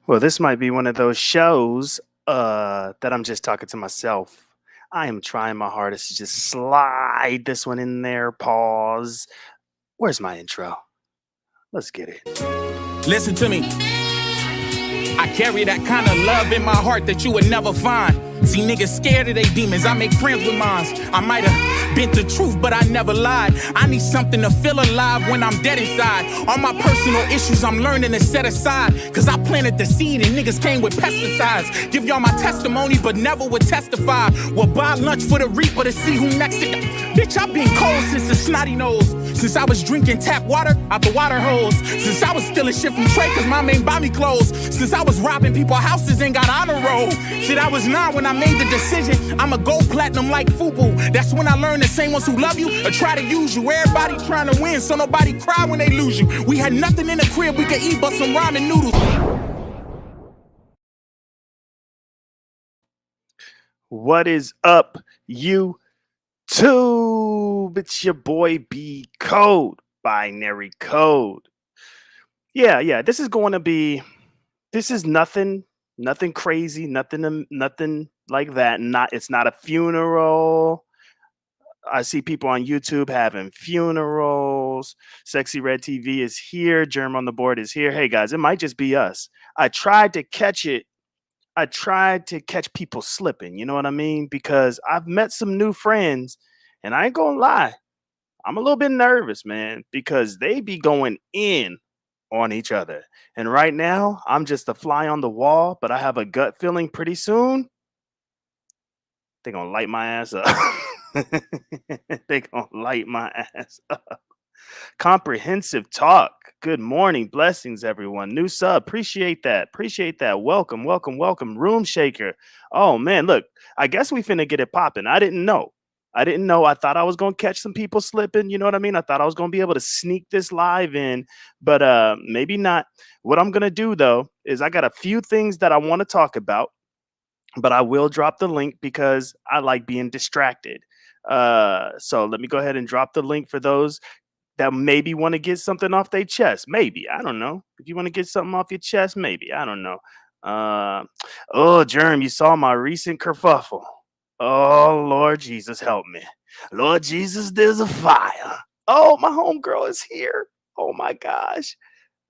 Well, this might be one of those shows that I'm just talking to myself. I am trying my hardest to just slide this one in there. Pause. Where's my intro? Let's get it. Listen to me. I carry that kind of love in my heart that you would never find. See, niggas scared of they demons. I make friends with mines. I might have been the truth, but I never lied. I need something to feel alive when I'm dead inside. All my personal issues I'm learning to set aside. Cause I planted the seed and niggas came with pesticides. Give y'all my testimony, but never would testify. We'll buy lunch for the reaper to see who next to. Bitch, I've been cold since the snotty nose. Since I was drinking tap water out the water hose. Since I was stealing shit from Trey cause mom ain't buy me clothes. Since I was robbing people's houses and got honor roll. Shit, I was 9 when I made the decision. I'ma go platinum like FUBU. That's when I learned the same ones who love you or try to use you. Everybody trying to win so nobody cry when they lose you. We had nothing in the crib we could eat but some ramen noodles. What is up, YouTube? It's your boy B Code, Binary Code. Yeah. This is going to be. This is nothing crazy, nothing like that. It's not a funeral. I see people on YouTube having funerals. Sexy Red TV is here. Germ on the board is here. Hey guys, it might just be us. I tried to catch it. I tried to catch people slipping. You know what I mean? Because I've met some new friends, and I ain't gonna lie, I'm a little bit nervous, man, because they be going in on each other. And right now, I'm just a fly on the wall, but I have a gut feeling pretty soon they're gonna light my ass up. They gonna light my ass up. Comprehensive talk. Good morning, blessings, everyone. New sub, appreciate that. Appreciate that. Welcome. Room shaker. Oh man, look, I guess we finna get it popping. I didn't know. I thought I was gonna catch some people slipping. You know what I mean? I thought I was gonna be able to sneak this live in, but maybe not. What I'm gonna do though is I got a few things that I want to talk about, but I will drop the link because I like being distracted. So let me go ahead and drop the link for those that maybe want to get something off their chest. Maybe. I don't know. If you want to get something off your chest, maybe. I don't know. Uh, oh, Germ, you saw my recent kerfuffle. Oh, Lord Jesus, help me. Lord Jesus, there's a fire. Oh, my homegirl is here. Oh, my gosh.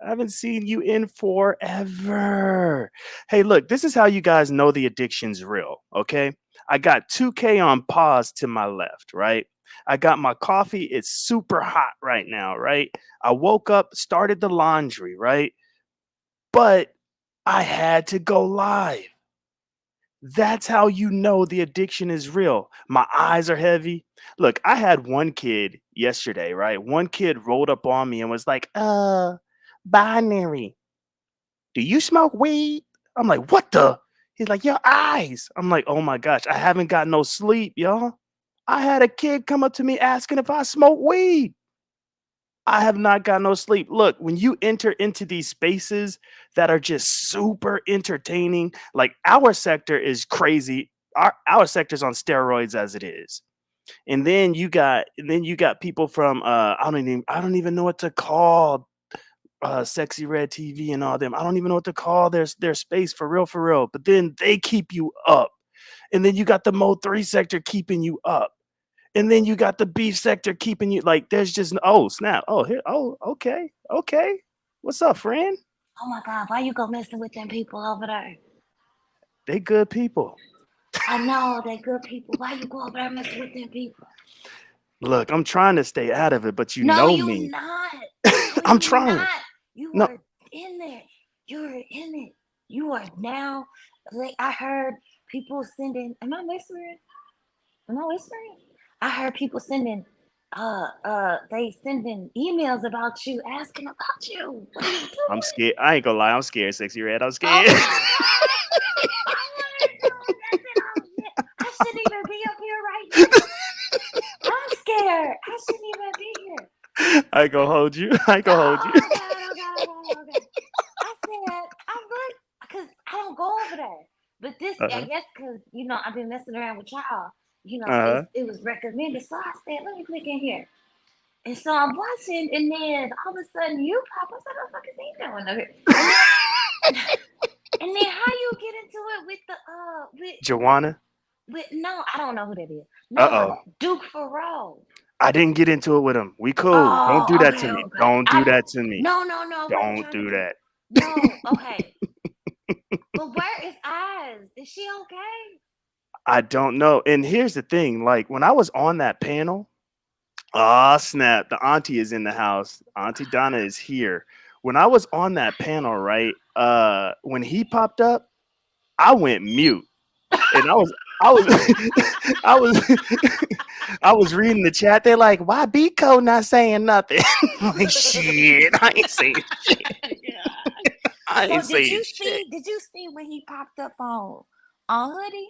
I haven't seen you in forever. Hey, look, this is how you guys know the addiction's real, okay? I got 2K on pause to my left, right? I got my coffee. It's super hot right now, right? I woke up, started the laundry, right? But I had to go live. That's how you know the addiction is real. My eyes are heavy. Look, I had one kid yesterday, right? One kid rolled up on me and was like, Binary, do you smoke weed? I'm like, what the? He's like, your eyes. I'm like, oh my gosh, I haven't got no sleep, y'all. I had a kid come up to me asking if I smoke weed. I have not got no sleep. Look, when you enter into these spaces that are just super entertaining, like our sector is crazy. Our sector's on steroids as it is. And then you got people from I don't even know what to call Sexy Red TV and all them. I don't even know what to call their space for real. But then they keep you up. And then you got the Mo 3 sector keeping you up. And then you got the beef sector keeping you like there's just oh snap. Oh here. Oh, okay. Okay. What's up, friend? Oh my God, why you go messing with them people over there? They good people. I know they good people. Why you go over there messing with them people? Look, I'm trying to stay out of it, but you No, know you me. not. No, I'm you trying. not. You No, are in it. You're in it. You are now. Like I heard people sending. Am I whispering? Am I whispering? I heard people sending. They sending emails about you, asking about you. What are you I'm doing? scared. I ain't gonna lie. I'm scared, Sexy Red. I'm Oh scared. my God! I wanted to. That's it. Oh shit! I shouldn't even be up here right now. I'm scared. I shouldn't even be here. I ain't gonna hold you. I ain't gonna hold you. Oh God! Oh God! Oh God! Oh God! I said I'm good because I don't go over there. But this, I Uh-huh. guess, because I've been messing around with y'all. Uh-huh. It was recommended, so I said, let me click in here. And so I'm watching, and then all of a sudden you pop up. I said, what the fuck is he doing over here? And then And then how you get into it with the Joanna. with no, I don't know who that is. Uh oh. No, Duke Farrow. I didn't get into it with him. We cool. Don't do Oh, that to okay, me. okay. Don't do that to me. No, I wasn't Don't trying to do be. that. No, okay. But where is Oz? Is she okay? I don't know. And here's the thing, like when I was on that panel, ah snap, the auntie is in the house. Auntie Donna is here. When I was on that panel, right? When he popped up, I went mute. And I was I was I was reading the chat. They're like, why B Code not saying nothing? I'm like, shit, I ain't saying I So ain't saying shit. did you see when he popped up on Hoodie?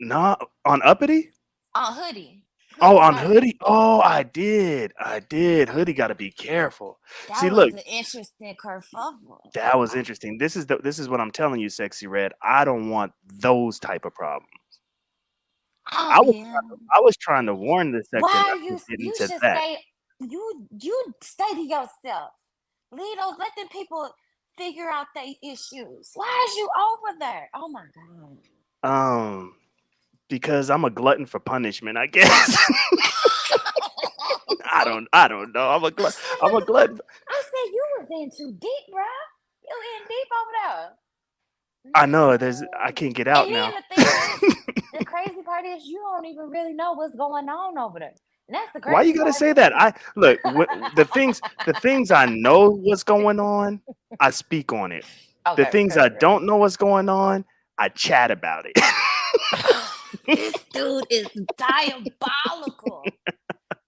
Nah, on uppity? On Hoodie. Oh, Hoodie on Murphy. hoodie? Oh, I did. I did. Hoodie gotta be careful. That See, was look, an interesting kerfuffle. that was interesting. This is what I'm telling you, Sexy Red. I don't want those type of problems. Oh yeah. I was trying to warn the sector Why not are to you get you into should that. stay you stay to yourself. Leave those let them people figure out their issues. Why is you over there? Oh my god. Because I'm a glutton for punishment, I guess. I don't know. I'm a glutton. I said you was in too deep, bro. You in deep over I know there. I can't get out And now. then the thing is, the crazy part is you don't even really know what's going on over there. And that's the Why you crazy gotta part say that? I look the things I know what's going on, I speak on it. The things I don't know what's going on, I chat about it. This dude is diabolical.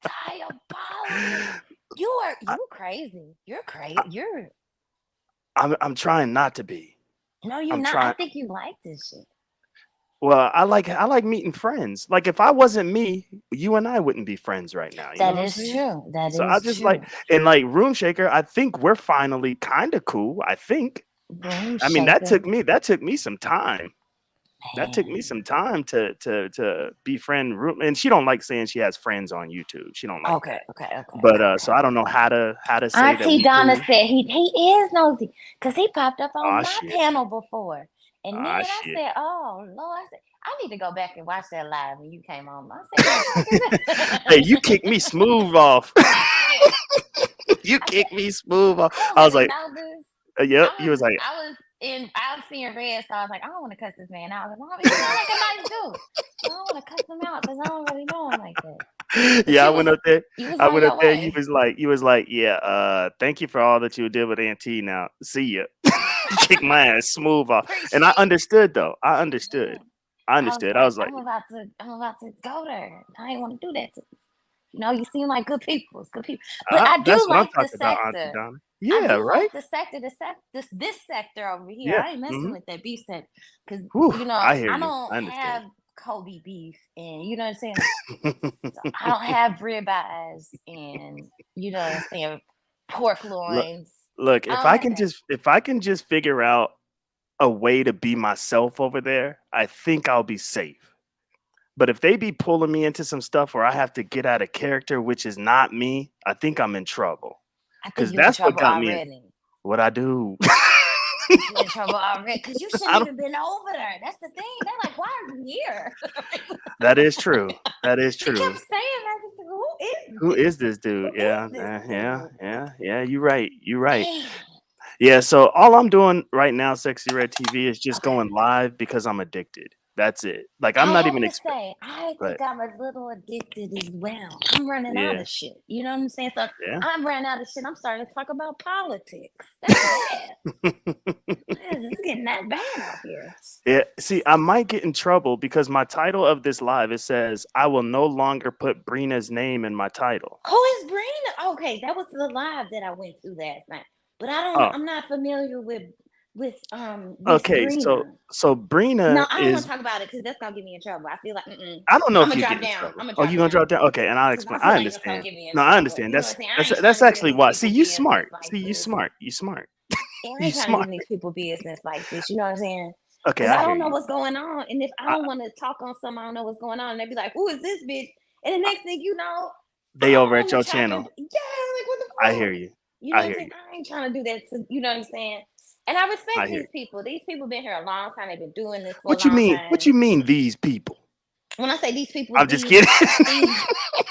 Diabolical. You crazy. You're crazy. I'm trying not to be. No, you're I'm not. I trying. think you like this shit. Well, I like meeting friends. Like if I wasn't me, you and I wouldn't be friends right now. You know That what I'm is saying? true. That So I is just true. like and like Room Shaker, I think we're finally kind of cool. I think. Boom I mean, shaker. that took me some time. That took me Man. some time to befriend Room, and she don't like saying she has friends on YouTube. She don't like Okay, that. okay, okay, But okay. so I don't know how to say that Auntie we Donna cool. said he is nosy because he popped up on Ah my shit. panel before. And then Ah I shit. said, oh, Lord. I said, I need to go back and watch that live when you came on. I said, what the fuck is Hey, that? you kicked me smooth off. Yeah. You I said, kicked me smooth off. I don't I was really like, know this. yep. You was like, I was seeing red, so I was like, I don't want to cuss this man out. Well, he sound like a nice dude. So I don't want to cuss him out because I don't really know him like that. But yeah. I went up there. you was I on went up your there. way. You was like, yeah. Thank you for all that you did with Auntie. Now, see ya. Kick my ass smooth off, and I Appreciate understood though. I it. understood. I was I like, was like, I'm about to go there. I ain't want to do that to you. You know, you seem like good people. It's good people. But I that's do what I'm like the talking about, Auntie sector. Donna. I Yeah, do right. like the sector, this sector over here. Yeah. I ain't messing with that beef sector because Whew, you know I hear I you. don't I understand. have Kobe beef, and you know what I'm saying. So I don't have ribeyes, and you know what I'm saying, pork look, loins. look. I don't have that. If I can just figure out a way to be myself over there, I think I'll be safe. But if they be pulling me into some stuff where I have to get out of character, which is not me, I think I'm in trouble. I think Because you in that's what trouble got me in already. what I do. You in trouble already because you shouldn't I don't, even been over there. That's the thing. They're like, why are you here? that is true. That is They true. kept saying that. Who is Who this? is this Who dude? is Yeah, this yeah, dude? yeah, yeah. You right. You right. Man. Yeah. So all I'm doing right now, Sexy Red TV, is just Okay. going live because I'm addicted. That's it. Like I'm I not have even to expect. say, I But think I'm a little addicted as well. I'm running out yeah, of shit. You know what I'm saying? So yeah. I'm running out of shit. I'm starting to talk about politics. That's bad. It's getting that bad out here. Yeah, see, I might get in trouble because my title of this live it says I will no longer put Brina's name in my title. Who is Brina? Okay, that was the live that I went through last night. But I don't know. Oh, I'm not familiar with Miss okay. Brina. So No, Brina I don't want is to talk about it because that's gonna get me in trouble. I feel like I don't know I'm if gonna you drop get in down. trouble. I'm gonna Oh, drop you gonna down drop down? Okay, and I'll because I explain. feel I like that's gonna understand. get me in No, I trouble. understand. You know what I'm saying? I ain't That's trying to get actually in these why. See, people you business smart. like See, you this. smart. You smart. I You ain't trying to get smart. in these people business like this. You know what I'm saying? Okay, Because I I hear don't know you. what's going on, and if I I, don't want to talk on something, I don't know what's going on, and they be like, "Who is this bitch?" And the I, next thing you know, they I'm over on at the your chopping. channel. Yeah, like what the I hear fuck? you. You know I what I'm hear saying? you. I ain't trying to do that. To, you know what I'm saying? And I respect I hear these you. people. These people been here a long time. They've been doing this for a What you long mean? What time. you mean? These people? When I say these people, I'm just kidding. these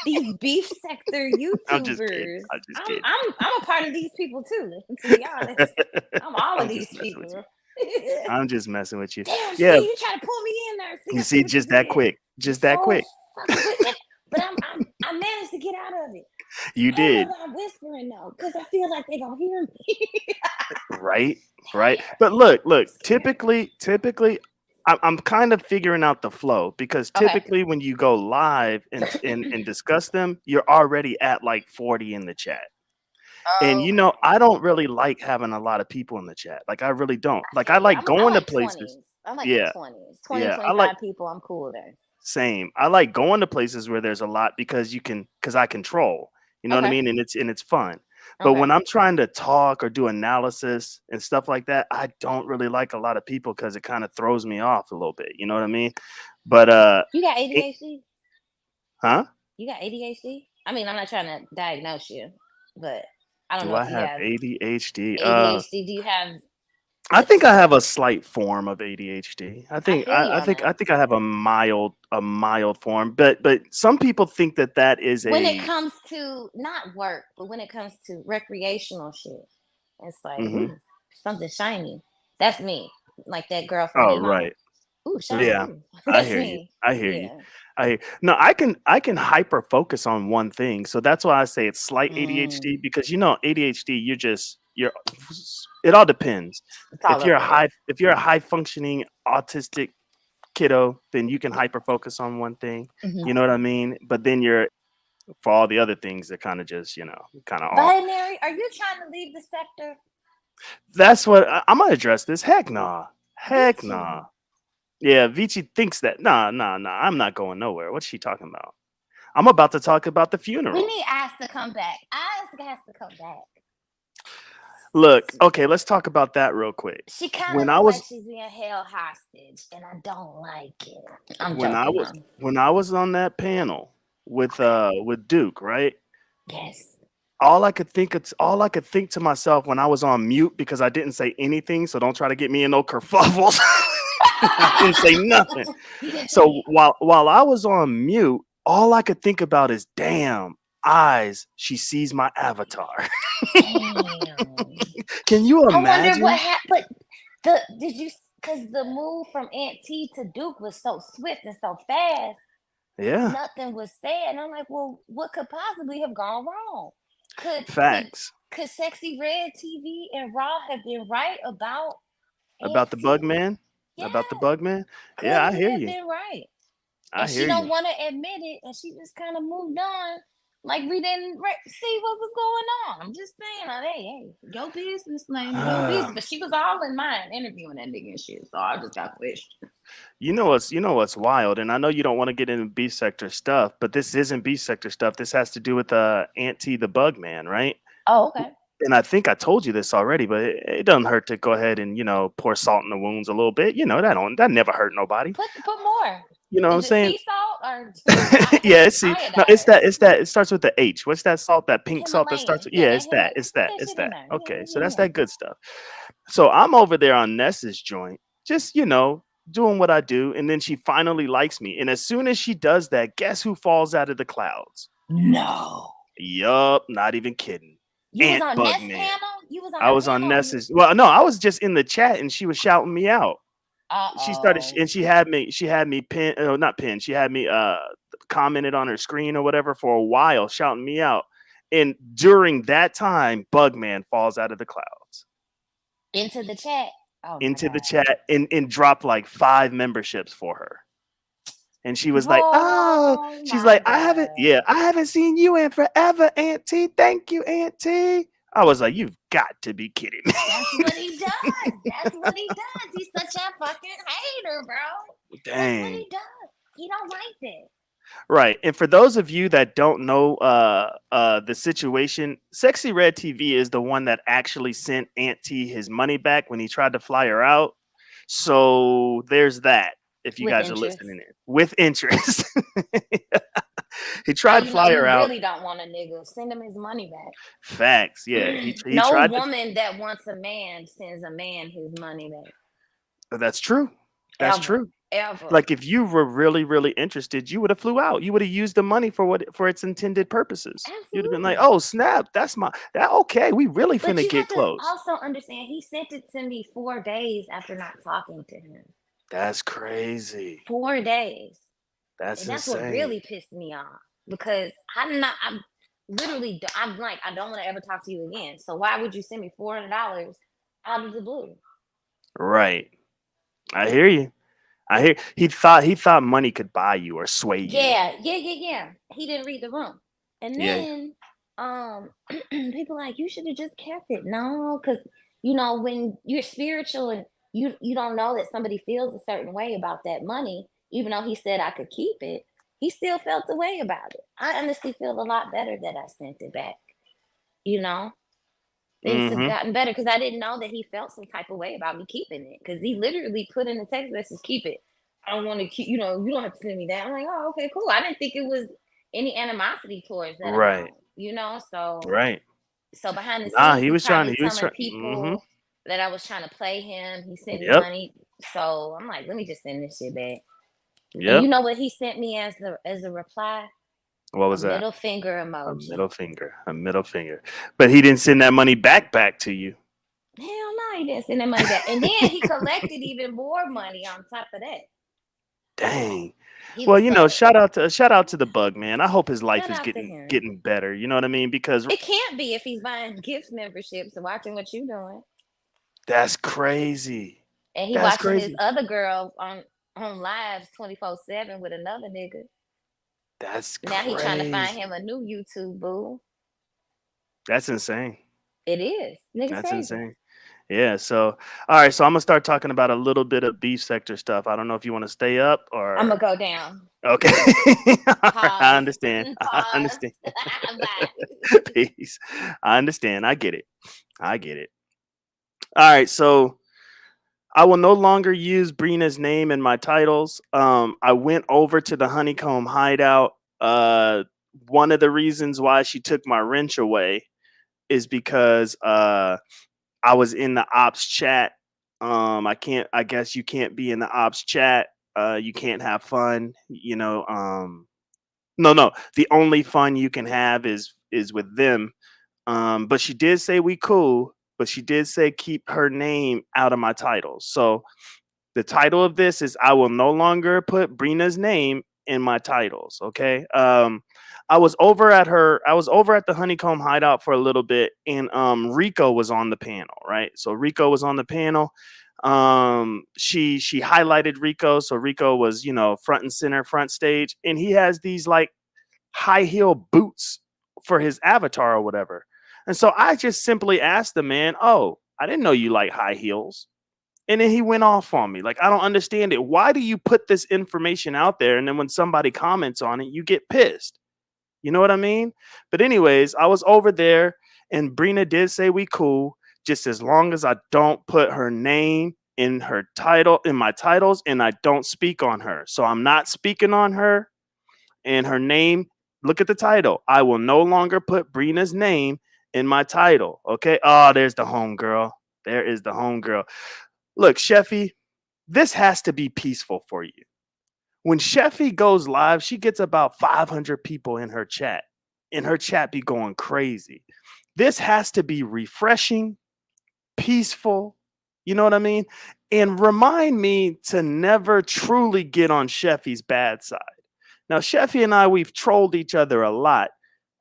these beef sector I'm just kidding. YouTubers, I'm just I'm kidding. I'm I'm a part of these people too. To be honest, I'm all of I'm just these messing with you. people. I'm just messing with you. Damn, Yeah, see, you try to pull me in there. See, you I see, see what you just that did. quick. You Just that so quick. fucking quick. But I managed to get out of it. You I don't know did. why I'm whispering though, because I feel like they gonna hear me. Right, right. But look. Scared. Typically, I'm kind of figuring out the flow because Okay. typically when you go live and discuss them, you're already at like 40 in the chat. And you know, Okay. I don't really like having a lot of people in the chat. Like I really don't. I Like feel I you. like I going to like places. 20s. I like the Yeah, 20s. 20, yeah. I like 25 people. I'm cool there. same. I like going to places where there's a lot because because I control. You know what I Okay. mean? And it's fun. But Okay. when I'm trying to talk or do analysis and stuff like that, I don't really like a lot of people because it kind of throws me off a little bit. You know what I mean? But You got it- ADHD? huh? You got ADHD? I mean, I'm not trying to diagnose you, but I don't Do know I if you have have ADHD? ADHD. Do you have I what's think I have a slight form of ADHD. I feel you on I that. think I have a mild form, but some people think that that is When it a comes to not work, but when it comes to recreational shit, it's like, mhm. ooh, something shiny. That's me. Like that girl from Oh, Emo. right. Ooh, shiny. Yeah. Ooh. I That's hear you. me. I hear you. Yeah. No, I can hyper focus on one thing. So that's why I say it's slight Mm, ADHD because you know ADHD you're it all depends. it's all over it. If you're a high functioning autistic kiddo, then you can hyper focus on one thing. Mhm. You know what I mean? But then you're for all the other things that kind of just, you know, kind of off. Binary, are you trying to leave the sector? That's what I'm gonna address this. Heck nah. Heck Vici. nah. Yeah, Vici thinks that. Nah. I'm not going nowhere. What's she talking about? I'm about to talk about the We funeral. need Ass to come back. Ass has to come back. Look, okay, let's talk about that real quick. She kind of When I look like was she's being held hostage, and I don't like it. I'm joking though. when I was on that panel with Duke, right? Yes. All I could think to myself when I was on mute because I didn't say anything, so don't try to get me in no kerfuffles. I didn't say nothing. You didn't say So while I was on mute, all I could think about is damn eyes, she sees my avatar. damn. Can you I wonder what imagine? happened. But did you? Because the move from Aunt T to Duke was so swift and so fast. Yeah, Nothing was said, and I'm like, well, what could possibly have gone wrong? Could could facts could Sexy Red TV and Raw have been right about Aunt about the bug T? man. About the Yes. bug man. Could Yeah, I he hear have you. been right? I And she hear don't you. want to admit it, and she just kind of moved on, like we didn't see what was going on. I'm just saying, like, hey, your business, man, your business. But she was all in mine interviewing that nigga and shit, so I just got questioned. You know what's wild, and I know you don't want to get into B sector stuff, but this isn't B sector stuff. This has to do with Aunt T the bug man, right? Oh, okay. And I think I told you this already, but it doesn't hurt to go ahead and, you know, pour salt in the wounds a little bit. You know, that never hurt nobody. Put more. You know what I'm Is it saying? sea salt or Yeah, see, no, iodine? it's that it starts with the H. What's that salt? That pink salt that starts Himalayan. with, Yeah, yeah, that it's shit in that. there. Okay, so Yeah, that's yeah. that good stuff. So I'm over there on Ness's joint, just you know, doing what I do, and then she finally likes me. And as soon as she does that, guess who falls out of the clouds? No. Yup, not even kidding. You was Ant on Bug Nest Man. panel? You was on I a was on panel? Ness's. Well, no, I was just in the chat, and she was shouting me out. She started Uh-oh. and she had me pin not pinned, she had me commented on her screen or whatever for a while shouting me out, and during that time Bugman falls out of the clouds Into the chat. Oh my into the God. chat and dropped like 5 memberships for her, and she was like, oh, Oh she's my like, God. I haven't seen you in forever, Auntie, thank you, Auntie. I was like, you've got to be kidding me. That's what he does. That's what he does. He's such a fucking hater, bro. That's what Dang. he does. He don't like that. Right. And for those of you that don't know the situation, Sexy Red TV is the one that actually sent Aunt T his money back when he tried to fly her out. So there's that. if you with guys are interest. listening in with interest. He Oh, tried to you know, fly her you out. really don't want a nigga. Send him his money back. Facts. Yeah. He No tried to. woman that wants a man sends a man his money back. That's true. That's Ever. true. Ever. Like if you were really, really interested, you would have flew out. You would have used the money for its intended purposes. You'd have been like, Absolutely. "Oh snap, that's my that okay. We really But finna you have get to close." also understand he sent it to me 4 days after not talking to him. That's crazy. 4 days. That's And that's what insane. really pissed me off because I'm literally, I'm like, I don't want to ever talk to you again. So why would you send me $400 out of the blue? Right. I hear you. I hear he thought money could buy you or sway you. Yeah, yeah, yeah, yeah. He didn't read the room. And Yeah. then people like you should have just kept it. No, because you know, when you're spiritual and you don't know that somebody feels a certain way about that money, even though he said I could keep it, he still felt the way about it. I honestly feel a lot better that I sent it back. You know, things have Mm-hmm. gotten better because I didn't know that he felt some type of way about me keeping it. Because he literally put in the text message, "Keep it. I don't want to keep. You know, you don't have to send me that." I'm like, "Oh, okay, cool." I didn't think it was any animosity towards that Right. amount. You know, so Right. behind the Nah, scenes, he he's was trying. probably He was telling trying. Mm-hmm. people that I was trying to play him. He sent me Yep. money, so I'm like, let me just send this shit back. And you Yep. know what he sent me as a reply? What A was that? middle finger A emoji. middle finger. A middle finger. But he didn't send that money back to you. Hell no, he didn't send that money back. And then he collected even more money on top of that. Dang. He Well, was you know, so shout out to the bug man. I hope his life shout is out to getting him. getting better. You know what I mean? Because It can't be if he's buying gift memberships and watching what you doing. that's crazy. And he That's watching his crazy. other girl on lives 24/7 with another nigga. That's Now he trying to find him crazy. a new YouTube boo. That's insane. It is. Niggas That's crazy. insane. Yeah. So, all right. So I'm gonna start talking about a little bit of beef sector stuff. I don't know if you want to stay up I'm or gonna go down. okay. All right, I Pause. understand. I Pause. understand. Bye. Peace. I understand. I get it. I get it. All right. So I will no longer use Brina's name in my titles. I went over to the Honeycomb Hideout. One of the reasons why she took my wrench away is because I was in the ops chat. I can't. I guess you can't be in the ops chat. You can't have fun. You know. No, no. The only fun you can have is with them. But she did say we cool. But she did say keep her name out of my titles. So the title of this is I will no longer put Brina's name in my titles. Okay. I was over at the Honeycomb Hideout for a little bit, and Rico was on the panel, right? So Rico was on the panel. She highlighted Rico, so Rico was, you know, front and center, front stage, and he has these like high heel boots for his avatar or whatever. And so I just simply asked the man, "Oh, I didn't know you like high heels." And then he went off on me. Like, I don't understand it. Why do you put this information out there? And then when somebody comments on it, you get pissed. You know what I mean? But, anyways, I was over there and Brina did say we cool, just as long as I don't put her name in her title, in my titles, and I don't speak on her. So I'm not speaking on her and her name. Look at the title. I will no longer put Brina's name in my title. Okay. Oh, there's the homegirl. There is the homegirl. Look, Sheffy, this has to be peaceful for you. When Sheffy goes live, she gets about 500 people in her chat, and her chat be going crazy. This has to be refreshing, peaceful. You know what I mean? And remind me to never truly get on Sheffy's bad side. Now, Sheffy and I, we've trolled each other a lot,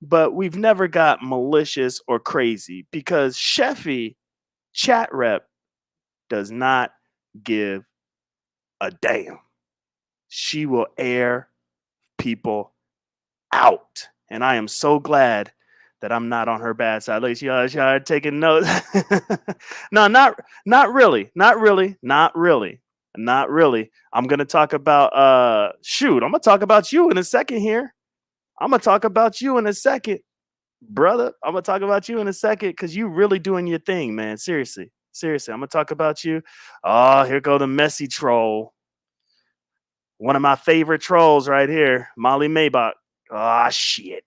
but we've never got malicious or crazy because Sheffy, chat rep, does not give a damn. She will air people out. And I am so glad that I'm not on her bad side. Look, she are taking notes. No, not really. Not really. Not really. Not really. I'm gonna talk about shoot, I'm gonna talk about you in a second here. I'm gonna talk about you in a second, brother. I'm gonna talk about you in a second because you really doing your thing, man. Seriously. Seriously. I'm gonna talk about you. Oh, here go the messy troll. One of my favorite trolls right here, Molly Maybach. Ah, shit.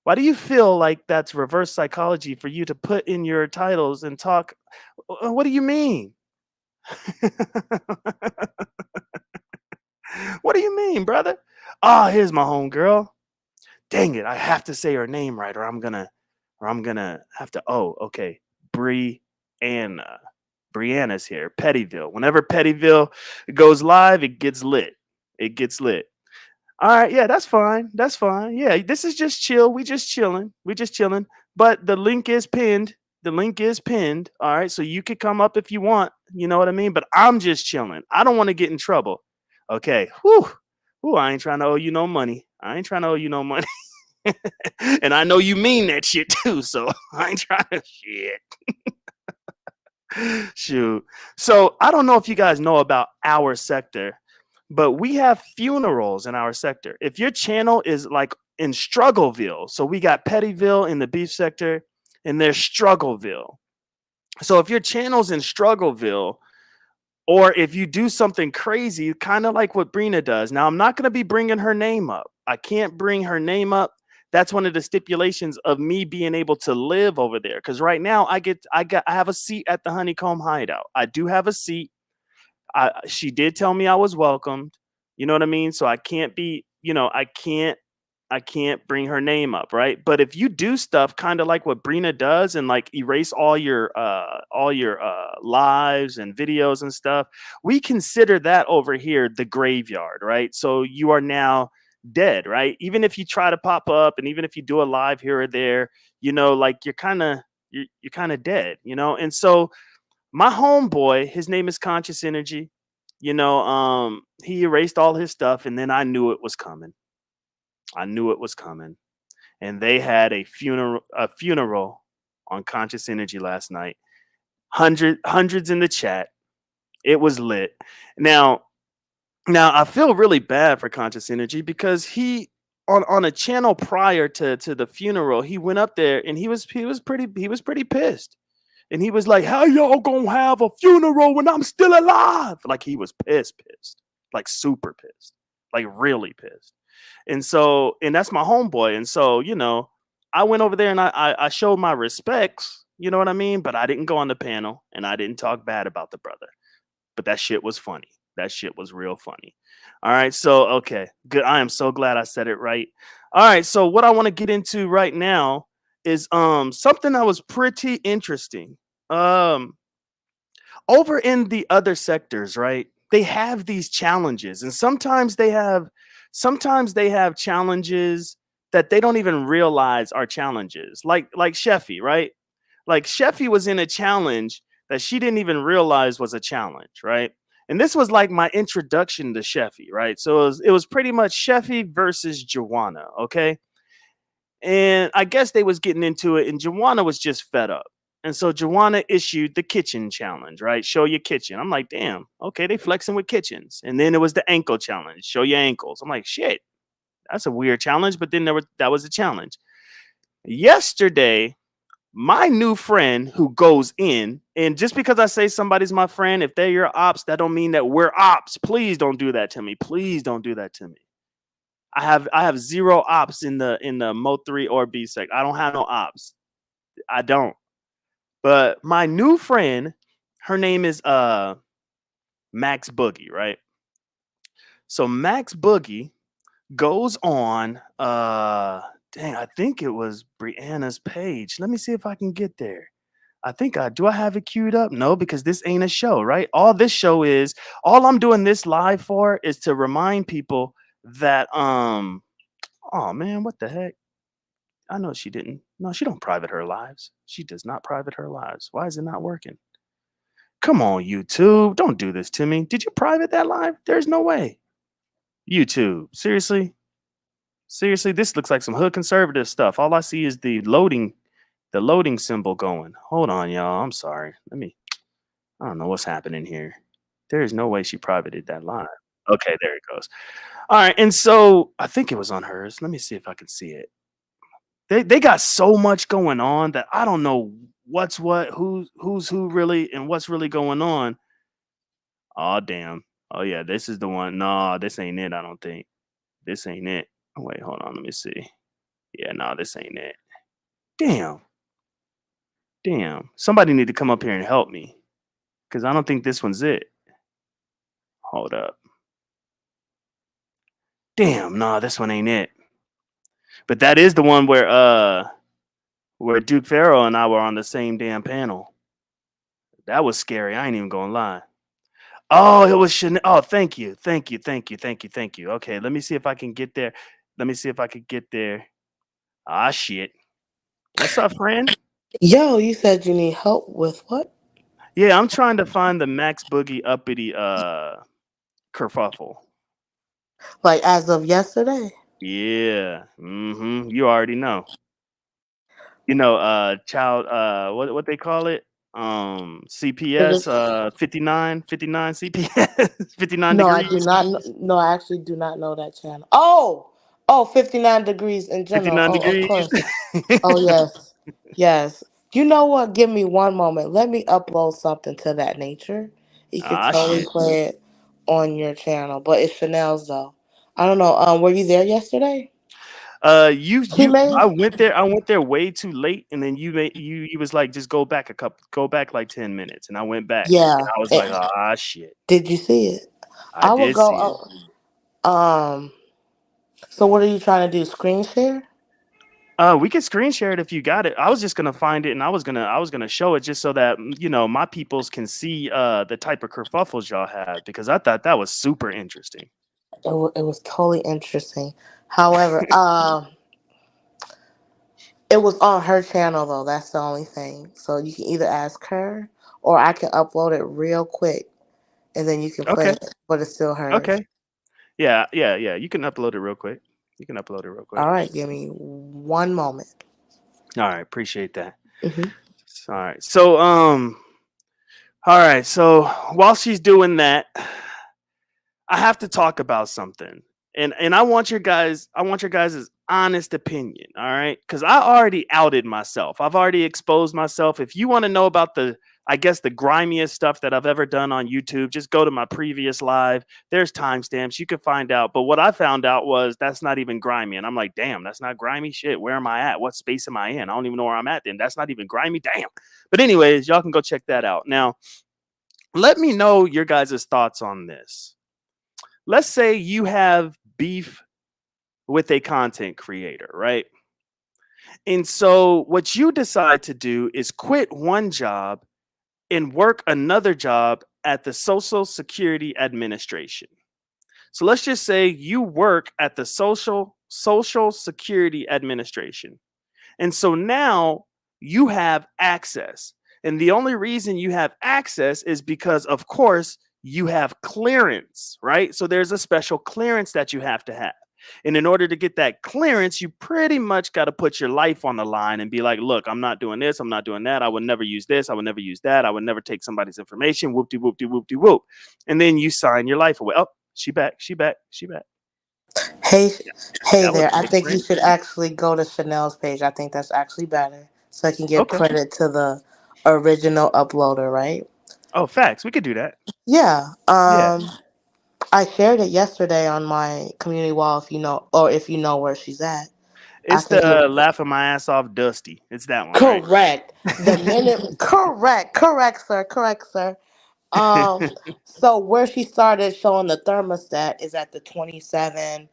Why do you feel like that's reverse psychology for you to put in your titles and talk? What do you mean? What do you mean, brother? Ah, here's my homegirl. Dang it, I have to say her name right, or I'm gonna have to. Oh, okay, Brianna. Brianna's here. Pettyville. Whenever Pettyville goes live, it gets lit. It gets lit. All right, yeah, that's fine. That's fine. Yeah, this is just chill. We just chilling. We just chilling. But the link is pinned. The link is pinned. All right, so you could come up if you want. You know what I mean? But I'm just chilling. I don't want to get in trouble. Okay. Whew. Whew, I ain't trying to owe you no money. I ain't trying to owe you no money. And I know you mean that shit too. So I ain't trying to shit. Shoot. So I don't know if you guys know about our sector, but we have funerals in our sector. If your channel is like in Struggleville, so we got Pettyville in the beef sector, and there's Struggleville. So if your channel's in Struggleville, or if you do something crazy, kind of like what Brina does. Now, I'm not going to be bringing her name up. I can't bring her name up. That's one of the stipulations of me being able to live over there. Because right now, I have a seat at the Honeycomb Hideout. I do have a seat. She did tell me I was welcomed. You know what I mean? So I can't be, I can't bring her name up, right? But if you do stuff kind of like what Brina does and like erase all your lives and videos and stuff, we consider that over here the graveyard, right? So you are now dead, right? Even if you try to pop up and even if you do a live here or there, like you're kind of dead, And so my homeboy, his name is Conscious Energy. He erased all his stuff and then I knew it was coming. I knew it was coming. And they had a funeral on Conscious Energy last night. Hundreds in the chat. It was lit. Now, now I feel really bad for Conscious Energy because he on a channel prior to the funeral, he went up there and he was pretty pissed. And he was like, "How y'all gonna have a funeral when I'm still alive?" Like he was pissed, like super pissed, like really pissed. And that's my homeboy. And so, I went over there and I showed my respects, you know what I mean? But I didn't go on the panel and I didn't talk bad about the brother. But that shit was funny. That shit was real funny. All right. So, okay, good. I am so glad I said it right. All right. So what I want to get into right now is something that was pretty interesting. Um Over in the other sectors, right? They have these challenges, and sometimes they have challenges that they don't even realize are challenges. Like Sheffy, right? Like Sheffy was in a challenge that she didn't even realize was a challenge, right? And this was like my introduction to Sheffy, right? So it was pretty much Sheffy versus Joanna, okay? And I guess they was getting into it, and Joanna was just fed up. And so Joanna issued the kitchen challenge, right? Show your kitchen. I'm like, damn, okay, they flexing with kitchens. And then it was the ankle challenge, show your ankles. I'm like, shit, that's a weird challenge. But then that was a challenge. Yesterday, my new friend who goes in, and just because I say somebody's my friend, if they're your ops, that don't mean that we're ops. Please don't do that to me. Please don't do that to me. I have zero ops in the Mo 3 or B sec. I don't have no ops. I don't. But my new friend, her name is Max Boogie, right? So Max Boogie goes on dang, I think it was Brianna's page. Let me see if I can get there. I have it queued up? No, because this ain't a show, right? All I'm doing this live for is to remind people that oh man, what the heck? I know she didn't. No, she don't private her lives. She does not private her lives. Why is it not working? Come on, YouTube. Don't do this to me. Did you private that live? There's no way. YouTube. Seriously? Seriously, this looks like some hood conservative stuff. All I see is the loading symbol going. Hold on, y'all. I'm sorry. I don't know what's happening here. There is no way she privated that live. Okay, there it goes. All right, and so I think it was on hers. Let me see if I can see it. They got so much going on that I don't know what's what, who's who really, and what's really going on. Oh damn. Oh yeah, this is the one. No, this ain't it. I don't think this ain't it. Oh, wait, hold on. Let me see. Yeah, no, this ain't it. Damn, damn. Somebody need to come up here and help me because I don't think this one's it. Hold up. Damn, nah, this one ain't it. But that is the one where Duke Farrell and I were on the same damn panel. That was scary. I ain't even gonna lie. Oh, it was Chanel. Oh, thank you, thank you, thank you, thank you, thank you. Okay, let me see if I can get there. Let me see if I could get there. Ah, shit. What's up, friend? Yo, you said you need help with what? Yeah, I'm trying to find the Max Boogie uppity kerfuffle. Like as of yesterday? Yeah. Mm-hmm. You already know. You know, child what they call it? Is CPS it? 59 CPS 59 No, I do degrees. not. No, I actually do not know that channel. Oh, 59 degrees in general. 59 Oh, of degrees. course. Oh, yes, yes. You know what? Give me one moment. Let me upload something to that nature. You could Ah totally shit. play it on your channel, but it's Chanel's though. I don't know. Were you there yesterday? She You made. I went there way too late, and then you was like, just go back like 10 minutes, and I went back, and Yeah. I was like, ah shit. Did you see it? I I will did go see it. up. So what are you trying to do? Screen share? We can screen share it if you got it. I was just gonna find it, and I was gonna show it just so that you know my peoples can see the type of kerfuffles y'all have because I thought that was super interesting. It was totally interesting. However, it was on her channel though. That's the only thing. So you can either ask her or I can upload it real quick and then you can play Okay, it, but it's still hers. okay, yeah, yeah, yeah. You can upload it real quick. You can upload it real quick. All right, give me one moment. All right, appreciate that. Hmm. All right, so all right, so while she's doing that, I have to talk about something. And I want your guys' honest opinion, all right? Cuz I already outed myself. I've already exposed myself. If you want to know about the I guess the grimiest stuff that I've ever done on YouTube, just go to my previous live. There's timestamps. You can find out. But what I found out was that's not even grimy. And I'm like, damn, that's not grimy shit. Where am I at? What space am I in? I don't even know where I'm at then. That's not even grimy. Damn. But anyways, y'all can go check that out. Now, let me know your guys' thoughts on this. Let's say you have beef with a content creator, right? And so what you decide to do is quit one job and work another job at the Social Security Administration. So let's just say you work at the Social Security Administration. And so now you have access. And the only reason you have access is because, of course, you have clearance, right? So there's a special clearance that you have to have. And in order to get that clearance, you pretty much got to put your life on the line and be like, look, I'm not doing this. I'm not doing that. I would never use this. I would never use that. I would never take somebody's information. Whoop de whoop de whoop de whoop. And then you sign your life away. Oh, she back. She back. She back. Hey, Yeah, hey that was there. I quick, think you friend. should actually go to Chanel's page. I think that's actually better. So I can give Okay. credit to the original uploader, right? Oh, facts. We could do that. Yeah. Yeah. I shared it yesterday on my community wall if you know or if you know where she's at. I It's can give the laughing my ass off Dusty. It's that one, right? correct. The minute correct, sir. Um so where she started showing the thermostat is at the 27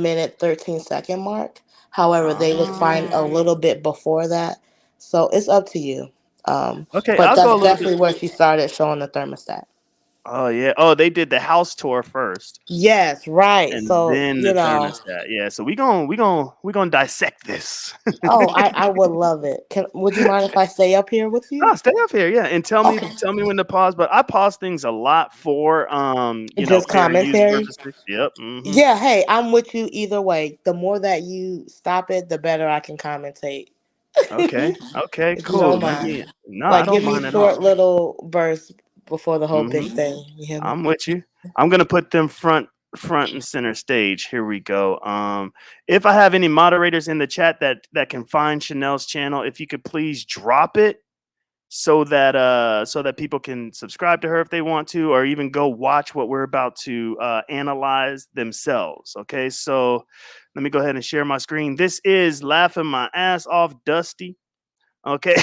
minute 13-second mark. However, they was fine a Oh. little bit before that. So it's up to you. Um Okay, but I'll go that's a little bit. definitely where she started showing the thermostat. Oh yeah. Oh, they did the house tour first, Yes, right. and So, then the thermostat. Yeah. So we gonna dissect this. oh, I would love it. Would you mind if I stay up here with you? No, stay up here. Yeah, and Okay. tell me when to pause. But I pause things a lot for you know Just fair use commentary. purposes. Yep. Mm-hmm. Yeah, hey, I'm with you either way. The more that you stop it, the better I can commentate. Okay. Okay. If you Cool. don't Let mind. me. No, I Like don't give me mind at all. short little bursts before the whole big Mm-hmm. thing. You hear me? I'm with you. I'm gonna put them front and center stage. Here we go. If I have any moderators in the chat that can find Chanel's channel, if you could please drop it so that people can subscribe to her if they want to, or even go watch what we're about to analyze themselves. Okay, so let me go ahead and share my screen. This is laughing my ass off, Dusty. Okay.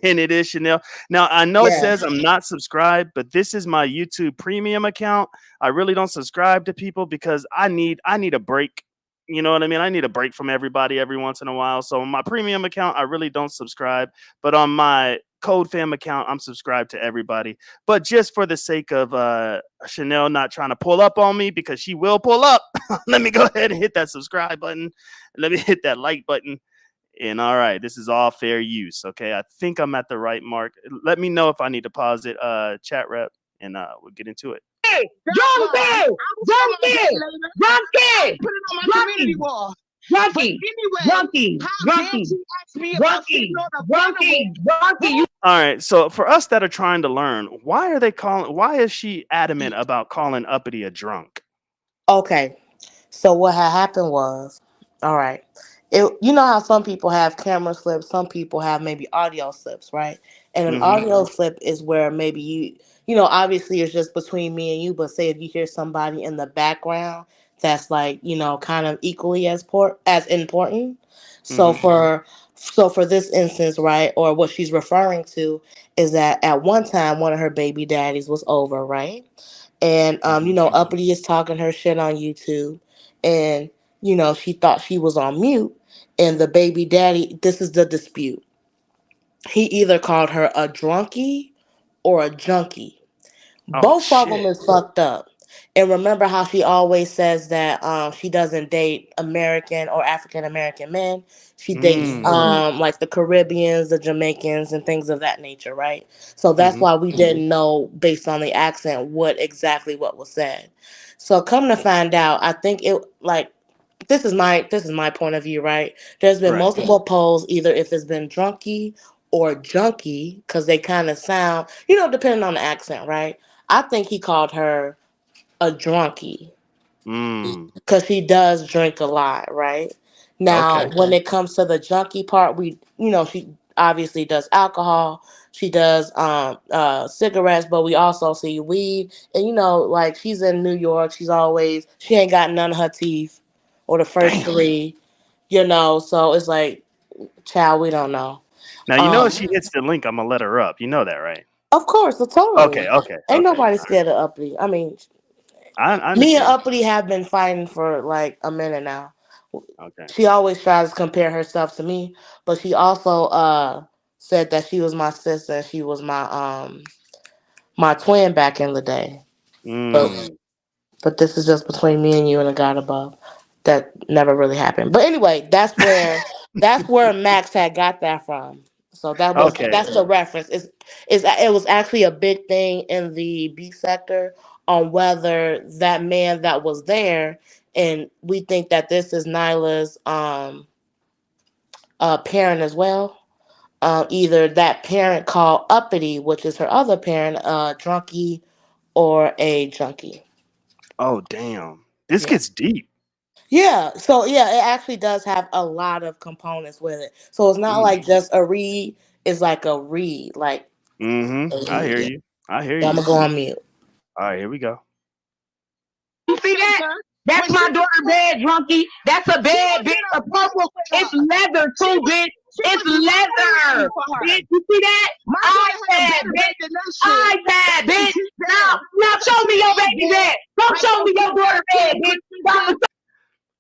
And it is Chanel. Now I know it Yeah. says I'm not subscribed, but this is my YouTube premium account. I really don't subscribe to people because I need a break. You know what I mean? I need a break from everybody every once in a while. So on my premium account, I really don't subscribe. But on my Code Fam account, I'm subscribed to everybody. But just for the sake of Chanel not trying to pull up on me, because she will pull up, let me go ahead and hit that subscribe button. Let me hit that like button. And all right, this is all fair use. Okay, I think I'm at the right mark. Let me know if I need to pause it, chat rep, and we'll get into it. Junkie! Junkie! Junkie! Put it on my community wall. Junkie! Junkie! Junkie! Junkie! Junkie! Junkie! All right, so for us that are trying to learn, why are they calling? Why is she adamant about calling Uppity a drunk? Okay. So what had happened was, all right. You know how some people have camera slips, some people have maybe audio slips, right? And an Mm-hmm. audio slip is where maybe obviously it's just between me and you, but say if you hear somebody in the background that's like, kind of equally as important. So Mm-hmm. for this instance, right, or what she's referring to is that at one time one of her baby daddies was over, right? And Mm-hmm. Uppity is talking her shit on YouTube, and she thought she was on mute, and the baby daddy. This is the dispute. He either called her a drunkie or a junkie. Oh Both of them shit. is fucked up. And remember how she always says that she doesn't date American or African American men. She dates Mm. like the Caribbeans, the Jamaicans, and things of that nature, right? So that's Mm-hmm. why we didn't know based on the accent what was said. So come to find out, I think it like this is my point of view, right? There's been Right. multiple polls, either if it's been drunkie or junkie, because they kind of sound, depending on the accent, right? I think he called her a drunkie Mm. because she does drink a lot, right? Now, Okay. when it comes to the junkie part, she obviously does alcohol. She does cigarettes, but we also see weed. And like she's in New York, she ain't got none of her teeth or the first Damn. three, so it's like, child, we don't know. Now you know Um, if she hits the link, I'm gonna let her up. You know that, right? of course, Okay. totally. Okay. Ain't Okay. nobody All right. scared of Uppity. I mean, I me and understand. Uppity have been fighting for like a minute now. Okay. She always tries to compare herself to me, but she also said that she was my sister and she was my twin back in the day. But Mm. but this is just between me and you and the God above. That never really happened. But anyway, that's where Max had got that from. So Okay. that's the reference. It was actually a big thing in the B sector on whether that man that was there, and we think that this is Nyla's parent as well. Either that parent called Uppity, which is her other parent, drunkie or a junkie. Oh damn. This Yeah. gets deep. So it actually does have a lot of components with it. So it's not Mm. like just a read, it's like a read. Like Mm-hmm. a I read, hear yeah. you. I hear So I'm you. gonna go on mute. All right, here we go. You see that? That's my daughter bed, drunkie. That's a bed, bitch. A purple. It's leather too, bitch. It's leather. Bitch, you see that? iPad, bitch. iPad, bitch. Now show me your baby bed. Don't show me your daughter bed, bitch.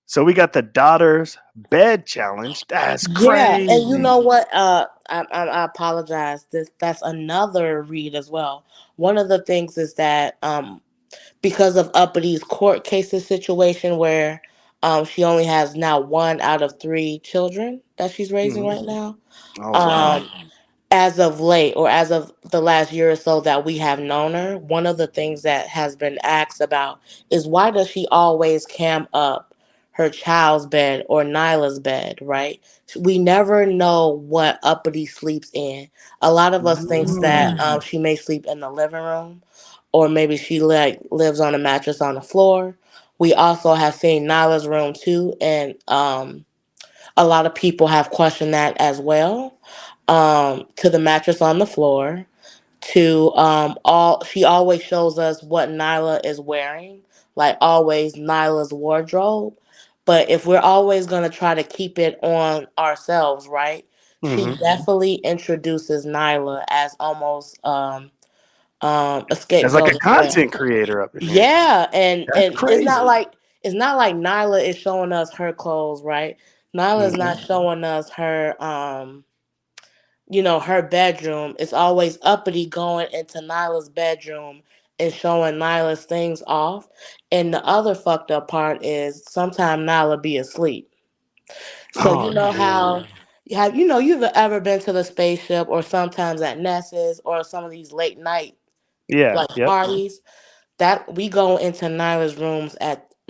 So we got the daughter's bed challenge. That's Yeah, and you know crazy. what? I apologize. That's another read as well. One of the things is that because of Uppity court cases situation where she only has now one out of three children that she's raising Hmm. right now. Oh wow. Um, as of late, or as of the last year or so that we have known her, one of the things that has been asked about is why does she always cam up her child's bed or Nyla's bed, right? We never know what Uppity sleeps in. A lot of us thinks that Mm. she may sleep in the living room, or maybe she like lives on a mattress on the floor. We also have seen Nyla's room too, and a lot of people have questioned that as well. to the mattress on the floor, to all she always shows us what Nyla is wearing, like always Nyla's wardrobe. But if we're always gonna try to keep it on ourselves, right? She Hmm. definitely introduces Nyla as almost a As like scapegoat a as well. content creator up in there. Yeah, and That's and crazy. it's not like Nyla is showing us her clothes, right? Nyla is Hmm. not showing us her her bedroom. It's always uppity going into Nyla's bedroom and showing Nyla's things off. And the other fucked up part is sometimes Nyla be asleep. So you Oh know yeah. how you've ever been to the spaceship or sometimes at Ness's or some of these late night Yeah. like Yep. parties that we go into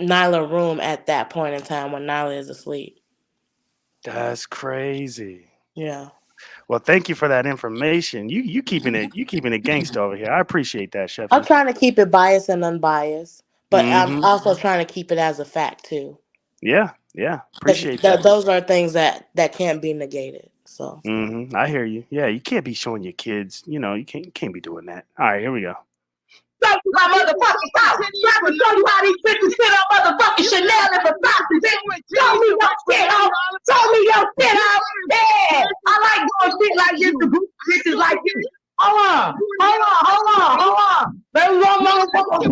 Nyla room at that point in time when Nyla is asleep. That's crazy. Yeah. Well, thank you for that information. You keeping it gangsta over here. I appreciate that, I'm Chefy. trying to keep it biased and unbiased, but I'm Hmm. also trying to keep it as a fact too. Yeah. Yeah. Because Appreciate that. those are things that can't be negated. So I hear you. Yeah, you can't be showing your kids. You can't be doing that. All right, here we go. Show you my motherfucking house. Try to show you how these bitches sit on motherfucking Chanel and Versace, bitch. Show me your shit, ho. Show me your shit, ho. Yeah. I like doing shit like this to group bitches like this. Hold on. Baby, don't motherfucker.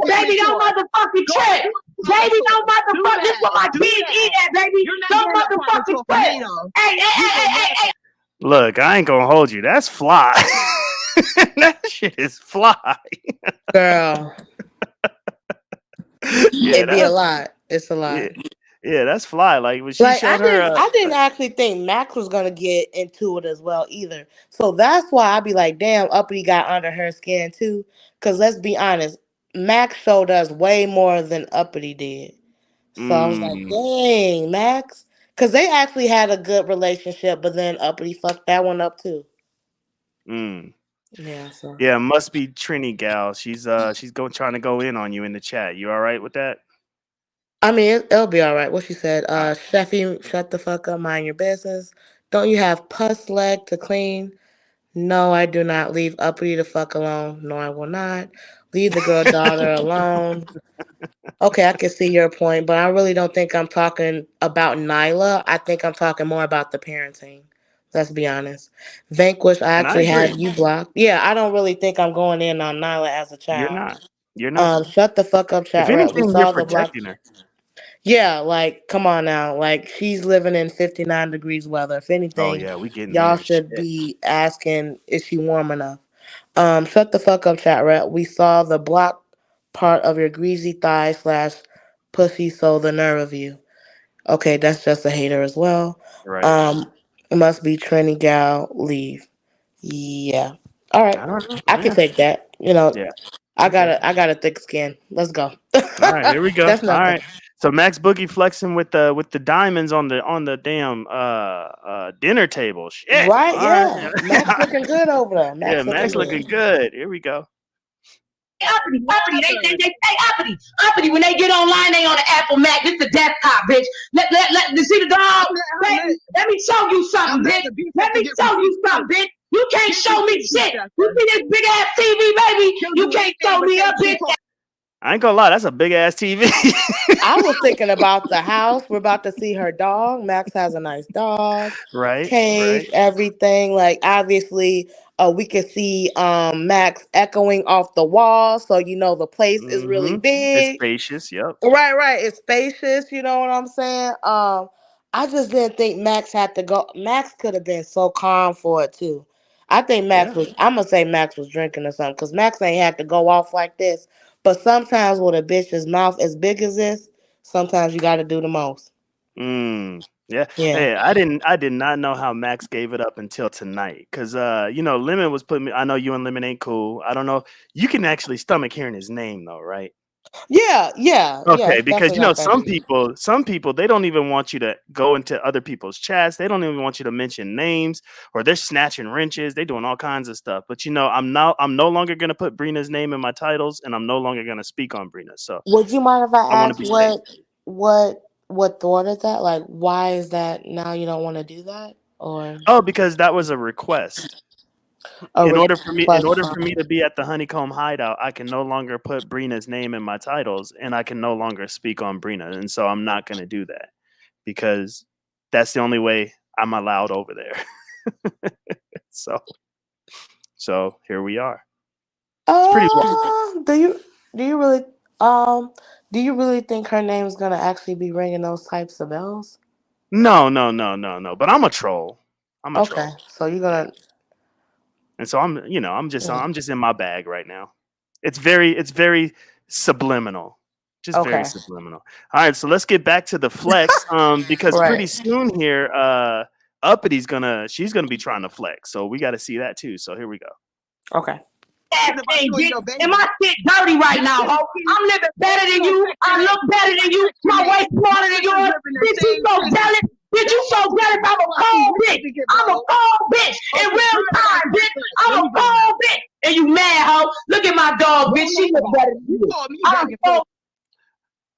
Baby, don't motherfucking trip. Baby, don't motherfucker. This is what my kids eat at, baby. Don't motherfucking trip. Hey. Look, I ain't gonna hold you. That's fly. That shit is fly. girl, Yeah, it be a that's lot. It's a yeah, lot. yeah, that's fly. Like when she Like showed her. I didn't actually think Max was gonna get into it as well either. So that's why I be like, damn, Uppity got under her skin too. Cause let's be honest, Max showed us way more than Uppity did. So I was like, Mm, dang, Max. Cause they actually had a good relationship, but then Uppity fucked that one up too. mm. Yeah, so Yeah, must be Trini gal. She's going trying to go in on you in the chat. You all right with that? I mean it'll be alright. What she said, All right. Sheffy, shut the fuck up, mind your business. Don't you have pus leg to clean? No, I do not. Leave Uppity the fuck alone. No, I will not. Leave the girl daughter alone. Okay, I can see your point, but I really don't think I'm talking about Nyla. I think I'm talking more about the parenting. Let's be honest. Vanquish, I And I actually have agree. you blocked. Yeah, I don't really think I'm going in on Nyla as a You're child. not. You're not. Shut the fuck up, If chat rat. We anything, you're saw the block. protecting her. Yeah, like, come on now. Like, she's living in 59 degrees weather. If Oh anything, yeah, we getting y'all there. should Shit. be asking, is she warm enough? Shut the fuck up, chat rat. We saw the block part of your greasy thigh slash pussy, so the nerve of you. Okay, that's just a hater as well. Right. Um, it must be Trini gal leave. Yeah. All right. I don't know. I can Yeah. take that. Yeah. I got Okay. I got a thick skin. Let's go. All right. Here we go. That's All nothing. right. So Max Boogie flexing with the diamonds on the damn dinner table. Shit. Right? All right. Yeah. Max looking good over there. Yeah, Max looking Max good. looking good. Here we go. Uppity. They say uppity. When they get online, they on the Apple Mac. This the desktop, bitch. Let you see the dog. Let me show you something, bitch. Let me show you something, bitch. You can't show me shit. You see this big ass TV, baby? You can't show me a bitch. I ain't gonna lie, that's a big ass TV. I was thinking about the house. We're about to see her dog. Max has a nice dog, Right, cage, right. everything. Like obviously, we could see Max echoing off the wall, so you know the place is really Mm-hmm. It's big. spacious. Yep. Right. It's spacious. You know what I'm saying? I just didn't think Max had to go. Max could have been so calm for it too. I think Max Yeah. was. I'm gonna say Max was drinking or something because Max ain't had to go off like this. But sometimes with a bitch's mouth as big as this, sometimes you got to do the most. Yeah. Yeah. Hey, I did not know how Max gave it up until tonight. Cause Lemon was putting me. I know you and Lemon ain't cool. I don't know. You can actually stomach hearing his name though, right? Yeah. Okay, It's because definitely not that some deep. people, they don't even want you to go into other people's chats. They don't even want you to mention names, or they're snatching wrenches. They're doing all kinds of stuff. But I'm no longer gonna put Brina's name in my titles, and I'm no longer gonna speak on Brina. So Would you mind if I I want to ask be safe. what thought is that? Like, why is that now you don't want to do that? or Oh, because that was a request. a In request order from? for me to be at the Honeycomb Hideout, I can no longer put Brina's name in my titles, and I can no longer speak on Brina, and so I'm not going to do that because that's the only way I'm allowed over there. so here we are. It's pretty. Do you really um do you really think her name's gonna actually be ringing those types of bells? No, no, no, no, no. But I'm a troll. I'm a Okay, troll. so you're Yeah. gonna. And so Mm, I'm just in my bag right now. It's very subliminal. Just very okay, subliminal. All right, so let's get back to the flex. Because pretty right. soon here, she's gonna be trying to flex. So we gotta see that too. So here we go. Okay. Ass thing, bitch. And my shit dirty right now, ho. I'm living better than you. I look better than you. My way smarter than yours. Bitch, you so jealous. Bitch, you so jealous. I'm a cold bitch. I'm a cold bitch. In real time, bitch. I'm a cold bitch. And you mad, ho. Look at my dog, bitch. She look better than you. I'm so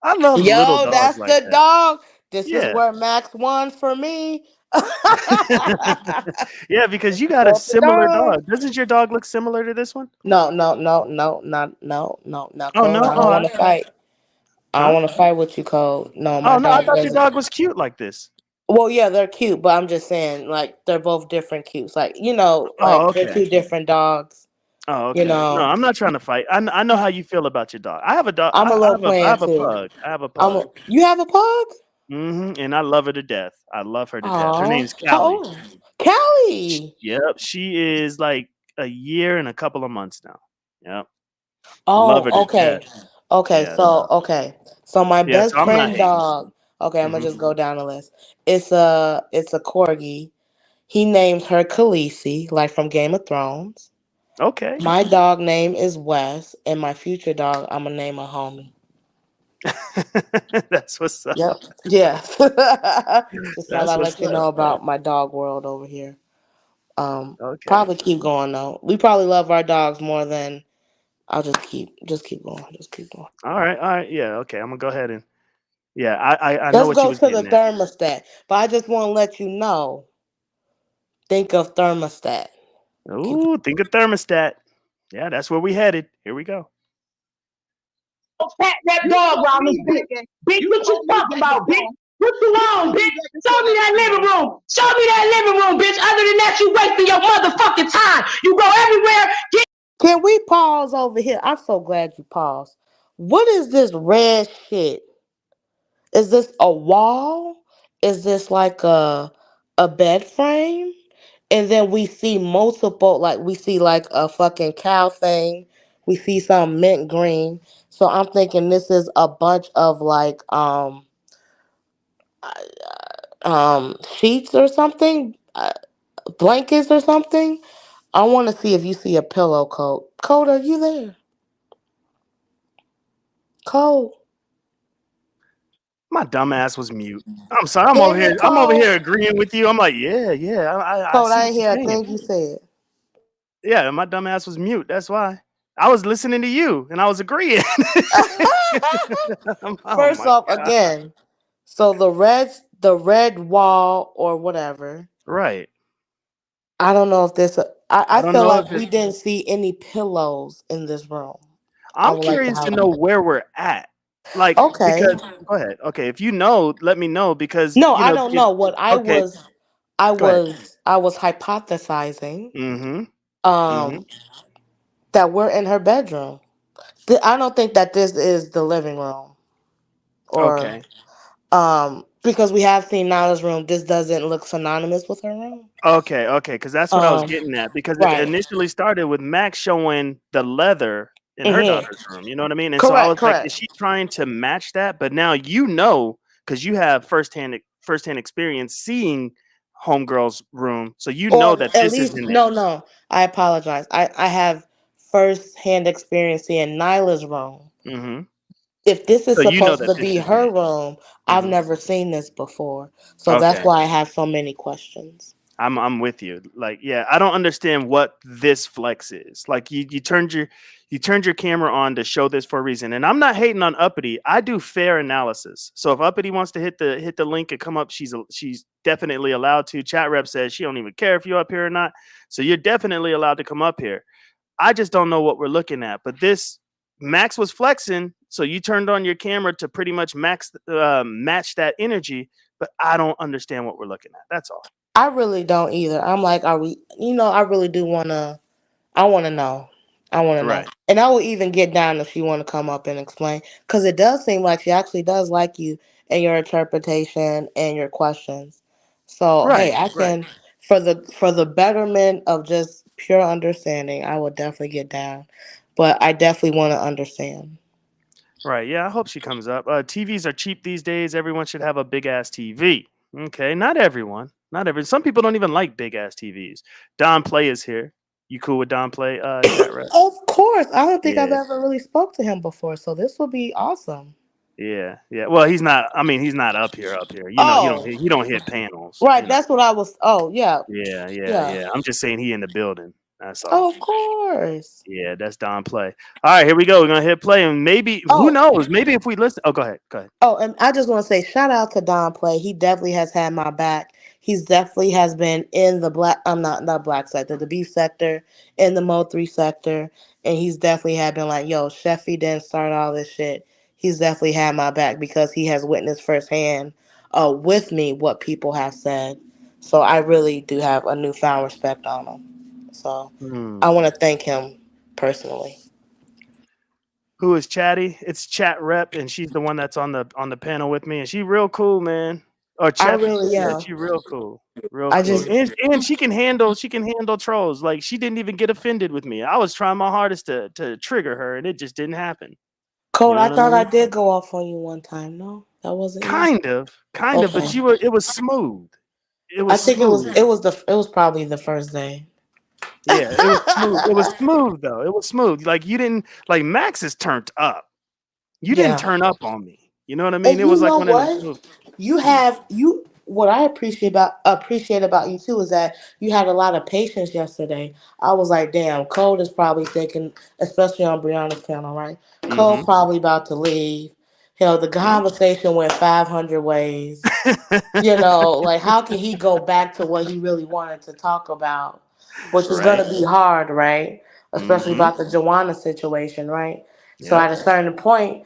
I love little Yo, dogs that's like the that. dog. This is Yeah. where Max won for me. Yeah, because you got a That's the similar dog. dog. Doesn't your dog look similar to this one? No, no, no, no, not no, no, not Oh Code. no. I don't want to fight. I don't Huh? want to fight with you, Code. No, my Oh no, I dog thought your doesn't. dog was cute like this. Well, yeah, they're cute, but I'm just saying, like, they're both different cutes. Like, Oh, like they're okay. two different dogs. Oh, You okay. No, know, I'm not trying to fight. I know how you feel about your dog. I have a dog. I'm a little I playing have a too. pug. I have a pug. You have a pug? And I love her to death. I love her to death. Her Oh, name's how Callie. old? Callie. Yep, she is like a year and a couple of months now. Yep, love her Oh, to okay. death. Okay, Yeah, so so okay. So my yeah, best so I'm not friend hating. dog. Okay, I'm gonna Hmm. just go down the list. It's a corgi. He names her Khaleesi, like from Game of Thrones. Okay, My dog name is Wes, and my future dog I'm gonna name a homie. that's what's up. Yep. Yeah. Just thought That's I'd what's let you up, know man. about my dog world over here. Okay. Probably keep going though. We probably love our dogs more than I'll just keep going. Just keep going. All right. All right. Yeah. Okay. I'm gonna go ahead and yeah. I know Let's what you go was to the getting at. thermostat. But I just want to let you know. Think of thermostat. Keep Ooh, think of thermostat. Yeah, that's where we headed. Here we go. pat that dog around this bitch. Bitch, what you talking about, bitch? What you on, bitch? Show me that living room. Show me that living room, bitch. Other than that, you wasting your motherfucking time. You go everywhere. Can we pause over here? I'm so glad you paused. What is this red shit? Is this a wall? Is this like a bed frame? And then we see multiple, like we see like a fucking cow thing. We see some mint green. So I'm thinking this is a bunch of like sheets or something, blankets or something. I want to see if you see a pillow coat. Coat, are you there? Coat. My dumb ass was mute. I'm sorry. Damn it, I'm over here Coat. agreeing with you. I'm like, yeah, yeah. I Coat, see I what ain't hear a you're saying. thing you said. Yeah, my dumb ass was mute. That's why. I was listening to you and I was agreeing. Oh First my off, god. again, so the red wall or whatever. Right. I don't know if this. I I don't feel know like if we it's. didn't see any pillows in this room. I I'm would like to curious to know highlight that. where we're at. Like, Okay. because go ahead. Okay, if you know, let me know because No, I don't know. What I okay, was, I go ahead. was, I was hypothesizing, Mm-hmm. Mm-hmm. um, that we're in her bedroom. I don't think that this is the living room, or Okay. because we have seen Nala's room. This doesn't look synonymous with her room. Okay, okay, because that's what I was Um, getting at. Because it right. initially started with Max showing the leather in her Mm-hmm. daughter's room. You know what I mean? And so I Correct. was like, is Correct. she trying to match that? But now you know, because you have firsthand experience seeing homegirl's room, so you know Or that at this is least in there. no, no. I apologize. I have first hand experience in Nyla's room. Hmm. If this is So you know supposed that to this be is in her there. room, I've Hmm. never seen this before. So that's Okay. why I have so many questions. I'm with you. Like, yeah, I don't understand what this flex is. Like you turned your camera on to show this for a reason. And I'm not hating on Uppity. I do fair analysis. So if Uppity wants to hit the link and come up, she's definitely allowed to. Chat rep says she don't even care if you're up here or not. So you're definitely allowed to come up here. I just don't know what we're looking at. But this Max was flexing, so you turned on your camera to pretty much match that energy. But I don't understand what we're looking at. That's all. I really don't either. I'm like, are we? I really do wanna. I wanna know. I wanna know, Right. and I will even get down if she want to come up and explain, because it does seem like she actually does like you and your interpretation and your questions. So hey, Right. I Right. can, for the betterment of just pure understanding, I will definitely get down, but I definitely want to understand. Right. Yeah, I hope she comes up. TVs are cheap these days. Everyone should have a big ass TV. Okay, not everyone. Not every. Some people don't even like big ass TVs. Don Play is here. You cool with Don Play? Chat rep. Of course, I don't think I've Yeah. ever really spoke to him before, so this will be awesome. Yeah. Yeah. Well, he's not. I mean, he's not up here. Up here. You know, Oh, he don't hit panels. right. You know. That's what I was. Oh, yeah, Yeah. Yeah. yeah. Yeah. I'm just saying he in the building. That's all. Oh, of course. Yeah, that's Don Play. All right, here we go. We're gonna hit play, and maybe who Oh, knows? Maybe if we listen. Oh, go ahead. Go ahead. oh, and I just want to say shout out to Don Play. He definitely has had my back. He's definitely has been in the black. I'm not black sector, the beef sector, in the Mo 3 sector, and he's definitely had been like, yo, Sheffy didn't start all this shit. He's definitely had my back because he has witnessed firsthand, with me what people have said. So I really do have a newfound respect on him. So I Hmm. want to thank him personally. Who is Chatty? It's Chat Rep, and she's the one that's on the panel with me, and she real cool, man. Or I Cheffy, really yeah, am. she real cool, real I cool, just and she can handle trolls. Like she didn't even get offended with me. I was trying my hardest to trigger her, and it just didn't happen. You Code, know I what I thought I mean? did go off on you one time. No, that wasn't you. Kind of, Okay. but you were. It was smooth. It I was think it was smooth. it was the it was probably the first day. Yeah, it was smooth. It was smooth though. It was smooth. Like you didn't like Max is turned up. You didn't Yeah. turn up on me. You know what I mean? And It was you like know one of them what? smooth. You Mm, have you what I appreciate about you too is that you had a lot of patience yesterday. I was like, damn, Cole is probably thinking, especially on Brianna's panel, right? Cole mhm. probably about to leave. Hell, the Yep. conversation went 500 ways. Like how can he go back to what he really wanted to talk about, which is Right. gonna be hard, right? Especially Mhm. about the Joanna situation, right? So Yep. at a certain point,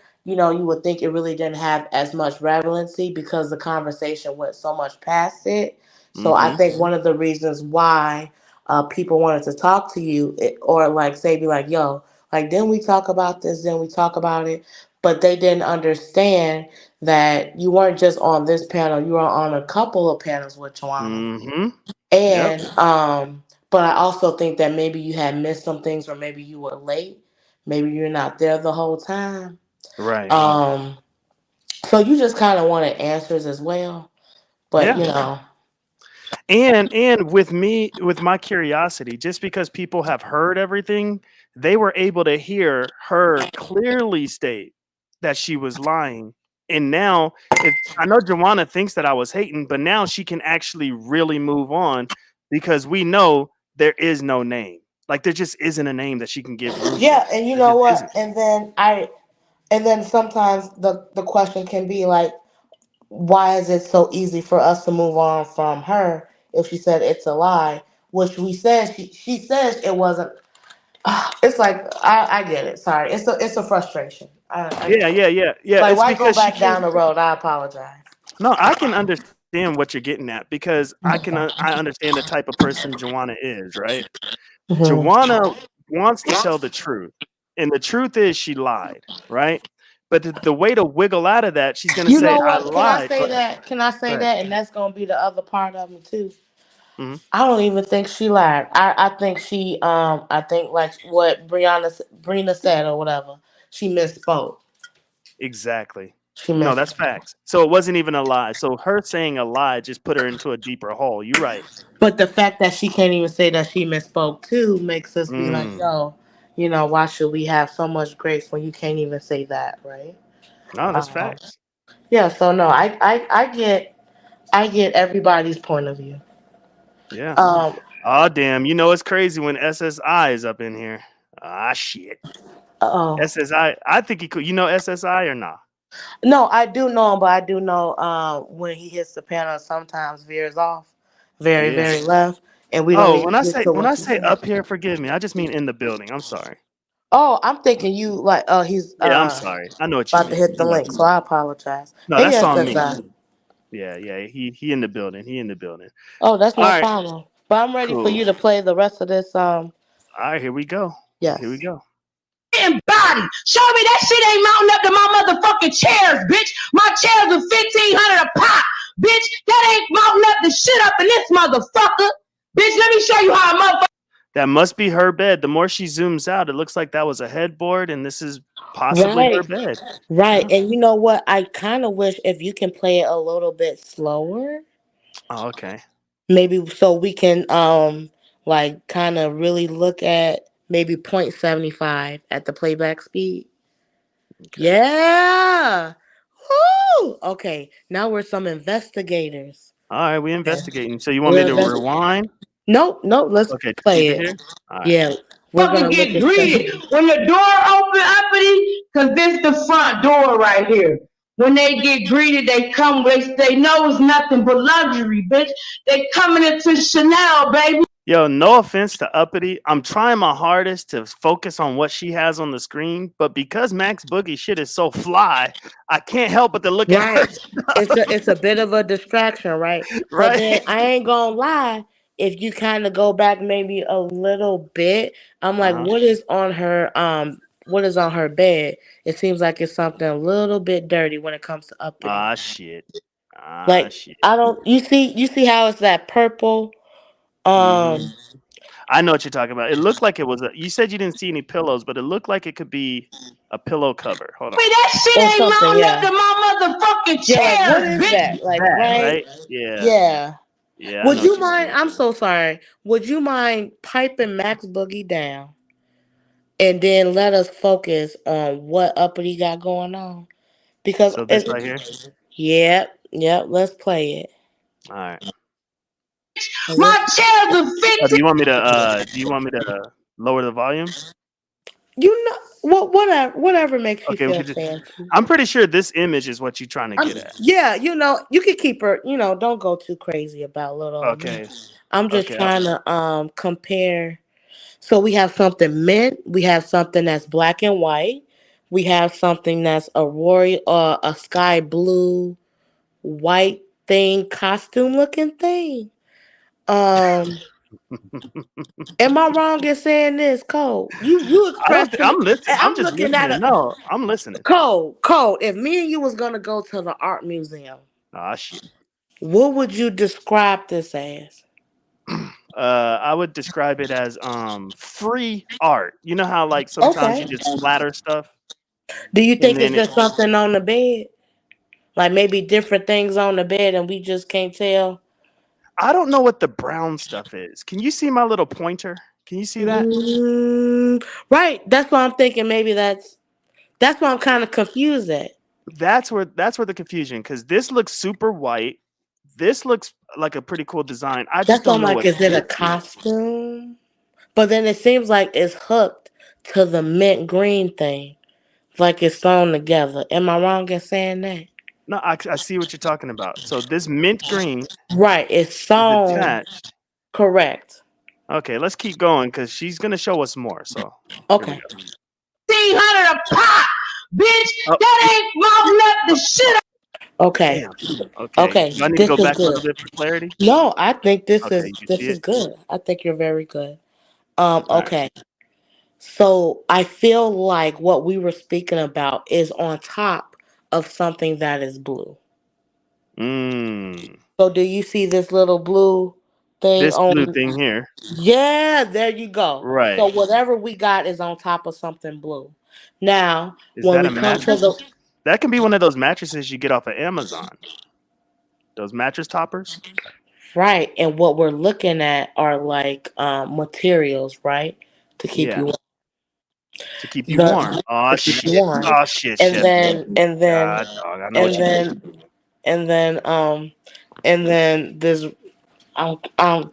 you would think it really didn't have as much relevancy because the conversation went so much past it. So I Mhm. think one of the reasons why people wanted to talk to you, or like say, be like, yo, like, didn't we talk about this? Didn't we talk about it? But they didn't understand that you weren't just on this panel, you were on a couple of panels with Joanna. Mhm. Yep. And but I also think that maybe you had missed some things, or maybe you were late. Maybe you're not there the whole time. Right. Um so you just kind of wanted answers as well. But Yeah. And with me, with my curiosity, just because people have heard everything, they were able to hear her clearly state that she was lying. And now, if I know Joanna thinks that I was hating, but now she can actually really move on because we know there is no name. Like there just isn't a name that she can give room to. yeah, and you There know just what? isn't. And then sometimes the question can be like, why is it so easy for us to move on from her if she said it's a lie? Which we said she says it wasn't. It's like I get it. Sorry, it's a frustration. I Yeah, get it. yeah, yeah, yeah. Like, It's why go because she back can't. down the road? I apologize. No, I can understand what you're getting at because I understand the type of person Joanna is, right? Hmm. Joanna wants to tell the truth, and the truth is she lied, right? But the way to wiggle out of that, she's gonna You say, know "I what? Can I lied." say Go ahead. that? Can I Go say ahead. that? And that's gonna be the other part of me too. Mhm. I don't even think she lied. I think I think like what Brina said or whatever. She misspoke. Exactly. She No, that's misspoke. facts. So it wasn't even a lie. So her saying a lie just put her into a deeper hole. You're right. But the fact that she can't even say that she misspoke too makes us be like, Mm. yo, why should we have so much grace when you can't even say that, right? No, that's Um, facts. yeah. So no, I get everybody's point of view. Yeah. Um, Oh damn! You know it's crazy when SSI is up in here. Ah shit. oh SSI. I think he could. You know SSI or not? no, I do know him, but I do know when he hits the panel, sometimes veers off, very Yeah. very left, and we don't Oh, even get to when I what you say said. up here, forgive me. I just mean in the building. I'm sorry. Oh, I'm thinking you like he's Yeah, I'm sorry. I know what you about to mean. hit I the know what link, you so mean. I apologize. No, Hey, that's on me. SSI. Yeah, yeah. He in the building. He in the building. Oh, that's All no right. problem. But I'm ready for Cool. you to play the rest of this. All right. Here we go. Here we Yes. go. Body. Show me that shit ain't mounting up to my motherfucking chairs, bitch. My chairs are 1,500 a pop, bitch. That ain't mounting up the shit up in this motherfucker, bitch. Let me show you how a motherfucker. That must be her bed. The more she zooms out, it looks like that was a headboard, and this is possibly her Right. bed. Right. Yeah. And you know what? I kind of wish if you can play it a little bit slower, Oh, okay. maybe so we can like kind of really look at maybe 0.75 at the playback speed. Okay. Yeah. Woo! Okay. Now we're some investigators. All right. We Okay. investigating. So you want me We're to invest. rewind? Nope. Nope. Let's Okay. Just play keep it it. here. All right. Yeah. We're gonna look Get at stuff. greeted when the door open uppity, cause this the front door right here. When they get greeted, they come. They know it's nothing but luxury, bitch. They coming into Chanel, baby. Yo, no offense to Uppity. I'm trying my hardest to focus on what she has on the screen, but because Max Boogie shit is so fly, I can't help but to look at her Right. It's stuff. a bit of a distraction, right? But Right? then I ain't gonna lie, if you kind of go back maybe a little bit, I'm like, Uh-huh. what is on her bed? It seems like it's something a little bit dirty when it comes to uppity. Ah shit. Ah Like shit. I don't you see how it's that purple Hmm. um I know what you're talking about. It looked like it was a, you said you didn't see any pillows, but it looked like it could be a pillow cover. Hold on. Wait, that shit or ain't something, mounting up yeah. to my motherfucking Yeah, like what chairs, is bitch. that? Like That, right? right? Yeah. Yeah. Yeah, I Would know what you you mean. mind? I'm so sorry. Would you mind piping Max Boogie down and then let us focus on what uppity got going on? Because So this right here. it, yep. Let's play it. All right. And My let's, chairs are Oh, 15. do you want me to lower the volume? you know what? Whatever makes you Okay, we feel could just, fancy. I'm pretty sure this image is what you're trying to get at. Yeah, you can keep her. Don't go too crazy about little old me. Okay. I'm just Okay. trying to compare. So we have something mint. We have something that's black and white. We have something that's a sky blue, white thing, costume looking thing. Um, am I wrong in saying this, Cole? You I don't expressed to me. I'm listening. And I'm I'm just looking at listening. a No, I'm listening. Cole. If me and you was gonna go to the art museum, Ah shit. what would you describe this as? I would describe it as free art. You know how like sometimes you Okay. just splatter stuff Do you and think it's then it, just something on the bed? Like maybe different things on the bed and we just can't tell? I don't know what the brown stuff is. Can you see my little pointer? Can you see that? Right. That's why I'm thinking maybe that's why I'm kind of confused at. That's where the confusion because this looks super white. This looks like a pretty cool design. I just That's why don't I'm know like, what is it a this is. costume? But then it seems like it's hooked to the mint green thing. Like it's sewn together. Am I wrong in saying that? No, I see what you're talking about. So this mint green Right. It's is sewn attached. correct. Okay, let's keep going because she's gonna show us more. So here we Okay. go. 1,500 a pop, bitch. Oh, That ain't mounting up the shit. Okay. damn. Okay. Okay. Do I need to This go is back a good. little bit for clarity? No, I think Okay, you can see this is it. good. I think you're very good. All right. Okay. So I feel like what we were speaking about is on top of something that is blue. Mm. So do you see this little blue thing This blue on? thing here. Yeah, there you go. Right. So whatever we got is on top of something blue. Now, Is when that we a come to mattress? the That can be one of those mattresses you get off of Amazon. Those mattress toppers. right, and what we're looking at are like materials, right, to keep Yeah. you To keep you warm. the Oh to keep you shit. warm, Oh shit, and Chef. then God dog. I know and what you mean. then and then um and then this.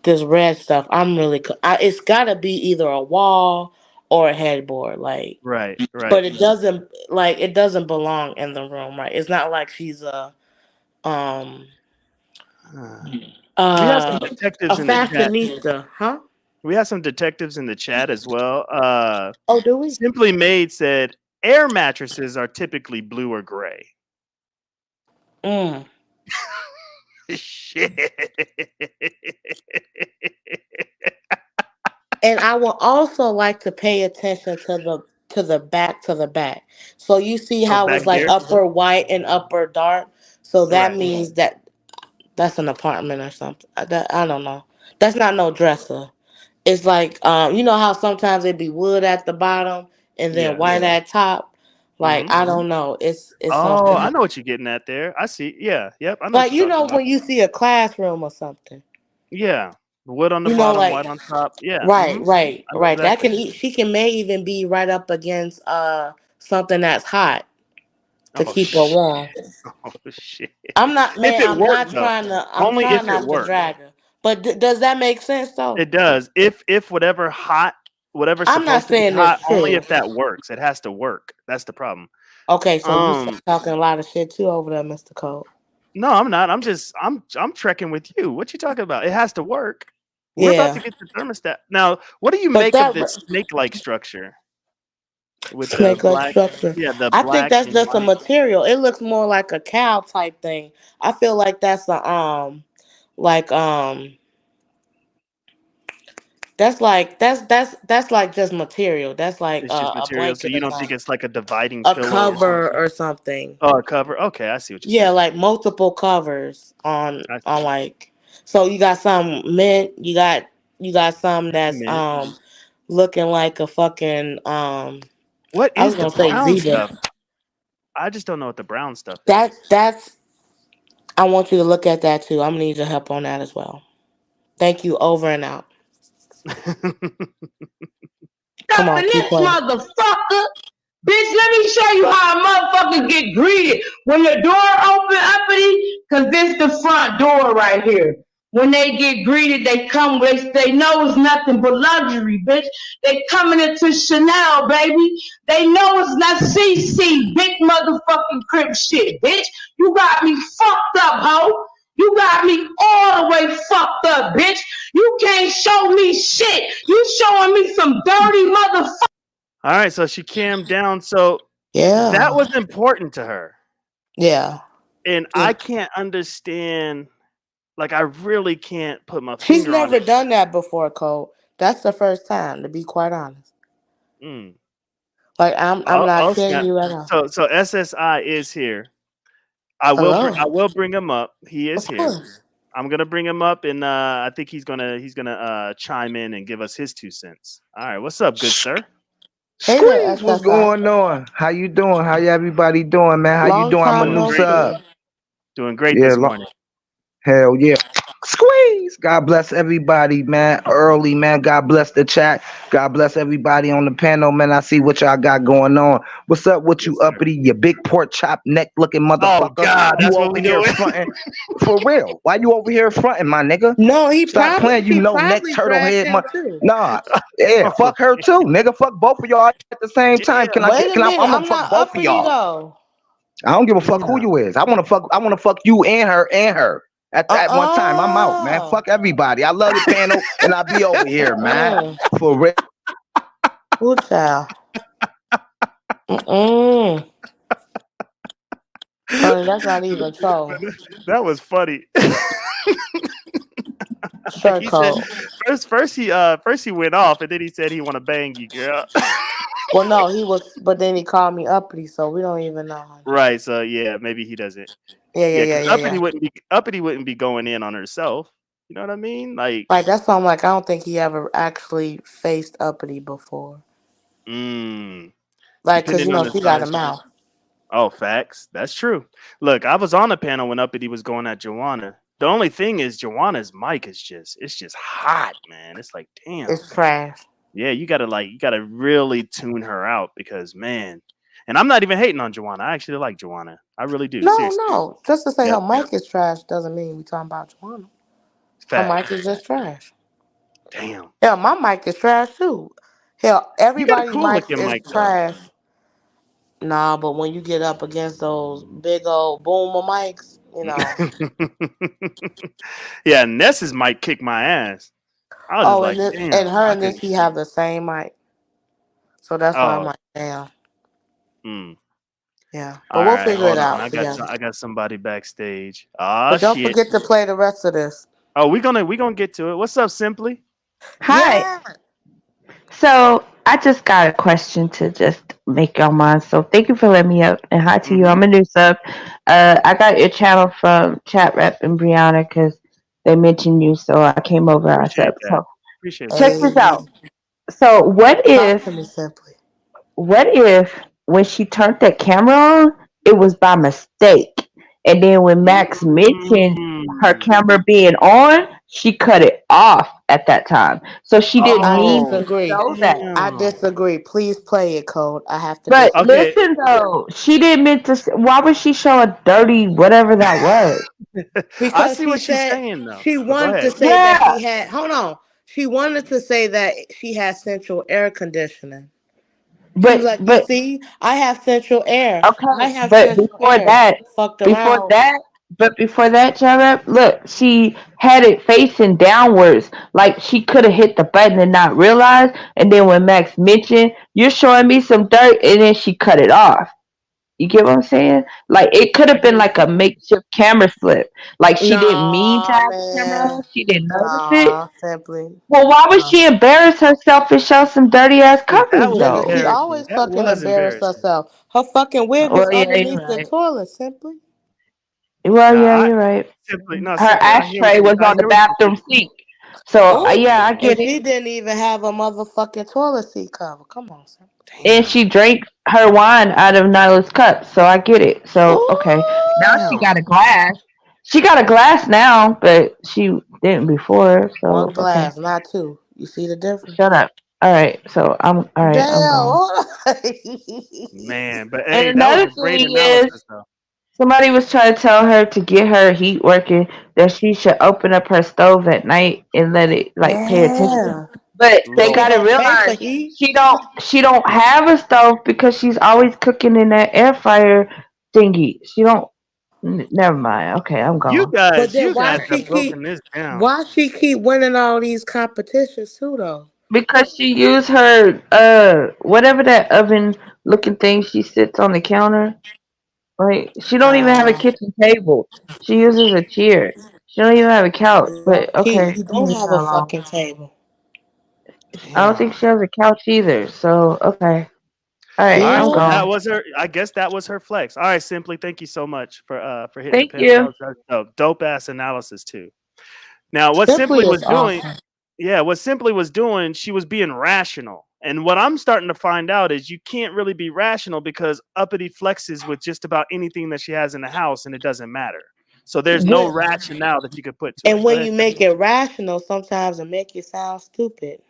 this red stuff. It's gotta be either a wall or a headboard. Like, Right, right. but it doesn't belong in the room. Right? It's not like she's um Uh, we have some uh a detectives in the chat. fashionista, huh? We have some detectives in the chat as well. Oh, do we? Simply Made said air mattresses are typically blue or gray. Mm. Shit. And I will also like to pay attention to the back. So you see Oh, how back it's like here. upper white and upper dark. So that Right. means that's an apartment or something. I don't know. That's not no dresser. It's like you know how sometimes it be wood at the bottom and then Yeah. white at top. Like Hmm. I don't know. It's Oh, something I know what you're getting at there. I see. Yeah. Yep. I know what like you're talking about. when you see a classroom or something. Yeah. Wood on the bottom, Like white on top. Yeah. right, Hmm. right, I know right. That exactly. can she can may even be right up against something that's hot to Oh keep her shit. warm. Oh shit. I'm not If man. it I'm worked not though. trying to. I'm Only trying if it not to worked. drag her. But does that make sense though? It does. If whatever's I'm not supposed to be saying hot, it's only true. if that works. It has to work. That's the problem. Okay, so you Um, talking a lot of shit too over there, Mr. Cole. no, I'm not. I'm trekking with you. What you talking about? It has to work. We're about to Yeah, get the thermostat. Now, what do you but make of this snake-like structure with the snake like black? structure. Yeah, the I think black that's and just a white. material. It looks more like a cow type thing. I feel like that's like that's like just material. That's like It's just a material. So blanket you or don't think something, it's like a dividing a pillow or cover something? or something. Oh, a cover. Okay, I see what you're Yeah, saying. like multiple covers I on see. like. So you got some mint. You got some that's Mint. looking like a fucking What I was is the gonna say brown zebra. stuff? I just don't know what the brown stuff is. That's I want you to look at that too. I'm gonna need your help on that as well. Thank you. Over and out. Come Up on, in keep this playing. motherfucker. Bitch, let me show you how a motherfucker get greeted. When your door open uppity, cause this the front door right here. When they get greeted, they know it's nothing but luxury, bitch. They coming into Chanel, baby. They know it's not CC, big motherfucking crib shit, bitch. You got me fucked up, ho. You got me all the way fucked up, bitch. You can't show me shit. You showing me some dirty motherfucker. All right, so she calmed down. So that Yeah, was important to her. yeah, And yeah. I can't understand, like, I really can't put my She's finger on never it. done that before, Cole. That's the first time, to be quite honest. Mm. Like I'm Oh, not oh, kidding snap. you at all. So SSI is here. Hello, I will bring him up. He is of here. course. I'm gonna bring him up, and I think he's gonna chime in and give us his 2 cents. All right, what's up, good sir? Hey there, Squeeze, what's SSI. going on? How you doing? How everybody doing, man? How you Long doing? I'm a time new Doing no great. sub. see. Doing great Yeah, this morning. hell yeah. Squeeze. God bless everybody, man. Early, man. God bless the chat. God bless everybody on the panel, man. I see what y'all got going on. What's up with Yes, you, sir. uppity, you big pork chop neck looking Oh motherfucker? God, You that's what over we here doing. fronting for real? Why you over here fronting, my nigga? No, Stop playing, you she no neck probably turtle dragged head. him too. Nah, yeah, Oh, fuck her too, nigga. Fuck both of y'all at the same time. Can I damn. get? Wait Can a I? I'm minute, gonna I'm fuck not both of uppity y'all. though. I don't give a fuck who Damn. you is. I wanna fuck you and her at one time. I'm out, man. Uh-uh. Fuck everybody. I love the panel and I'll be over here, man. For real. Ooh, child. Mm-mm. Honey, that's not even troll. That was funny. Like Sure he said, code. first he went off, and then he said he want to bang you, girl. Well, no, he was, but then he called me uppity, so we don't even know, honey. Right. So yeah, maybe he doesn't. Yeah, yeah, Yeah, yeah, because yeah, yeah. Uppity wouldn't be going in on herself. You know what I mean? Like, Like that's why I'm like, I don't think he ever actually faced uppity before. mm, Like, cause depending on the she got a size. mouth. Oh, facts. That's true. Look, I was on the panel when Uppity was going at Joanna. The only thing is Joanna's mic is just hot, man. It's like, damn. It's trash. Yeah, you gotta really tune her out because man. And I'm not even hating on Joanna. I actually like Joanna. I really do. No, Seriously. no. Just to say her Yep. mic is trash doesn't mean we talking about Joanna. Her Fact. mic is just trash. Damn. Hell, my mic is trash too. Hell, You got a everybody's cool mics looking is mic though. trash. Nah, but when you get up against those big old boomer mics, you know. Yeah, Ness's mic kicked my ass. I was just Oh, like, and damn, her I and this couldn't. he have the same mic, so that's why I'm Oh, like, damn, mm. yeah. All But we'll right, figure it hold on. out together. I got somebody backstage. Ah, But don't shit. forget to play the rest of this. Oh, we gonna get to it. What's up, Simply? Hi. Yeah. So I just got a question to just make your mind. So thank you for letting me up. And hi to you. Mm-hmm. I'm a new sub. I got your channel from Chat Rep and Brianna because they mentioned you. So I came over. I sub. Appreciate that. So Appreciate that. check this Hey, out. So talk to me simply. what if when she turned that camera on, it was by mistake? And then when Max mentioned her Mm. camera being on, she cut it off at that time. So she didn't I mean Oh, to disagree. show that. I damn. disagree. Please play it, Code. I have to But disagree. Okay. listen though, she didn't mean to. Why would she show a dirty whatever that was? I Because see she what she's said saying though. she But go wanted to ahead. say that Yeah, she had. Hold on. She wanted to say that she had central air conditioning. She was like, "You but see, I have central air. I okay, have but central air." Fucked before around. that, before that, Jarrett, look, she had it facing downwards, like she could have hit the button and not realized. And then when Max mentioned, "You're showing me some dirt," and then she cut it off. You get what I'm saying? Like it could have been like a makeshift camera slip. Like she didn't mean to Nah, have the camera man. on. She didn't notice it. Nah, simply. Well, why would Nah. she embarrass herself and show some dirty ass That covers was Nigga, she though? embarrassing. always That fucking was embarrassed embarrassing. herself. Her fucking wig was Well, yeah, you're underneath the right. toilet, simply. Well, Nah, yeah, I you're right. simply no Her simply. ashtray was I on the hear what you're bathroom saying. sink. So, Oh yeah, I damn. And get it. she didn't even have a motherfucking toilet seat cover. Come on, simply. And she Damn. drank her wine out of Nyla's cup. So I get it. So, okay. Now she Ooh! got Damn. a glass. She got a glass now, but she didn't before. So, One okay. glass, not two. You see the difference? Shut up. All right. So, all right. I'm Damn, gone. hold on. Man, but And hey, that was another a great thing is, analysis though. somebody was trying to tell her to get her heat working that she should open up her stove at night and let it like pay attention. Yeah. But they Nigga Lord. gotta don't pay for realize heat. she don't have a stove because she's always cooking in that air fryer thingy. She don't. Never mind. Okay, I'm gone. But then You guys have keep broken this down. why she keep winning all these competitions too though? Because she used her whatever that oven looking thing she sits on the counter. Like she don't even have a Uh kitchen table. She uses a chair. She don't even have a couch. But okay, she leave don't have her a alone. fucking table. I don't think Damn. she has a couch either. So okay, all right, All right, I'm so that gone. Ooh. was her. I guess that was her flex. All right, simply. Thank you so much for hitting the Thank panel. you. That was dope ass analysis too. Now, what Simply simply was is doing? awesome. Yeah, what simply was doing. She was being rational. And what I'm starting to find out is you can't really be rational because uppity flexes with just about anything that she has in the house, and it doesn't matter. So there's no When, rationale that you could put to and it. Go when ahead. you make it rational, sometimes it make you sound stupid.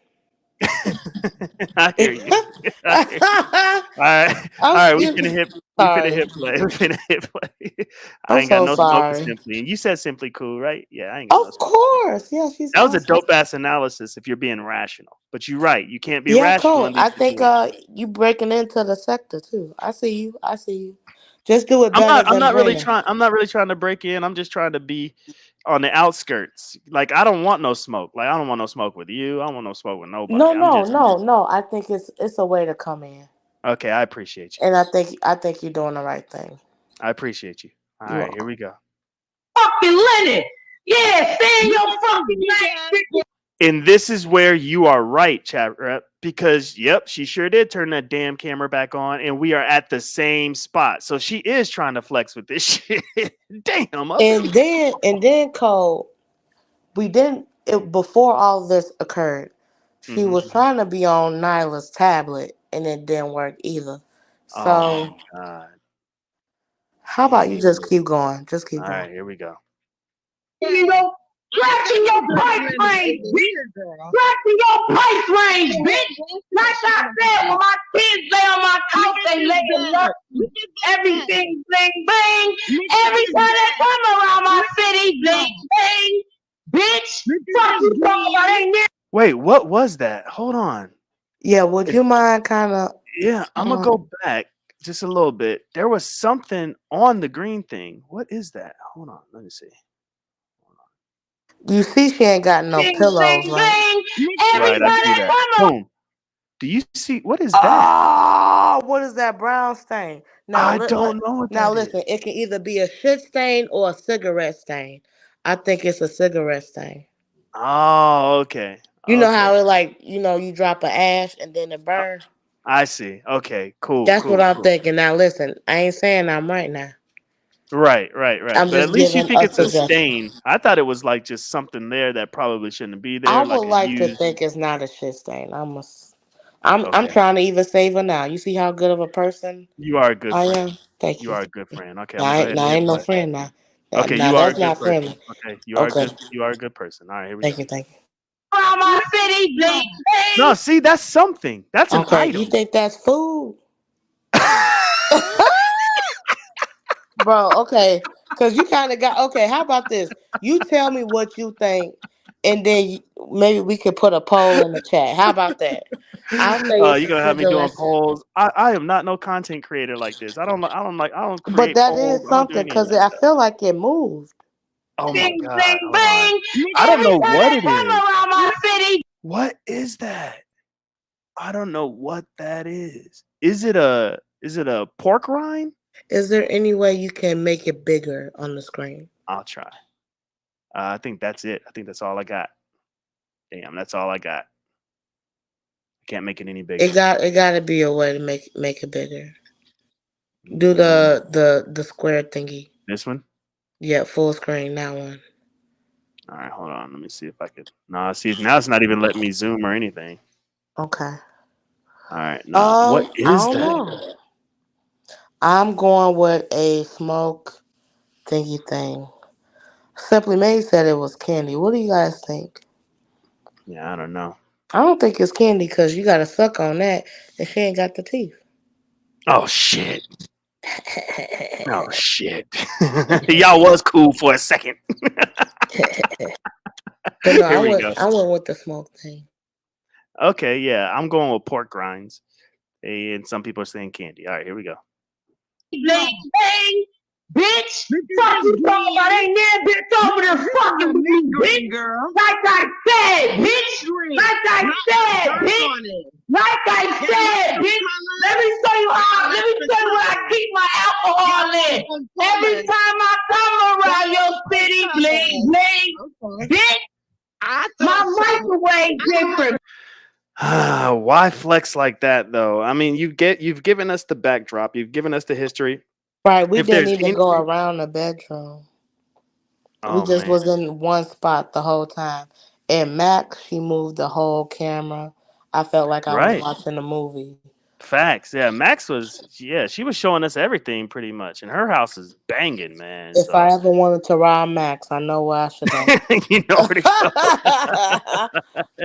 I hear you. I hear you. All right, all I'm right. We finna sorry. hit play. We finna hit play. I I'm ain't got so no smoke with sorry. Simply, and you said Simply cool, right? Yeah, I ain't got no Of smoke with Simply. course. Yeah, she's That was a awesome. dope ass analysis. If you're being rational, but you're right. You can't be Yeah, rational cool. in these I think situations. you breaking into the sector too. I see you. I see you. Just do it I'm better not. I'm than not really Brina. trying. I'm not really trying to break in. I'm just trying to be on the outskirts. Like I don't want no smoke. Like I don't want no smoke with you. I don't want no smoke with No, nobody. I'm no, just no, no. I think it's a way to come in. okay. I appreciate you. And I think you're doing the right thing. I appreciate you. All You're right, here welcome. we go. Fucking Lennon. Yeah, stay in your fucking lane. And this is where you are right, chat rep, because yep, she sure did turn that damn camera back on, and we are at the same spot. So she is trying to flex with this shit. Damn, uppity. And then Cole, we didn't before all this occurred. She Hmm. was trying to be on Nyla's tablet and it didn't work either. Oh my So god. how about you just keep going? Just keep All going. right, here we go. You know, scratching your price range, bitch. Scratching your price range, bitch. Like I said, when my kids lay on my couch, they lay up. Everything bling bling. Every time they come around my city, bling bling. bitch. Fuck you talking about? Ain't near. Wait, what was that? Hold on. Yeah, would you mind kind of? Yeah, I'm gonna go back just a little bit. There was something on the green thing. What is that? Hold on, let me see. You see, she ain't got no Bing, pillows, bing, right? bing. Right, I Everybody see that. come on. Boom. Do you see what is that? Oh, what is that brown stain? Now, I don't know what now that is. listen. It can either be a shit stain or a cigarette stain. I think it's a cigarette stain. Oh, okay. You know Okay. how it like you drop a ash and then it Uh, burn. I see. Okay, cool, That's what cool, I'm cool. thinking. Now, listen. I ain't saying I'm right now. Right, right, right. I'm But at just least you giving think a it's a suggestion. stain. I thought it was like just something there that probably shouldn't be I there, would like a like to used. think it's not a shit stain. I'm Okay. trying to even save her now. You see how good of a person You are a good I friend. am? Thank You you. are a good friend. Okay, I'm gonna go ahead Now and I hit ain't no play. friend now. Okay, Now you are a that's good not person. friendly. Okay, Okay. you are a good person. All right, here we go. Thank you, thank you. Around my city, bling, No, bling. see, that's something. That's an Okay, you item. think that's food? Bro, okay. Cause you kinda got okay, how about this? You tell me what you think and then maybe we could put a poll in the chat. How about that? I'll say it's You're a gonna have me doing cigarette. polls. I am not no content creator like this. I don't But create that polls. is I don't do something any of because that I stuff. feel like it moved. Oh my Bing, god, bing, hold on. bing. I don't know what Everybody it come is. around my city. What is that? I don't know what that is. Is it a pork rind? Is there any way you can make it bigger on the screen? I'll try. I think that's it. I think that's all I got. Damn, that's all I got. I can't make it any bigger. It gotta be a way to make it bigger. Do Mm, the square thingy. this one. Yeah, full screen, that one. All right, hold on. Let me see if I could. No, see now it's not even letting me zoom or anything. Okay. All right, nah. What I is don't that? know. I'm going with a smoke thingy thing. Simply May said it was candy. What do you guys think? Yeah, I don't know. I don't think it's candy because you gotta suck on that and she ain't got the teeth. Oh shit. Oh shit. Y'all was cool for a second. But no, Here we go. I went with the smoke thing. Okay, yeah, I'm going with pork rinds, and some people are saying candy. All right, here we go. Bling, bling. Bitch, fuck you talking about? Ain't near bitch over there fucking with me, bitch. Like I said, bitch. Like I said, bitch. Like I said, bitch. Let me show you how. Let me show you where I keep my alcohol in. Every time I come around your city, bling, bling, bitch. My microwave different. Why flex like that though? I mean, you've given us the backdrop, you've given us the history. Right, we If didn't there's even any, go around the bedroom. We oh just man, was in one spot the whole time. And Max, she moved the whole camera. I felt like I was right. watching a movie. Facts. Yeah, Max was. Yeah, she was showing us everything pretty much, and her house is banging, man. If So I ever wanted to rob Max, I know where I should go. you know where to go.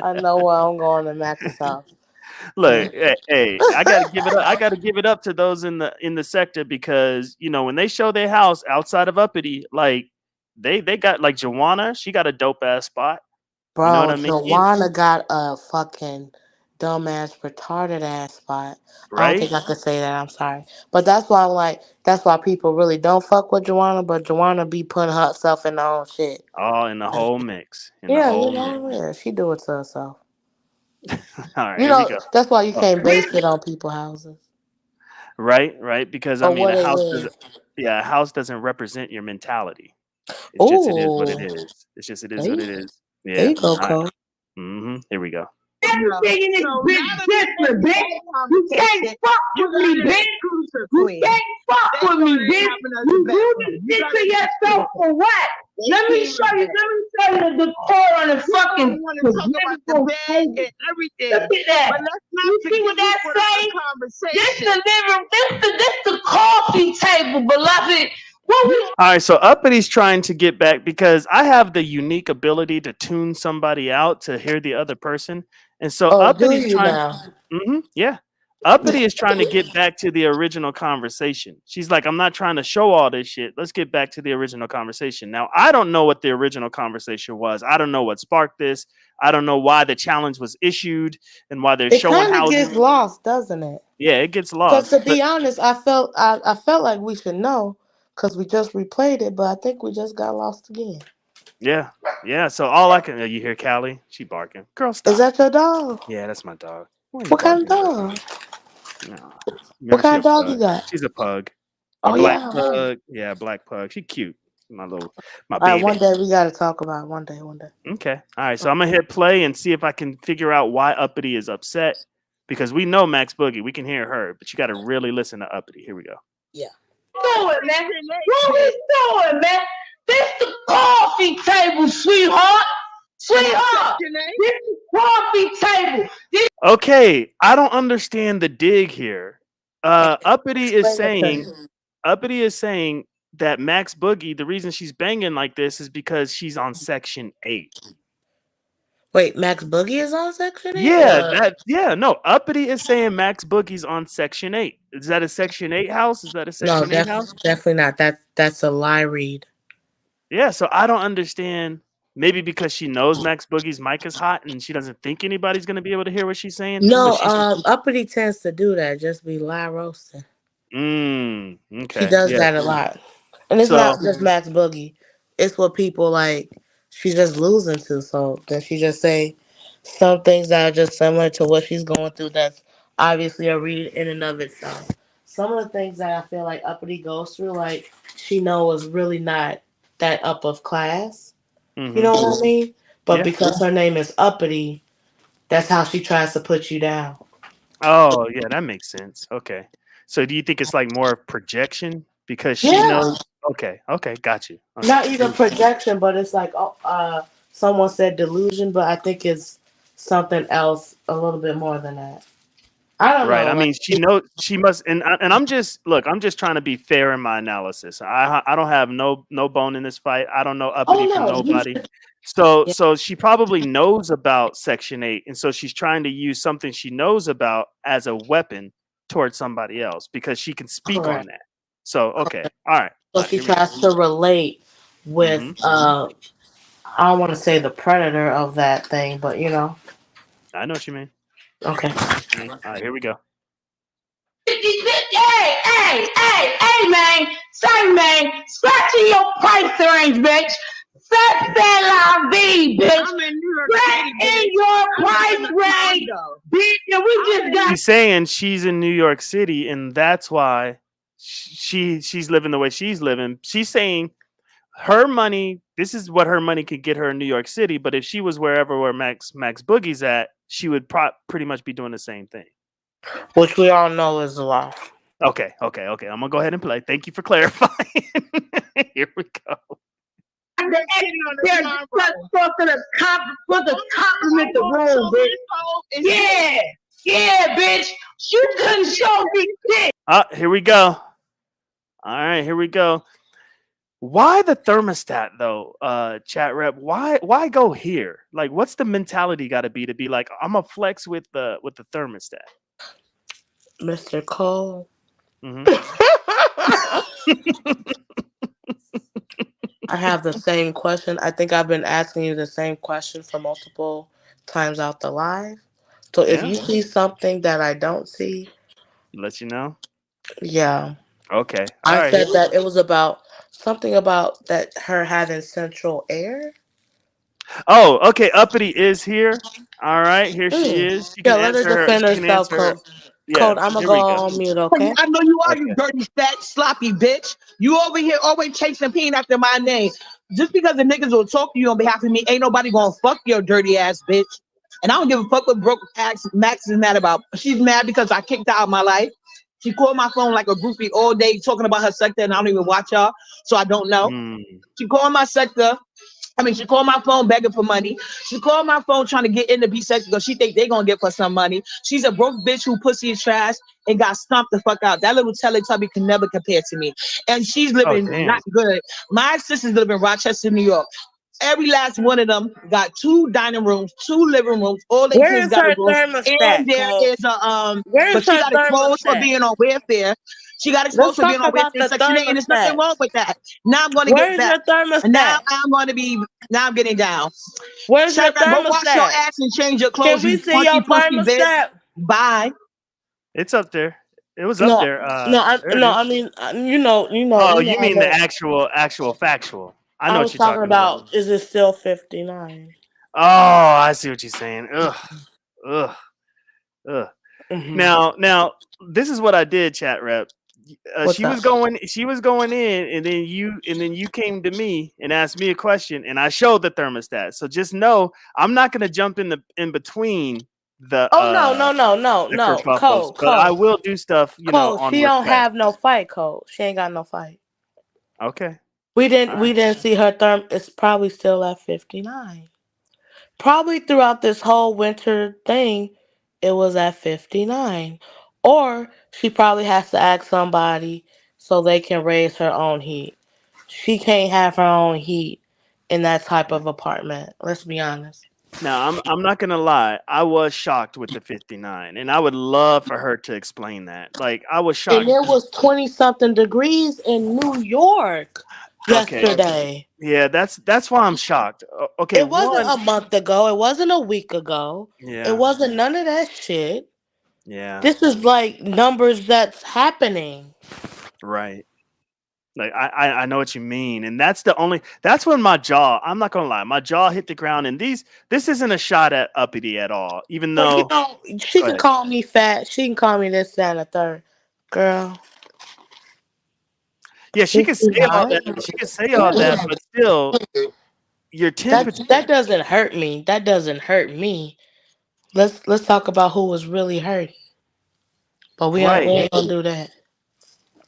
I know where I'm going to Max's house. Look, hey, I gotta give it up. I gotta give it up to those in the sector because when they show their house outside of Uppity, like they got like Joanna, she got a dope ass spot. You know what Bro, I mean? Joanna got a fucking dumbass, retarded ass spot. I don't Right? think I could say that. I'm sorry, but that's why I'm like, that's why people really don't fuck with Joanna. But Joanna be putting herself in her own shit. All in the whole mix. In the Yeah, whole mix. yeah, she do it to herself. All right, here we go. That's why you Oh, can't base it on people's houses right, right. Because I or mean, what a it house doesn't. is. Yeah, a house doesn't represent your mentality. It is what it Ooh, is. It's just it there is what you, it is. there Yeah. you go, All right. Cole. Here we go. Everything in this bitch different, bitch. You can't fuck with me, bitch. You can't fuck with me, bitch. You do this shit to yourself for what? Let me show you the decor on the fucking political table. Look at that. You see what that say? This the coffee table, beloved. What we All right, so Uppity trying to get back because I have the unique ability to tune somebody out to hear the other person, and so Oh, do Uppity you trying. now? Yeah. Uppity is trying to get back to the original conversation. She's like, I'm not trying to show all this shit. Let's get back to the original conversation. Now, I don't know what the original conversation was. I don't know what sparked this. I don't know why the challenge was issued and why they're It showing kind of houses. gets lost, doesn't it? Yeah, it gets Because lost. to But be honest, I felt like we should know because we just replayed it, but I think we just got lost again. yeah, yeah. So all I can, you hear Callie? She barking. Girl, Is stop. that your dog? Yeah, that's my dog. Why are you What kind of barking at her? dog? No, What no, she kind a of dog you pug. got? She's a pug, a Oh black yeah. All pug. Yeah, black pug. She cute. My right, one baby. day we got to talk about it. One day, one day. Okay. All right. So I'm gonna hit play and see if I can figure out why Uppity is upset because we know Max Boogie. We can hear her, but you got to really listen to Uppity. Here we go. Yeah. Doing, man? What we doing, man? This the coffee table, sweetheart. Sweetheart, this is coffee table. Okay. I don't understand the dig here. Uppity is Explain it to saying me. Uppity is saying that Max Boogie, the reason she's banging like this is because she's on Section 8. Wait, Max Boogie is on Section 8? Yeah, Or no, Uppity is saying Max Boogie's on Section 8. Is that a Section 8 house? Is that a no, Section 8 house? definitely not. That's a lie read. Yeah, so I don't understand. Maybe because she knows Max Boogie's mic is hot and she doesn't think anybody's gonna be able to hear what she's saying. But No, she's Uppity tends to do that. Just be lie roasting. She okay. does Yeah. that a lot. And it's not So just Max Boogie. It's what people like she's just losing to. So then she just say some things that are just similar to what she's going through that's obviously a read in and of itself. Some of the things that I feel like Uppity goes through, like she knows is really not that up of class. You hmm know what I mean? But yeah. because her name is Uppity, that's how she tries to put you down. Oh yeah, that makes sense. Okay. So do you think it's like more of projection because she Yeah. knows okay, okay, got you. Okay. Not even projection, but it's like someone said delusion, but I think it's something else a little bit more than that. I don't Right. know. I Like, mean, she knows she must, and I'm just look. I'm just trying to be fair in my analysis. I don't have no bone in this fight. I don't know oh uppity from no, you nobody. should. So Yeah, she probably knows about Section 8, and so she's trying to use something she knows about as a weapon towards somebody else because she can speak on correct. that. So okay, Correct. all So right, she here we go. tries to relate with hmm I don't want to say the predator of that thing, but you know. I know what you mean. Okay. I know what you mean. All right, here we go. Hey, man. Say, man, scratching your price range, bitch. Set that la vie, bitch. I'm in New York City, in your price range, bitch. And we just got. She's saying she's in New York City, and that's why she's living the way she's living. She's saying her money. This is what her money could get her in New York City. But if she was wherever where Max Boogie's at, she would pretty much be doing the same thing. Which we all know is a lie. Okay. I'm gonna go ahead and play. Thank you for clarifying. Here we go. Supposed to compliment the room, bitch. Yeah, bitch. You couldn't show me shit. Here we go. All right, here we go. Why the thermostat though, chat rep? Why go here? Like, what's the mentality got to be like? I'm a flex with the thermostat. Mr. Cole. hmm I have the same question. I think I've been asking you the same question for multiple times out the live. So if Yeah, you see something that I don't see, let you know. yeah. Okay, all I right. said that it was about something about that her having central air. Oh, okay. Uppity is here. All right, here she Mm. is. She Yeah, can let her answer her. defend She can herself, answer her. Code. Yeah, Code, I'm gonna here go we go. on mute, okay? I know you are, you Okay. dirty, fat, sloppy bitch. You over here always chasing pain after my name. Just because the niggas will talk to you on behalf of me, ain't nobody gonna fuck your dirty ass bitch. And I don't give a fuck what broke ass Max is mad about. She's mad because I kicked her out of my life. She called my phone like a groupie all day talking about her sector, and I don't even watch her, so I don't know. Mm, She called my sector. She called my phone begging for money. She called my phone trying to get into B sex because she think they gonna give her some money. She's a broke bitch who pussy is trash and got stomped the fuck out. That little Teletubby can never compare to me. And she's oh living not damn. good. My sister's live in Rochester, New York. Every last one of them got two dining rooms, two living rooms. All their Where kids is got a her room, and thermostat, there Cole? is a Where But is she her got exposed for thermostat? being on welfare. She got exposed Let's for being talk on about welfare the Section 8, and there's nothing thermostat. wrong with that. Now I'm going to Where get is back. your And now thermostat? I'm going to be. Now I'm getting down. Where's your Shut up. Go wash your thermostat? ass and change your Can clothes, we you see funky your punky bitch. thermostat? Bye. It's up there. It was up No, there. no, There it no. is. I mean, Oh, you know. you I mean the know. actual factual? I I know what was you're talking talking about. about. Is it still 59? Oh, I see what you're saying. Ugh, ugh, ugh. Mm-hmm. Now, this is what I did, chat rep. What's up? She was going in, and then you came to me and asked me a question, and I showed the thermostat. So just know, I'm not gonna jump in between Oh no, no, no, no, the no. kerfuffles, but I will do stuff, Cole. on She don't respect. have no fight, Cole. She ain't got no fight. Okay, We all didn't right. we didn't see her therm. It's probably still at 59. Probably throughout this whole winter thing, it was at 59. Or she probably has to ask somebody so they can raise her own heat. She can't have her own heat in that type of apartment. Let's be honest. Now, I'm not gonna lie. I was shocked with the 59, and I would love for her to explain that. Like, I was And shocked. it was 20 something degrees in New York Okay, yesterday. yeah, that's why I'm shocked. Okay, It wasn't one, a month ago. It wasn't a week ago. It yeah, wasn't none of that shit. yeah, This is like numbers that's happening. right. Like, I know what you mean, and that's when my jaw. I'm not gonna lie, my jaw hit the ground, and this isn't a shot at uppity at all. Even But though, she go can ahead. call me fat. She can call me this, that, and the third. Girl, Yeah, she can say all 59. that. She can say all that, Yeah. but still, your That temperature. that doesn't hurt me. That doesn't hurt me. Let's talk about who was really hurt. But we Right. ain't gonna do that.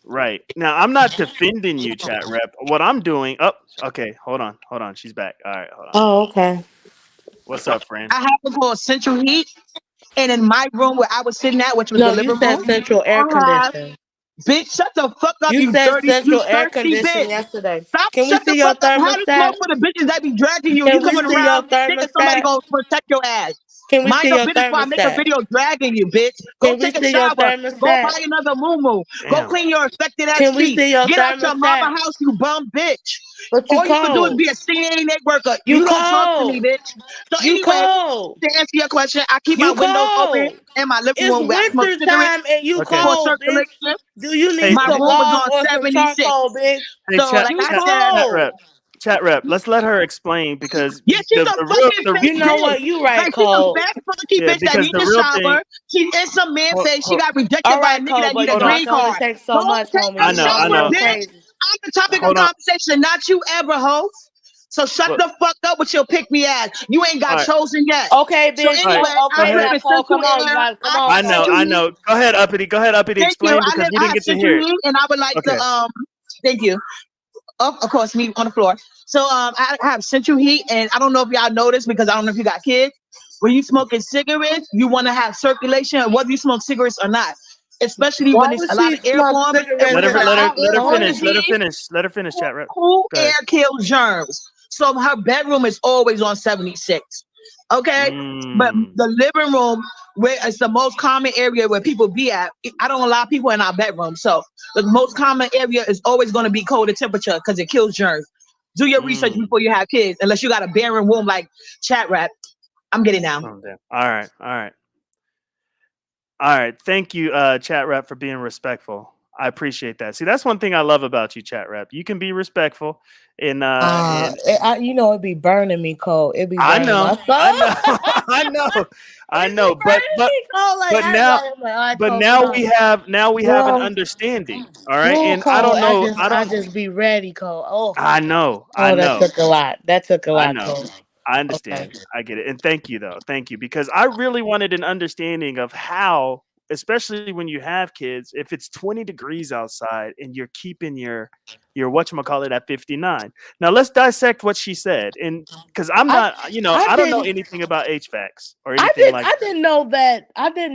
Right. Now, I'm not defending you, chat rep. What I'm doing, oh, okay, hold on. She's back. All right, hold on. Oh, okay. What's up, friend? I have to call Central Heat, and in my room where I was sitting at, which was No, the you living said room, central air I have condition. bitch. Shut the fuck up, You you said dirty, you central air thirsty condition bitch. yesterday. Stop, Can we shut the see your fuck up. How to smoke thermostat? for the bitches that be dragging you? You Can we coming see your around thinking somebody thermostat? gonna protect your ass. Can we Mind see your your business before I make a thermostat? video dragging you, bitch. Go Can we take a see your shower. Go buy thermostat? another moo. Go Damn. clean your infected ass Can we feet. see your Get out your mama thermostat? house, you bum bitch. But you All you could do is cold. be a CNA worker. You You don't talk to me, cold. bitch. So You anyway, cold. to answer your question, I keep my You windows open cold. in my living It's room where I smoke winter cigarettes time and you Okay. for cold, bitch. circulation. Do you Hey, need My some room is log on or some 76. charcoal, bitch? hey, So, like You I said, chat cold. rep, chat rep. Let's let her explain because yeah, she's a the real fucking the You fake know bitch. what? You right, Like she's a Cole. fat funky yeah bitch that because needs the a real thing. shower. She's in some man Hold, face. She hold, got rejected All by a right, nigga Cole, that need but a hold I on. green can only card. take Go so much, take homie. a I You know. going I a shower, know. little bitch. crazy. I'm the topic of Hold on. conversation, not you ever, ho. So shut Look. the fuck up with your pick me ass. You ain't All got right. chosen yet. Okay, So bitch. All right. anyway, Go I Okay, live ahead. now, in Cole, Central come on. You Air. got, come I have on, I know. Cole. Central I Heat. know. Go ahead, uppity. Go ahead, uppity. Thank you. Explain because we I didn't have get to Central hear it. Heat, and I would like Okay. to thank you. Of course, me on the floor. So I have Central Heat, and I don't know if y'all noticed because I don't know if you got kids. When you smoking cigarettes, you want to have circulation, whether you smoke cigarettes or not. Especially when Why there's would a lot she of air smoke form, cigarettes when it's in a lot of Let air her form finish. Let her disease. finish. Let her finish. Chat rep. Cool Go air ahead. kills germs. So her bedroom is always on 76. Okay? But Mm. the living room, where it's the most common area where people be at, I don't allow people in our bedroom. So the most common area is always going to be colder temperature because it kills germs. Do your research Mm. before you have kids, unless you got a barren womb like chat rat. I'm getting down. Oh, damn. All right. All right. All right. Thank you, chat rep, for being respectful. I appreciate that. See, that's one thing I love about you, chat rep. You can be respectful, and It'd be burning me, Cole. It'd be I burning know, my I soul. know, I know, I It be know. burning me, Cole. Like But I now, like, I'm like, all right, but Cole, come on. now we have an No, understanding. All right, no, and I Cole. don't know. I I don't. just be ready, Cole. Oh, I know. I oh, that know. took a lot. That took a I lot, know. Cole. I Okay. understand. I get it. And thank you though. Thank you because I really wanted an understanding of how, especially when you have kids, if it's 20 degrees outside and you're keeping your whatchamacallit at 59. Now let's dissect what she said. And because I'm I not, I I don't know didn't anything about HVACs or anything like I that. didn't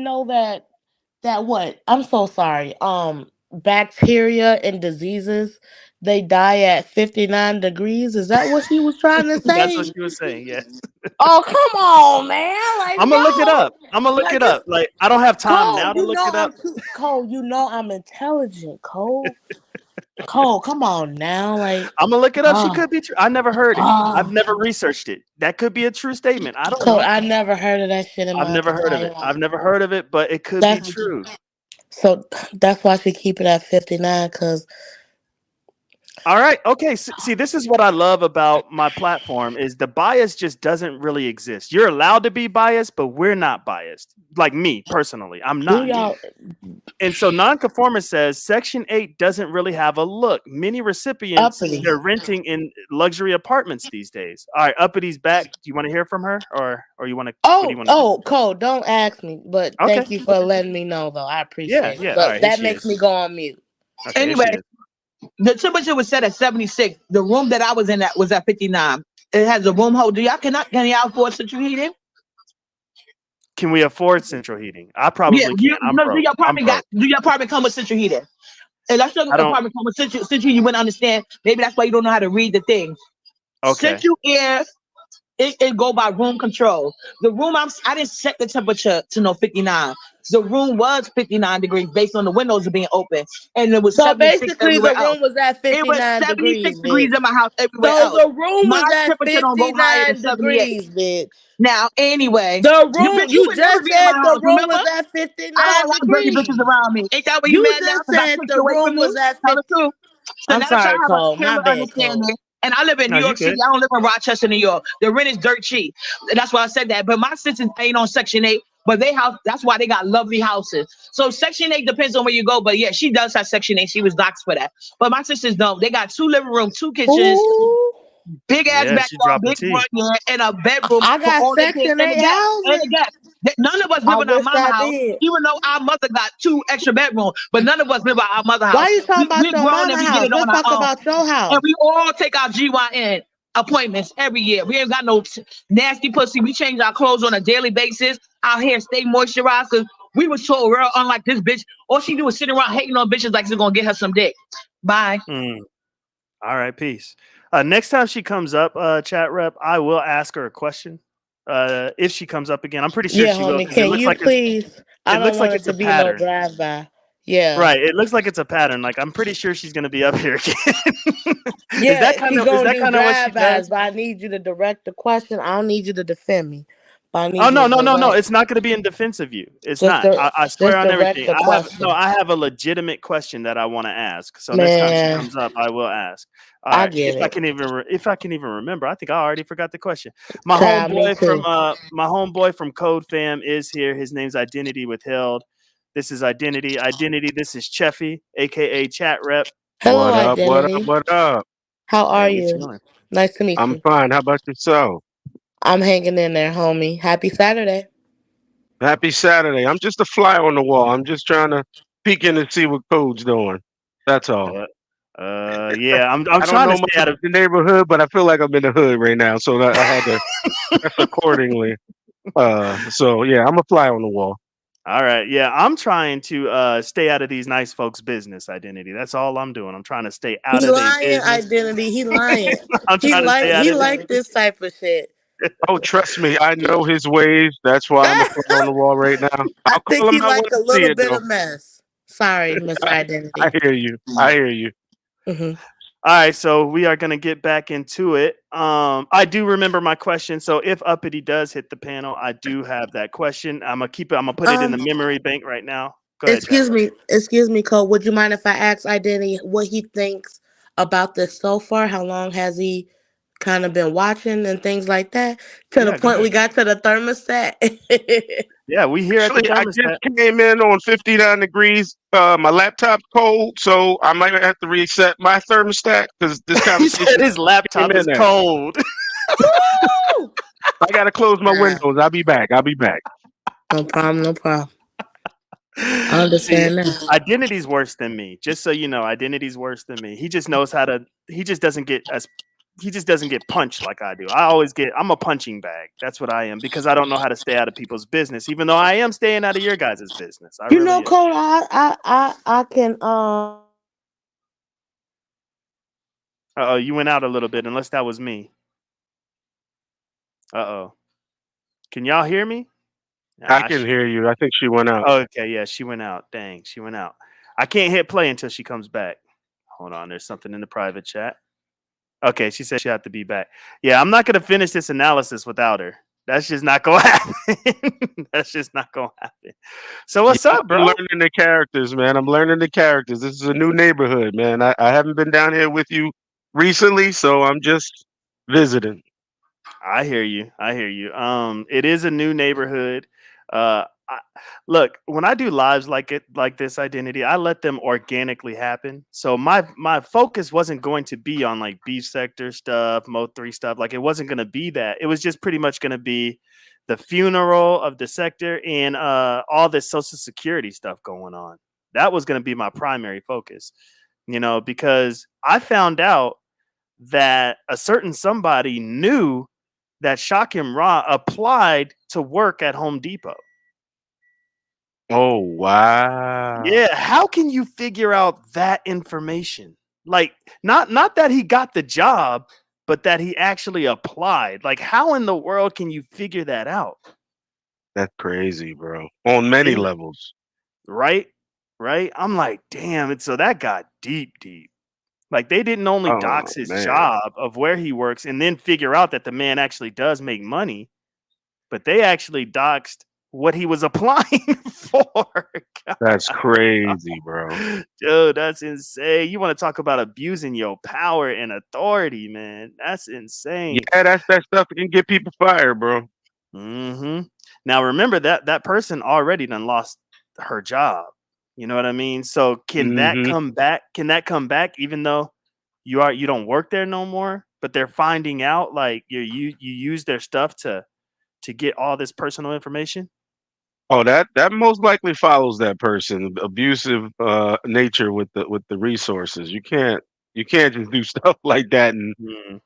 know that that what? I'm so sorry. Bacteria and diseases they die at 59 degrees. Is that what she was trying to That's what say? she was saying. Yes. Oh, come on, man. Like, I'm gonna look it up. I'm gonna look like it it's up. Like I don't have time Cole, now to look it up. Cole, you know I'm intelligent, Cole. Cole, come on now. Like, I'm gonna look it up. She oh, could be true. I never heard it. I've oh. never researched it. That could be a true statement. I don't Cole, know. I never heard of that shit in I've my never heard of entire it. I've life. never heard of it, but it could be That's true. so that's why she keep it at 59, cause All right. Okay. See, this is what I love about my platform is the bias just doesn't really exist. You're allowed to be biased, but we're not biased. Like me personally, I'm do not. y'all And so nonconformist says Section 8 doesn't really have a look. Many recipients, uppity. they're renting in luxury apartments these days. All right, Uppity back. Do you want to hear from her or you want to what do you want to do? Cole, don't ask me, but Okay. thank you for letting me know though. I Yeah, appreciate it. yeah. All But right, here that she makes is. me go on mute. Okay, here Anyway, she is. the temperature was set at 76. The room that I was in at was at 59. It has a room holder. Can y'all afford central heating? Can we afford central heating? I Yeah, probably can't. I'm no, broke. I'm broke. do your apartment come with central heating? And that's your I don't apartment come with central you wouldn't understand. Maybe that's why you don't know how to read the thing. okay. Central air, it go by room control. The room I didn't set the temperature to no 59. The room was 59 degrees based on the windows being open, and it was So 76 basically everywhere the else. room was at It was 59 76 degrees, degrees bitch. in my house everywhere So else. the room My was at temperature don't go higher than 59 78. degrees, bitch. Now, anyway, The you room, bitch, you you would never just be in my said the house. room Remember? was at I had a 59 lot of dirty bitches degrees. around me. Ain't that why you You mad now? just Because I said took the you away room from me? was at Tell 50. the truth. So I'm now that y'all sorry, have a Cole. My clearer bad, Cole. understanding, and I live in No, New you York City. good. I don't live in Rochester, New York. The rent is dirt cheap. That's why I said that. But my sisters ain't on Section 8, but they house. That's why they got lovely houses. So Section 8 depends on where you go. But yeah, she does have Section 8. She was doxxed for that. But my sisters don't. They got 2 living rooms, 2 kitchens, Ooh. big ass Yeah, she backyard, dropping big T. front yard, and a bedroom I for got all their kids. Section And 8 again, and housing. again, none of us I live in our wish mama I house, did. even though our mother got 2 extra bedrooms, but none of us live at our mother Why house. you talking about We're your grown and mama we get house? it on Let's talk our own. about your And house. we all take our GYN appointments every year. We ain't got no nasty pussy. We change our clothes on a daily basis. Our hair stay moisturized. 'Cause we was told, real unlike this bitch, all she do is sit around hating on bitches like she's gonna get her some dick. Bye. Mm. All right, peace. Next time she comes up, chat rep, I will ask her a question. If she comes up again, I'm pretty sure Yeah, she will homie. because it Can looks you like it's please? I it don't looks like want it it's to a be no pattern. drive by. Yeah. Right. It looks like it's a pattern. Like I'm pretty sure she's gonna be up here again. Yeah, she Is gonna that do kind of what she drive-bys, does? but I need you to direct the question. I don't need you to defend me, but I Oh need you no, to no, no, no. direct. It's not gonna be in defense of you. It's Just, not. di- I swear just on direct everything. the question, I have a legitimate question that I want to ask. So next time she man. comes up, I will ask. All I right. get it. If I can even remember, I think I already forgot the question. My Child, me too. homeboy from Code Fam is here. His name's Identity Withheld. This is Identity. Identity. This is Cheffy, aka Chat Rep. Hello, What up? What up? identity. What up? How are Hey, we you? chilling. Nice to meet I'm you. fine. How about yourself? I'm hanging in there, homie. Happy Saturday. Happy Saturday. I'm just a fly on the wall. I'm just trying to peek in and see what Code's doing. That's all. Uh, yeah. I'm I don't trying to know much stay out about of. the neighborhood, but I feel like I'm in the hood right now, so that I had to dress accordingly. So yeah, I'm a fly on the wall. All right. Yeah, I'm trying to stay out of these nice folks' business. Identity. That's all I'm doing. I'm trying to stay out He of their lying, business. identity. He lying. I'm trying to stay out He of their like this type of shit. Oh, trust me, I know his ways. That's why I'm a fly on the wall right now. I I'll think call him he out like when a I see little it, bit though. of mess. Sorry, Mr. I Identity. hear you. I hear you. Hmm. All right, so we are going to get back into it. I do remember my question. So if Uppity does hit the panel, I do have that question. I'm gonna keep it. I'm gonna put it in the Um, memory bank right now. Go ahead, chat. excuse me, Cole. Would you mind if I ask Identity what he thinks about this so far? How long has he kind of been watching and things like that? To the Yeah, go point ahead. we got to the thermostat. Yeah, we here at the Actually, I just thermostat. came in on 59 degrees. My laptop's cold, so I might have to reset my thermostat because this He said conversation his came laptop is in at. cold. Woo! I gotta close my Nah, windows. I'll be back. I'll be back. no problem, no problem. I See, understand that. identity's worse than me. Just so you know, identity's worse than me. He just knows how to. He just doesn't get as. He just doesn't get punched like I do. I always get. I'm a punching bag. That's what I am because I don't know how to stay out of people's business. Even though I am staying out of your guys' business, I You know, really am. Cole, I can Uh oh, you went out a little bit. Unless that was me. Uh oh. Can y'all hear me? I Ah, can shit. hear you. I think she went out. Oh, okay, yeah, she went out. Dang, she went out. I can't hit play until she comes back. Hold on, there's something in the private chat. Okay, she said she had to be back. Yeah, I'm not gonna finish this analysis without her. That's just not gonna happen. That's just not gonna happen. So Yeah, what's up, I'm bro? learning the characters, man. I'm learning the characters. This is a new neighborhood, man. I haven't been down here with you recently, so I'm just visiting. I hear you. I hear you. It is a new neighborhood. Look, when I do lives like this identity, I let them organically happen. So my focus wasn't going to be on like beef sector stuff, Mo3 stuff. Like it wasn't going to be that. It was just pretty much going to be the funeral of the sector and all this social security stuff going on. That was going to be my primary focus. Because I found out that a certain somebody knew that Shakim Ra applied to work at Home Depot. Oh wow. Yeah, how can you figure out that information? Like not that he got the job, but that he actually applied. Like how in the world can you figure that out? That's crazy, bro. On many Yeah, levels. right? Right? I'm like, damn, so that got deep, deep. Like they didn't only Oh dox his man. job of where he works and then figure out that the man actually does make money, but they actually doxed what he was applying for. That's crazy, bro. Dude, that's insane. You want to talk about abusing your power and authority, man? That's insane. Yeah, that's that stuff that can get people fired, bro. Now remember that person already done lost her job. You know what I mean? So can that Hmm. come back? Can that come back even though you don't work there no more? But they're finding out like you use their stuff to get all this personal information. Oh, that most likely follows that person. Abusive nature with the resources. You can't just do stuff like that and Hmm.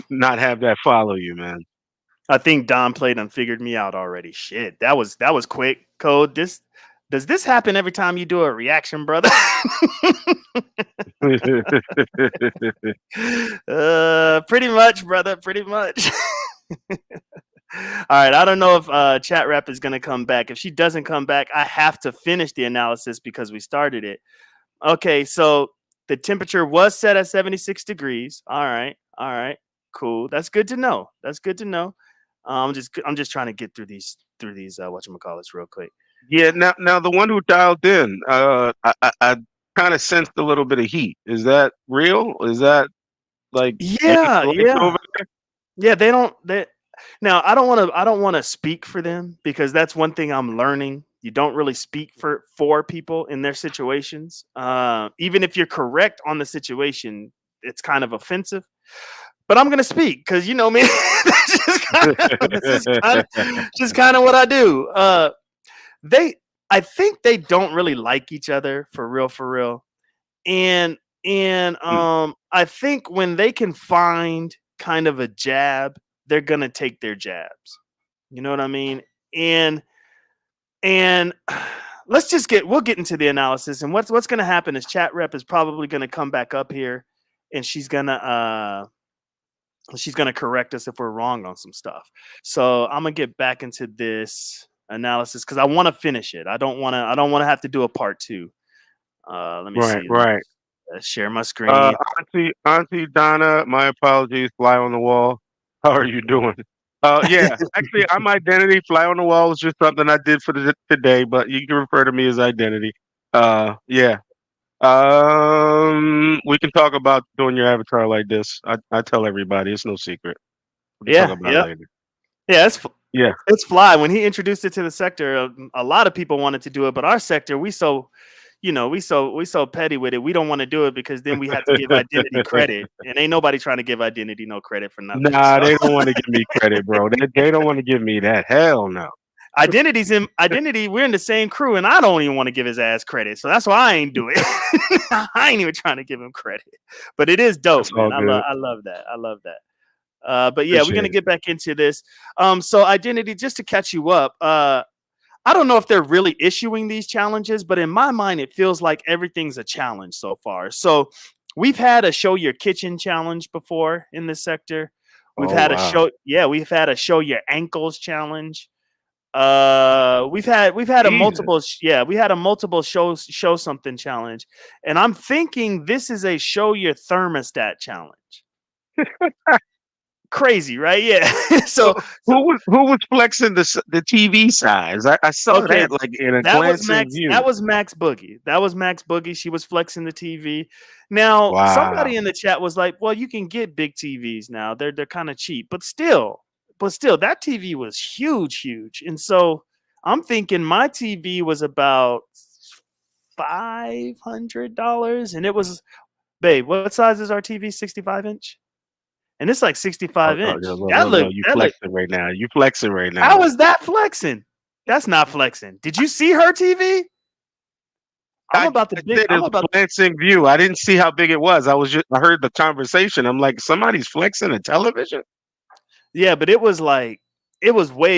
not have that follow you, man. I think Don played and figured me out already. Shit, that was quick. Code. Does this happen every time you do a reaction, brother? Pretty much, brother. Pretty much. All right. I don't know if chat rep is gonna come back. If she doesn't come back, I have to finish the analysis because we started it. Okay, so the temperature was set at 76 degrees. All right. All right. Cool. That's good to know. That's good to know. I'm just trying to get through these whatchamacallits real quick. Yeah, now the one who dialed in, I kind of sensed a little bit of heat. Is that real? Is that like any Yeah, lights yeah. over? Yeah, they don't they now I don't want to speak for them because that's one thing I'm learning. You don't really speak for people in their situations. Even if you're correct on the situation, it's kind of offensive. But I'm gonna speak because you know me. That's just kind of what I do. They I think they don't really like each other for real, for real. And Mm. I think when they can find kind of a jab, they're gonna take their jabs. You know what I mean? And we'll get into the analysis. And what's gonna happen is chat rep is probably gonna come back up here and she's gonna correct us if we're wrong on some stuff. So I'm gonna get back into this analysis because I want to finish it. I don't want to have to do a part two. Let me Right, see. Let me right. share my screen. Auntie Donna, my apologies. Fly on the wall. How are you doing? Yeah, actually, I'm identity. Fly on the wall was just something I did for today, but you can refer to me as identity. Yeah. We can talk about doing your avatar like this. I tell everybody, it's no secret. We can talk Yeah, about it yeah, later. yeah. Yeah. It's fly. When he introduced it to the sector, a lot of people wanted to do it, but our sector, we so petty with it. We don't want to do it because then we have to give identity credit, and ain't nobody trying to give identity no credit for nothing. Nah, So they don't want to give me credit, bro. They don't want to give me that. Hell no. identity's in identity. We're in the same crew, and I don't even want to give his ass credit. So that's why I ain't do it. I ain't even trying to give him credit, but it is dope, That's all man. I love good. I love that. I love that. But yeah, we're Appreciate gonna it. get back into this. So identity, just to catch you up. I don't know if they're really issuing these challenges, but in my mind, it feels like everything's a challenge so far. So We've had a show your kitchen challenge before in this sector. We've Oh had a wow. show, yeah, we've had a show your ankles challenge. We've had a Jesus. multiple, yeah, we had a multiple show something challenge, and I'm thinking this is a show your thermostat challenge. Crazy, right? Yeah. So So who was flexing the TV size? I saw okay, that like in a that was glancing Max. That view. was Max Boogie. That was Max Boogie. She was flexing the TV. Now, Wow. somebody in the chat was like, "Well, you can get big TVs now. They're kind of cheap, but still, that TV was huge, huge." And so I'm thinking my TV was about $500, and it was, babe. What size is our TV? 65 inch, and it's like Oh, 65 no, no, inch. no, That no, no. look. You That look. flexing right now. You flexing right How now. is that flexing? That's not flexing. Did you see her TV? I'm I, about to I big. said it I'm was about. a glancing view. I didn't see how big it was. I heard the conversation. I'm like, somebody's flexing a television. Yeah, but it was way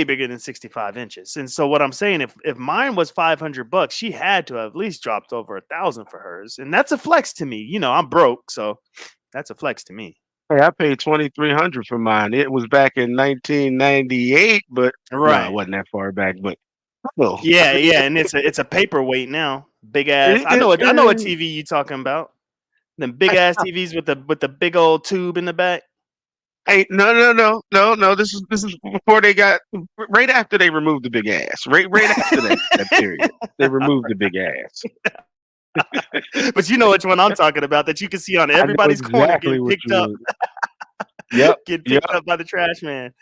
bigger than 65 inches. And so what I'm saying, if mine was $500, she had to have at least dropped over 1,000 for hers, and that's a flex to me. I'm broke, so that's a flex to me. Hey, I paid 2,300 for mine. It was back in 1998, but no, it Right. wasn't that far back. But still, I Yeah, mean, yeah, and it's a paperweight now, big ass. it, I it, know it. I know what it, TV you talking about. Them big ass TVs with the big old tube in the back. hey, no, no, no, no, no. This is before they got right after they removed the big ass. Right after that period, they removed the big ass. But you know which one I'm talking about, that you can see on I know everybody's corner exactly getting what picked you up, mean. Yep, getting yep. picked up by the trash man.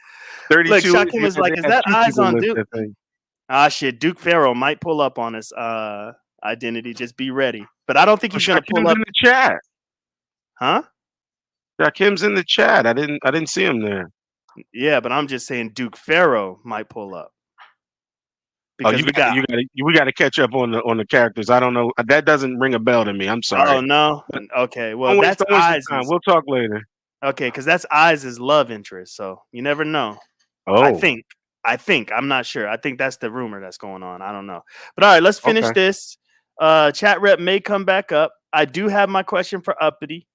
Look, 32 inch. Shakim Yeah, is like, they is had that two eyes people on list Duke? that thing. Ah, shit, Duke Farrow might pull up on us. Identity. Just be ready. But I don't think Oh, he's gonna pull Shakim's up, in the chat. huh? Shakim's in the chat. I didn't see him there. Yeah, but I'm just saying Duke Farrow might pull up Oh, because we got. we got to catch up on the characters. I don't know. That doesn't ring a bell to me. I'm Oh sorry. no. But Okay. Well, that's don't waste your time. Eyes. We'll talk later. Okay, because that's Eyes' love interest. So you never know. I Oh, think. I think. I'm not sure. I think that's the rumor that's going on. I don't know. But all right, let's finish okay. this. Chat rep may come back up. I do have my question for Uppity.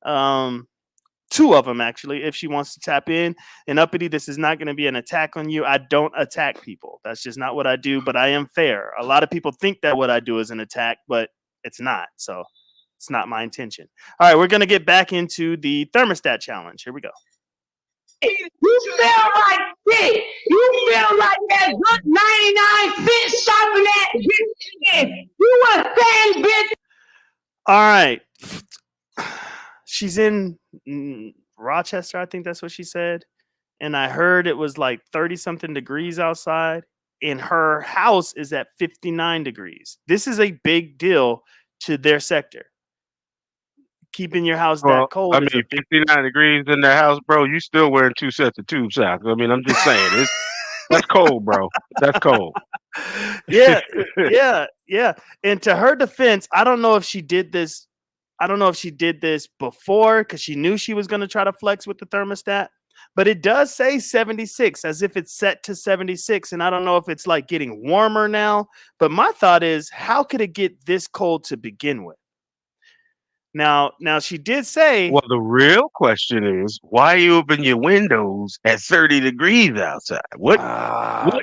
Two of them actually, if she wants to tap in. And Uppity, this is not going to be an attack on you. I don't attack people. That's just not what I do, but I am fair. A lot of people think that what I do is an attack, but it's not. So it's not my intention. All right, we're going to get back into the thermostat challenge. Here we go. You feel like shit. You feel like that good 99-cent shopping at bitch. You a same bitch. All right. She's in Rochester, I think that's what she said. And I heard it was like 30 something degrees outside, and her house is at 59 degrees. This is a big deal to their sector. Keeping your house that Well, I cold is a mean, big 59 degrees in the house, bro. You still wearing two sets of tube socks. I mean, I'm just saying, that's cold, bro. That's cold. yeah, yeah, yeah. And to her defense, I don't know if she did this. I don't know if she did this before because she knew she was going to try to flex with the thermostat. But it does say 76 as if it's set to 76. And I don't know if it's like getting warmer now. But my thought is, how could it get this cold to begin with? Now she did say, Well, the real question is, why you open your windows at 30 degrees outside? What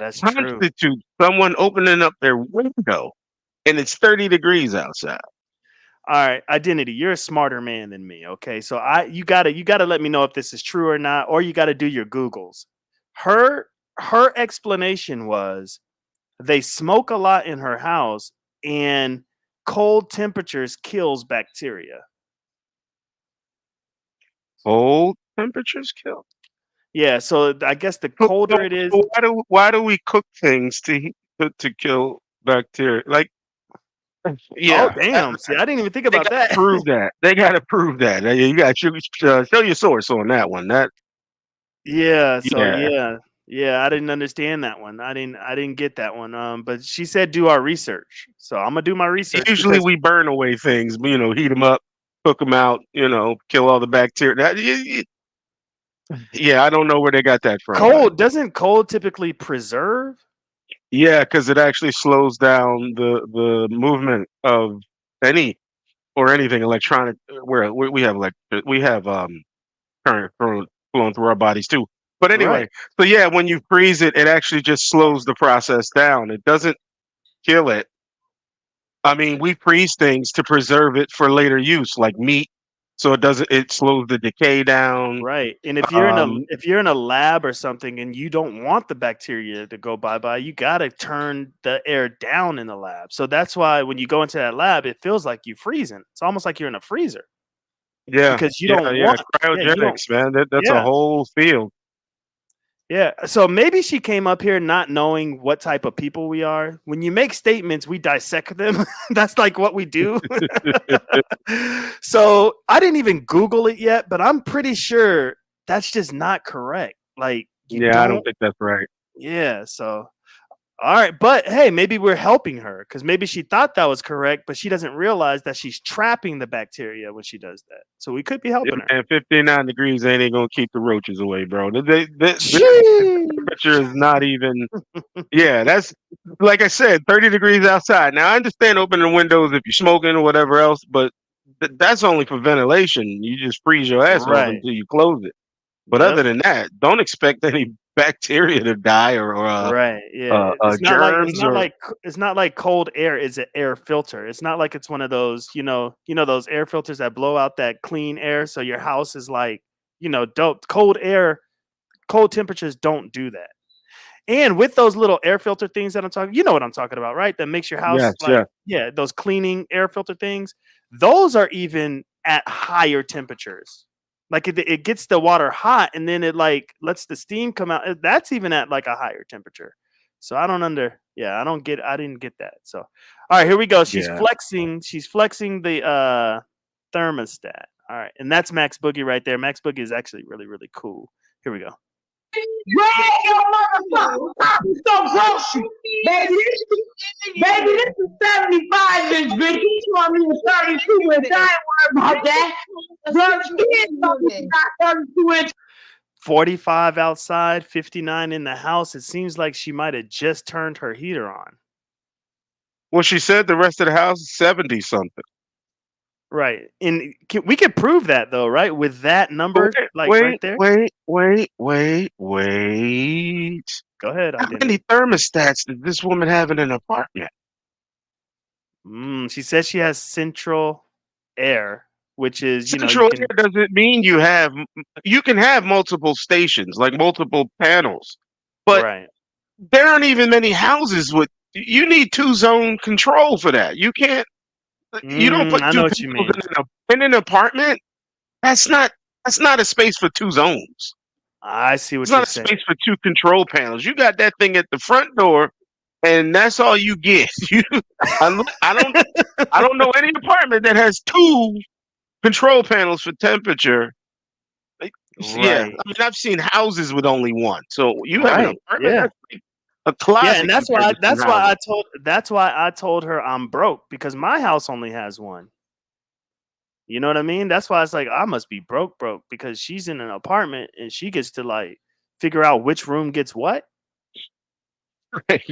that's true. constitutes someone opening up their window and it's 30 degrees outside? All right, Identity, you're a smarter man than me. Okay. So you gotta let me know if this is true or not, or you gotta do your Googles. Her explanation was they smoke a lot in her house, and cold temperatures kills bacteria. Cold temperatures kill. Yeah, so I guess the So, colder it is. so why do we cook things to kill bacteria? Like, Oh yeah, damn. See, I didn't even think they about got to that. prove that. They got to prove that. You got to show your source on that one. Yeah, so Yeah. yeah, I didn't understand that one. I didn't get that one. But she said do our research. So I'm gonna do my research Usually because we burn away things. Heat them up, cook them out. Kill all the bacteria. Yeah, I don't know where they got that from, but cold typically preserve? yeah, because it actually slows down the movement of any or anything electronic, where we have current flowing through our bodies too. But Right. anyway, so yeah, when you freeze it, it actually just slows the process down. It doesn't kill it. I mean, we freeze things to preserve it for later use, like meat, so it doesn't. It slows the decay down. Right. And Um, if you're in a lab or something and you don't want the bacteria to go bye-bye, you got to turn the air down in the lab. So that's why when you go into that lab, it feels like you freezing. It's almost like you're in a freezer yeah, because you yeah, don't yeah. want you don't Cryogenics, man. That's a yeah. whole field. Yeah. So maybe she came up here not knowing what type of people we are. When you make statements, we dissect them. That's like what we do. So I didn't even Google it yet, but I'm pretty sure that's just not correct. Like you Yeah, I don't don't, think that's right. yeah. So, all right. But hey, maybe we're helping her because maybe she thought that was correct, but she doesn't realize that she's trapping the bacteria when she does that. So we could be Yeah, helping her. man, 59 degrees ain't gonna keep the roaches away, bro. The Sheesh. temperature is not even. Yeah, that's like I said, 30 degrees outside. Now I understand opening the windows if you're smoking or whatever else, but that's only for ventilation. You just freeze your ass off Right. until you close it. But other Yep. than that, don't expect any bacteria to die or Right. Yeah. germs or. It's not like cold air is an air filter. It's not like it's one of those, those air filters that blow out that clean air so your house is like, don't cold temperatures don't do that. And with those little air filter things that I'm talking, you know what I'm talking about, right? That makes your house Yes, like, yeah, yeah, those cleaning air filter things. Those are even at higher temperatures. Like it gets the water hot and then it like lets the steam come out. That's even at like a higher temperature. So I didn't get that. So all right, here we go. yeah. She's flexing the thermostat. All right, and that's Max Boogie right there. Max Boogie is actually really, really cool. Here we go. Grab your motherfucking pockets so grocery. Baby, this is 75 inch, bitch. You want me to 32 inch. I ain't worried about that. But kids got 32 inch. 45 outside, 59 in the house. It seems like she might have just turned her heater on. Well, she said the rest of the house is 70 something. Right. And we could prove that though, right? With that number, Wait, like right wait, there. wait, wait, wait, wait. Go ahead, How many identity. thermostats does this woman have in an apartment? She says she has central air, which is, you Central can, air doesn't mean you can have multiple stations, like multiple panels, but right. there aren't even many houses with. You need two zone control for that. You can't. You don't put I know two what you panels mean. in an apartment. That's not. That's not a space for two zones. I see It's what you're not a saying. space for two control panels. You got that thing at the front door, and that's all you get. You, I don't. I don't know any apartment that has two control panels for temperature. Like, yeah, Right. I mean, I've seen houses with only one. So you have an Right. apartment Yeah. that's like a Yeah, and closet compared to some houses. that's why I told her I'm broke because my house only has one. You know what I mean? That's why it's like I must be broke because she's in an apartment and she gets to like figure out which room gets what, Right?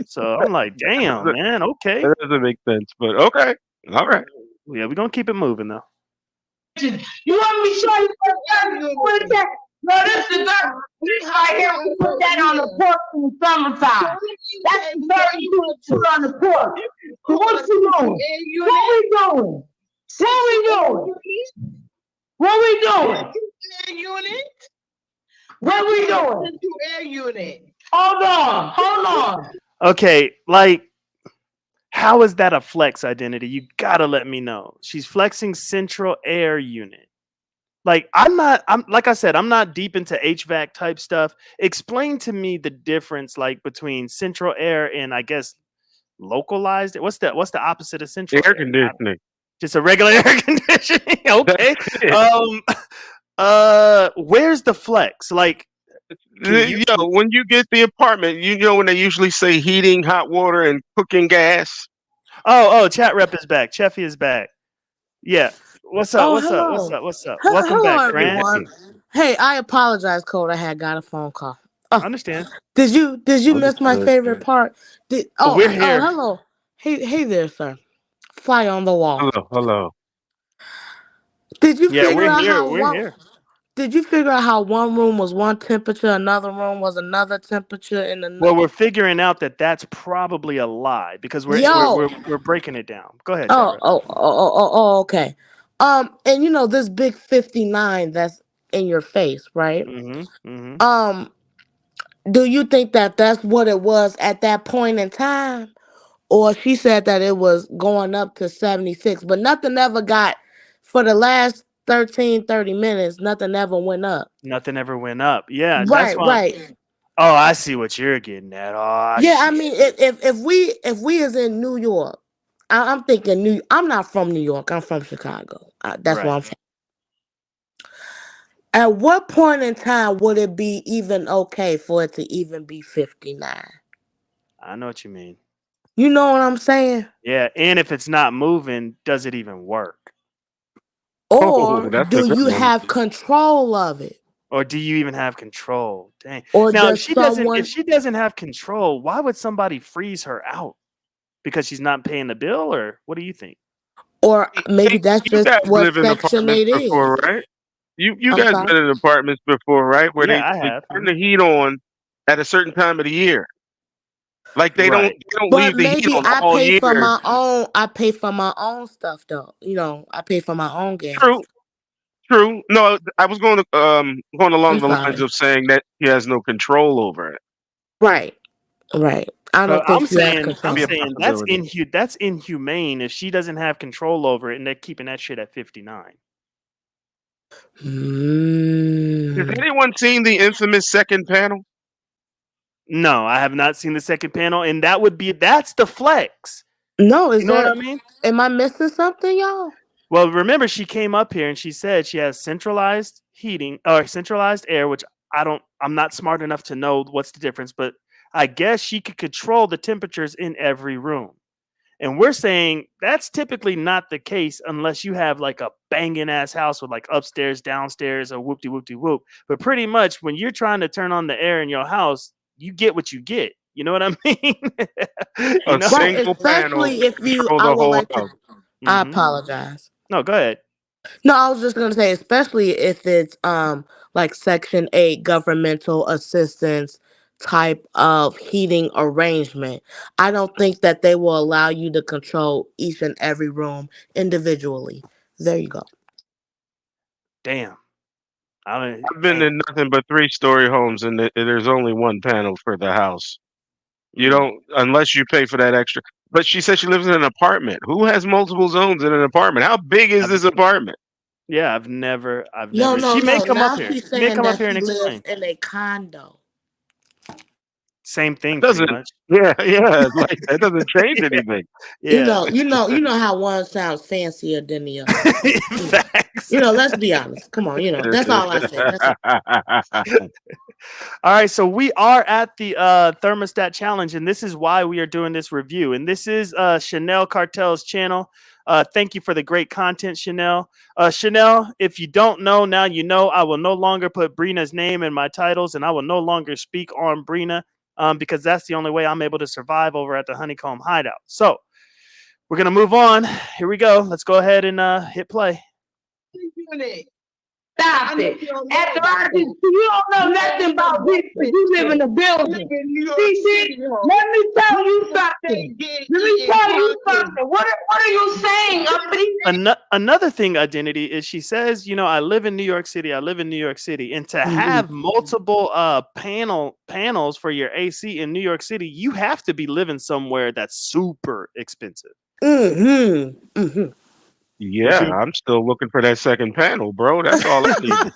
So I'm like, damn, that man, okay. doesn't make sense, but okay, all right. Yeah, we're gonna keep it moving though. You want me to show you what that? No, this is this right here. We put that on the porch in the summertime. That's the 32 put on the porch. So what you doing? What we doing? What we doing? What we doing? Air unit. What we doing? Air unit. Hold on. Okay, like how is that a flex identity? You gotta let me know. She's flexing central air unit. Like I'm like I said, I'm not deep into HVAC type stuff. Explain to me the difference like between central air and I guess localized. What's the opposite of central Air air? conditioning. Just a regular air conditioning. Okay. That's it. Where's the flex? Like can you When you get the apartment, when they usually say heating, hot water, and cooking gas. Oh, chat rep is back. Cheffy is back. Yeah. What's up? Oh, What's up? What's hello. up? What's up? Welcome back, Hello, Grant. everyone. Hey, I apologize, Cole. I had got a phone call. Oh, I understand. did you miss my Understood. favorite part? We're here. Hello. Hey there, sir. Fly on the wall. Hello, hello. Did you Yeah, figure we're out here. how We're one? here. Did you figure out how one room was one temperature, another room was another temperature, and Well, we're figuring out that that's probably a lie because yo? we're breaking it down. Go ahead, chat Oh, rep. oh, oh, oh, oh, oh, okay. And this big 59 that's in your face, right? Mm-hmm. Mm-hmm. Um, do you think that that's what it was at that point in time? Or she said that it was going up to 76, but nothing ever got, for the last 30 minutes, nothing ever went up. Nothing ever went up. Yeah, that's Right, why. right. Oh, I see what you're getting at. Oh Yeah, I shit. mean, if we is in New York, I'm thinking New. I'm not from New York. I'm from Chicago. That's where Right. I'm from. At what point in time would it be even okay for it to even be 59? I know what you mean. You know what I'm saying? Yeah, and if it's not moving, does it even work? Oh, Or that's a do good you one. have control of it? Or do you even have control? Dang. Or Now, does if someone, she doesn't have control, why would somebody freeze her out? Because she's not paying the bill, or what do you think? or maybe Hey, that's you just guys what live in section apartments 8 before, is? right? You I'm guys sorry. been in apartments before, right? Where Yeah, I they have. turn the heat on at a certain time of the year. Like Right. they don't But leave the heat maybe on all year. I pay for my own stuff though. I pay for my own True, gas. true. No, I was going I'm along the lines sorry. of saying that he has no control over it. Right. Right. I So don't think you have Could I'm be a control. saying possibility. that's inhumane if she doesn't have control over it and they're keeping that shit at 59. Has Mm. anyone seen the infamous second panel? No, I have not seen the second panel, and that's the flex. No, You is know what there? I mean? Am I missing something, y'all? Well, remember she came up here and she said she has centralized heating or centralized air, which I'm not smart enough to know what's the difference, but I guess she could control the temperatures in every room. And we're saying that's typically not the case unless you have like a banging ass house with like upstairs, downstairs, or whoop de whoop de whoop. But pretty much when you're trying to turn on the air in your house, you get what you get. You know what I mean? you A know? Right, single panel especially if you. control I the would whole like to. house. I hmm apologize. No, go ahead. No, I was just gonna say, especially if it's like Section 8 governmental assistance type of heating arrangement. I don't think that they will allow you to control each and every room individually. There you go. Damn. I don't I've been damn. in nothing but three-story homes, and there's only one panel for the house. You Mm. don't unless you pay for that extra. But she said she lives in an apartment. Who has multiple zones in an apartment? How big is I've, this apartment? yeah, I've No, never. no, She may no. come up Now here. she's She may saying come up that here she and lives explain. in a condo. Same That thing, pretty doesn't. much. Yeah, yeah. Like that doesn't change anything. Yeah. You know how one sounds fancier than the other. Facts. Let's be honest. Come on, that's all I said. That's all. All right, so we are at the thermostat challenge, and this is why we are doing this review. And this is Chanel Cartel's channel. Thank you for the great content, Chanel. Chanel, if you don't know, now you know. I will no longer put Brina's name in my titles, and I will no longer speak on Brina because that's the only way I'm able to survive over at the Honeycomb Hideout. So we're gonna move on. Here we go. Let's go ahead and hit play. Unit. Stop I know it. you don't know After about all this, that. you don't know You nothing ain't about no this because you live in bitch. the You building. live in New York See, City, ho. let me tell you You something. get Let me eating tell you popping. something. What are you saying, uppity? Another thing, identity is she says, I live in New York City. I live in New York City, and to have multiple panels for your AC in New York City, you have to be living somewhere that's super expensive. Mm-hmm. Mm-hmm. You Yeah, see I'm still looking for that second panel, bro. That's all I need.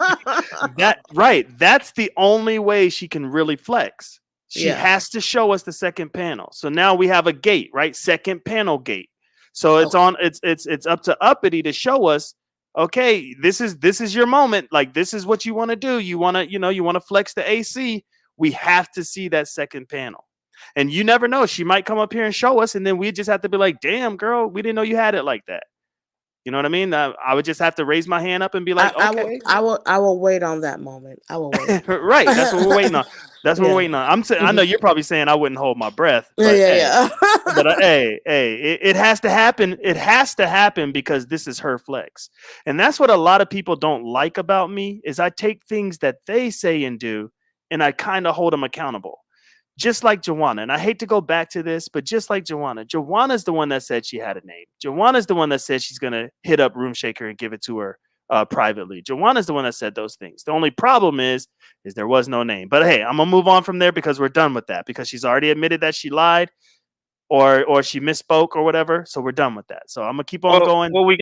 that right? That's the only way she can really flex. She Yeah. has to show us the second panel. So now we have a gate, right? Second panel gate. So it's Okay. on. It's up to Uppity to show us. Okay, this is your moment. Like this is what you want to do. You want to you want to flex the AC. We have to see that second panel. And you never know. She might come up here and show us, and then we just have to be like, "Damn, girl, we didn't know you had it like that." You know what I mean? I would just have to raise my hand up and be like, I will okay, I will I will wait on that moment. I will wait. right. That's what we're waiting on. That's what we're Yeah. waiting on. I know Mhm. you're probably saying I wouldn't hold my breath, Yeah, but yeah, hey, yeah. it has to happen. It has to happen because this is her flex, and that's what a lot of people don't like about me is I take things that they say and do, and I kind of hold them accountable. Just like Joanna, and I hate to go back to this, but just like Joanna's the one that said she had a name. Joanna's the one that said she's gonna hit up Room Shaker and give it to her privately. Joanna's the one that said those things. The only problem is there was no name. But hey, I'm gonna move on from there because we're done with that because she's already admitted that she lied or she misspoke or whatever. So we're done with that. So I'm gonna keep on going. Well, we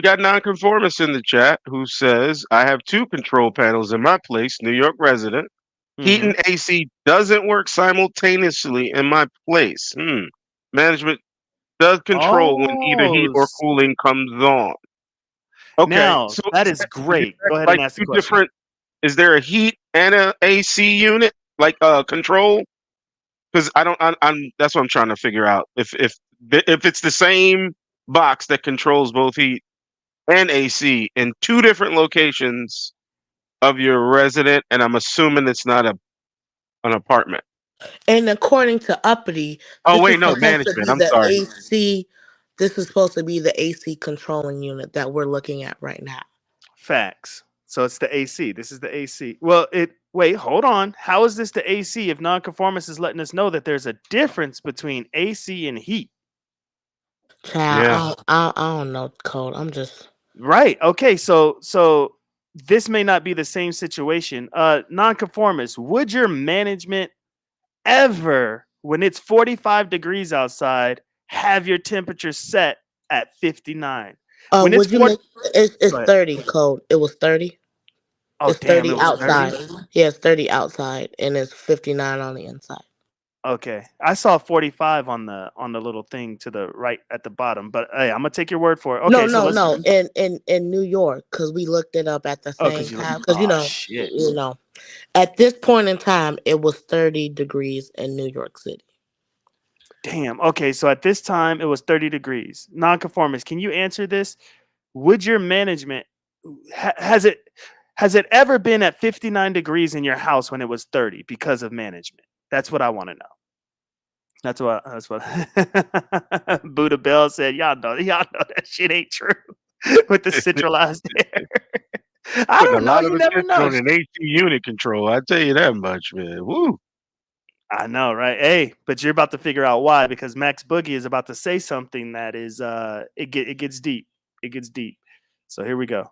got nonconformist in the chat who says I have two control panels in my place, New York resident. Heat Hmm. and AC doesn't work simultaneously in my place. Management does control when either heat Oh, or cooling comes on. Okay, now so that is is great. that Go ahead and like ask the two question. different? Is there a heat and a AC unit like control? Because I don't. I'm. That's what I'm trying to figure out. If it's the same box that controls both heat and AC in two different locations of your resident, and I'm assuming it's not an apartment. And according to Uppity, Oh this is wait, no, supposed to management. be I'm the sorry. AC. This is supposed to be the AC controlling unit that we're looking at right now. Facts. So it's the AC. This is the AC. Well, it wait, hold on. How is this the AC if nonconformist is letting us know that there's a difference between AC and heat? Child, Yeah. I don't know code. I'm just Right. Okay. So this may not be the same situation. Nonconformist, would your management ever, when it's 45 degrees outside, have your temperature set at 59? When it's would you 40, make it's go ahead. 30 code. It was 30. Oh It's damn, it 30 was outside. 30. Yeah, it's 30 outside and it's 59 on the inside. Okay. I saw 45 on the little thing to the right at the bottom, but hey, I'm gonna take your word for it. No, Okay, so no, let's no. In New York, because we looked it up at the oh, same cuz you time. Because oh shit. at this point in time, it was 30 degrees in New York City. Damn. Okay, so at this time it was 30 degrees. Nonconformist, can you answer this? Would your management has it ever been at 59 degrees in your house when it was 30 because of management? That's what I want to know. That's what Buddha Bell said. Y'all know that shit ain't true with the centralized air. I Putting a don't know. lot of You never attention know. on an AC unit control. I tell you that much, man. Woo. I know, right? Hey, but you're about to figure out why because Max Boogie is about to say something that is it gets deep. It gets deep. So here we go.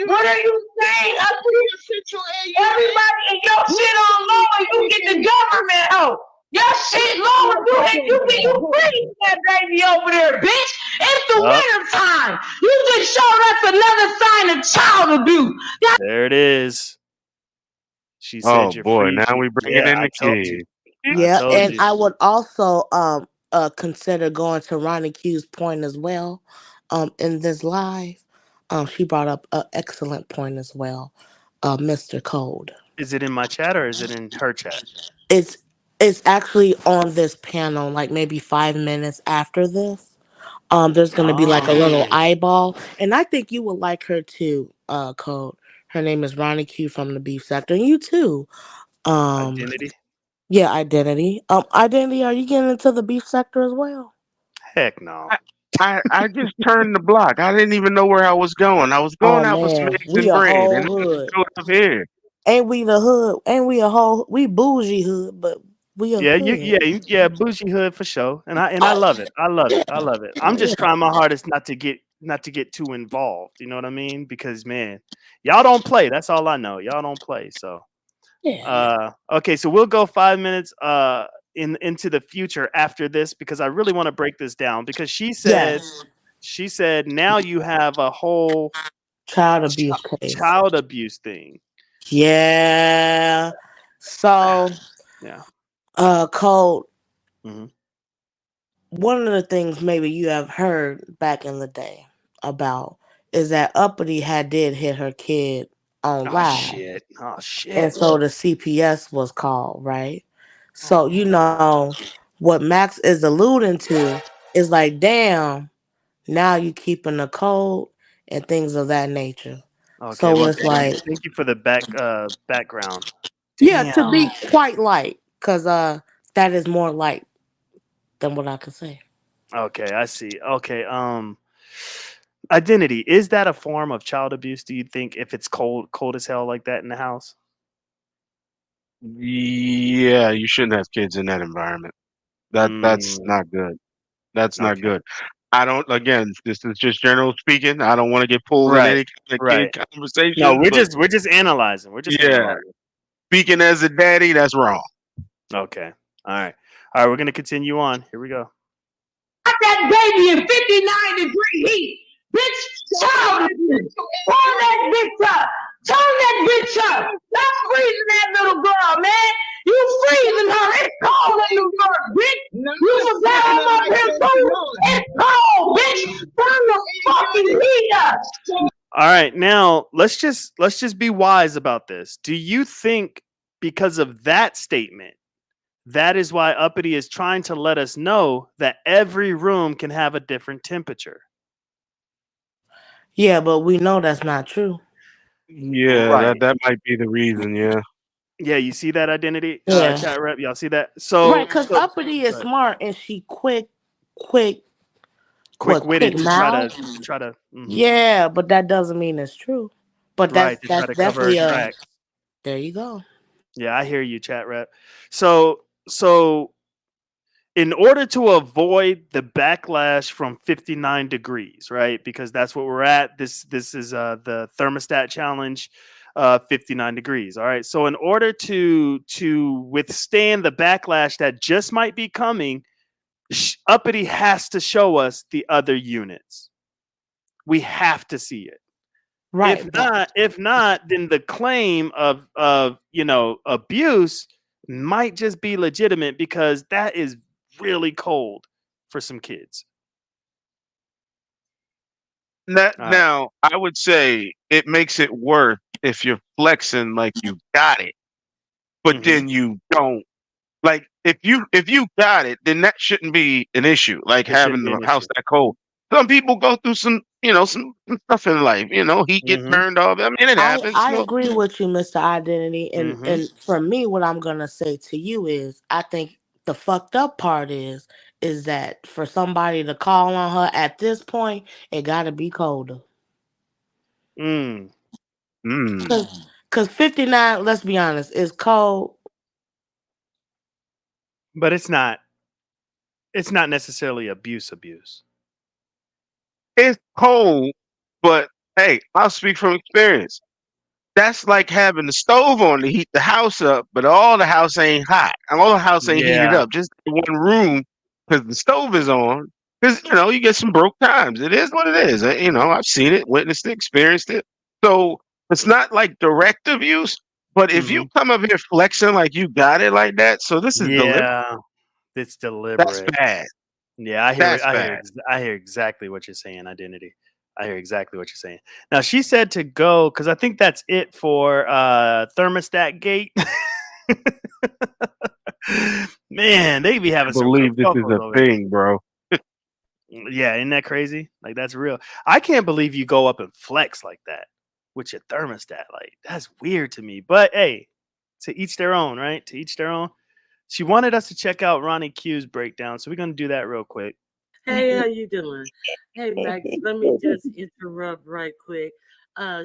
What are you saying? Central air Everybody in your shit on low and you get the government help. Your shit low and you bring that baby over there, bitch. It's the Up winter time. You just showed us another sign of child abuse. there it is. She Oh said you're boy, free. now we bringing Yeah, in I the told you. kids. I Yeah, told and you. I would also consider going to Ronnie Q's point as well. In this live, she brought up an excellent point as well. Mr. Code. Is it in my chat or is it in her chat? It's it's actually on this panel, like maybe 5 minutes after this. There's gonna be like a little Oh, eyeball, and I think you would like her too. Code. Her name is Ronnie Q from the Beef Sector, and you too. Um, identity? yeah, identity. Identity. Are you getting into the beef sector as well? Heck no. I, I just turned the block. I didn't even know where I was going. I was Oh going out for some man, eggs we and a bread, whole and I hood. showed up here. Ain't we the hood? Ain't we a whole? We bougie hood, but we a hood. Yeah, bougie hood for sure. And I love it. I love it. I love it. I'm just trying my hardest not to get too involved. You know what I mean? Because man, y'all don't play. That's all I know. Y'all don't play. So Yeah. okay, so we'll go 5 minutes into the future after this because I really want to break this down because Yes. she said now you have a whole Child ch- abuse case. child abuse thing. Yeah. So, Yeah. Cole, Hmm. one of the things maybe you have heard back in the day about is that Uppity had did hit her kid on Oh live. shit. Oh And shit. so the CPS was called, right? So, Oh you no. know, what Max is alluding to is like, damn, Now you keeping the code and things of that nature. Okay, So well, it's like, thank you for the background. yeah, to Damn. be quite light, cause that is more light than what I could say. Okay, I see. Okay, identity, is that a form of child abuse? Do you think if it's cold as hell like that in the house? Yeah, you shouldn't have kids in that environment. That's Mm, not good. That's not okay. good. I don't. Again, this is just general speaking. I don't want to get pulled in Right. any kind of kid Right. No, conversations, but we're just analyzing. We're just yeah, analyzing. speaking as a daddy, that's wrong. Okay. All right. All right, we're going to continue on. Here we go. Got that baby in 59-degree heat. Bitch, child abuse. Turn that bitch up. Turn that bitch up. Stop freezing that little girl, man. You freezing her. It's cold in New York, bitch. You forgot all my pimples? It's cold, bitch. Turn the fucking heat up. All right, now let's just be wise about this. Do you think because of that statement, that is why Uppity is trying to let us know that every room can have a different temperature? Yeah, but we know that's not true. Yeah, Right. that might be the reason. Yeah. Yeah, you see that identity, Yeah. chat rep. Y'all see that? Right, So, because so Uppity is right. smart and she quick, Quick-witted quick to try to mouth. try to. Yeah, but that doesn't mean it's true. But Right, to try that's to cover her definitely a. tracks. There you go. Yeah, I hear you, chat rep. So in order to avoid the backlash from 59 degrees, right? Because that's what we're at. This is the thermostat challenge, 59 degrees. All right. So in order to withstand the backlash that just might be coming, Uppity has to show us the other units. We have to see it. If Right, but not, then the claim of abuse might just be legitimate because that is really cold for some kids. All right. Now, I would say it makes it worse if you're flexing like you got it, but Mm-hmm. then you don't. Like if you got it, then that shouldn't be an issue. Like It shouldn't having be the an house issue. that cold. Some people go through some stuff in life. Heat get Mm-hmm. burned off. I mean, it happens. I So agree with you, Mr. Identity, Mm-hmm. and for me, what I'm gonna say to you is, I think the fucked up part is that for somebody to call on her at this point, it gotta be colder. Mm. mm, Cause 59, let's be honest, is cold. But it's not necessarily abuse. it's cold, but hey, I'll speak from experience. That's like having the stove on to heat the house up, but all the house ain't hot. All the house ain't heated Yeah. up. Just the one room because the stove is on. Because you get some broke times. It is what it is. I've seen it, witnessed it, experienced it. So it's not like direct abuse. But if you Mm-hmm. come up here flexing like you got it like that, so this is deliberate. Yeah. It's That's deliberate. bad. Yeah, I hear it. That's bad. I hear exactly what you're saying, identity. I hear exactly what you're saying. Now she said to go because I think that's it for thermostat gate. Man, they be I having some believe this is kerfuffles a over there. thing, bro. Yeah, isn't that crazy? Like that's real. I can't believe you go up and flex like that with your thermostat. Like that's weird to me. But hey, to each their own, right? To each their own. She wanted us to check out Ronnie Q's breakdown, so we're gonna do that real quick. Hey, how you doing? Hey, Max, let me just interrupt right quick.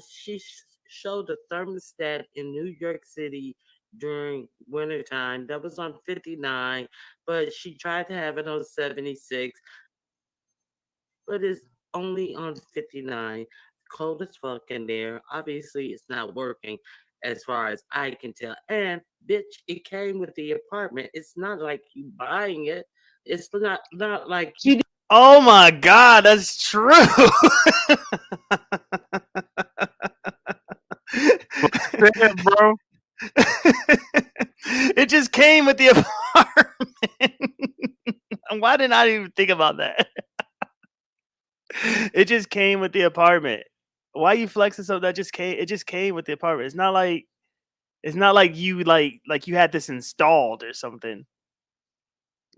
She showed a thermostat in New York City during wintertime. That was on 59, but she tried to have it on 76, but it's only on 59. Cold as fuck in there. Obviously, it's not working as far as I can tell. And, bitch, it came with the apartment. It's not like you buying it. It's not like you. Oh my god, that's true. Damn, bro. It just came with the apartment. Why didn't I even think about that? It just came with the apartment. Why you flexing so that just came? It just came with the apartment. It's not like you like you had this installed or something.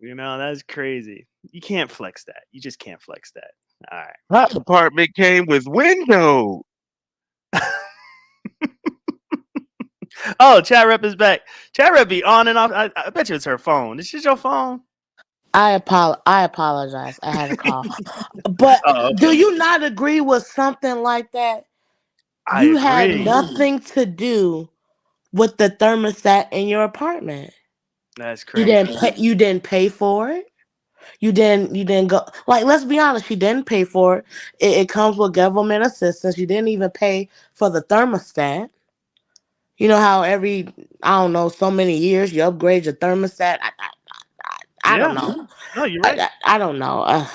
That's crazy. You can't flex that. You just can't flex that. All right. My apartment came with window. Oh, chat rep is back. Chat rep be on and off. I bet you it's her phone. This is your phone. I apologize. I had a call. But Oh, do okay. you not agree with something like that? I You had agree. nothing to do with the thermostat in your apartment. That's You didn't crazy. pay. You didn't pay for it. You didn't. You didn't go. Like, let's be honest. You didn't pay for it. It comes with government assistance. You didn't even pay for the thermostat. You know how every, I don't know, so many years you upgrade your thermostat. I don't Yeah. know. No, you're right. I don't know.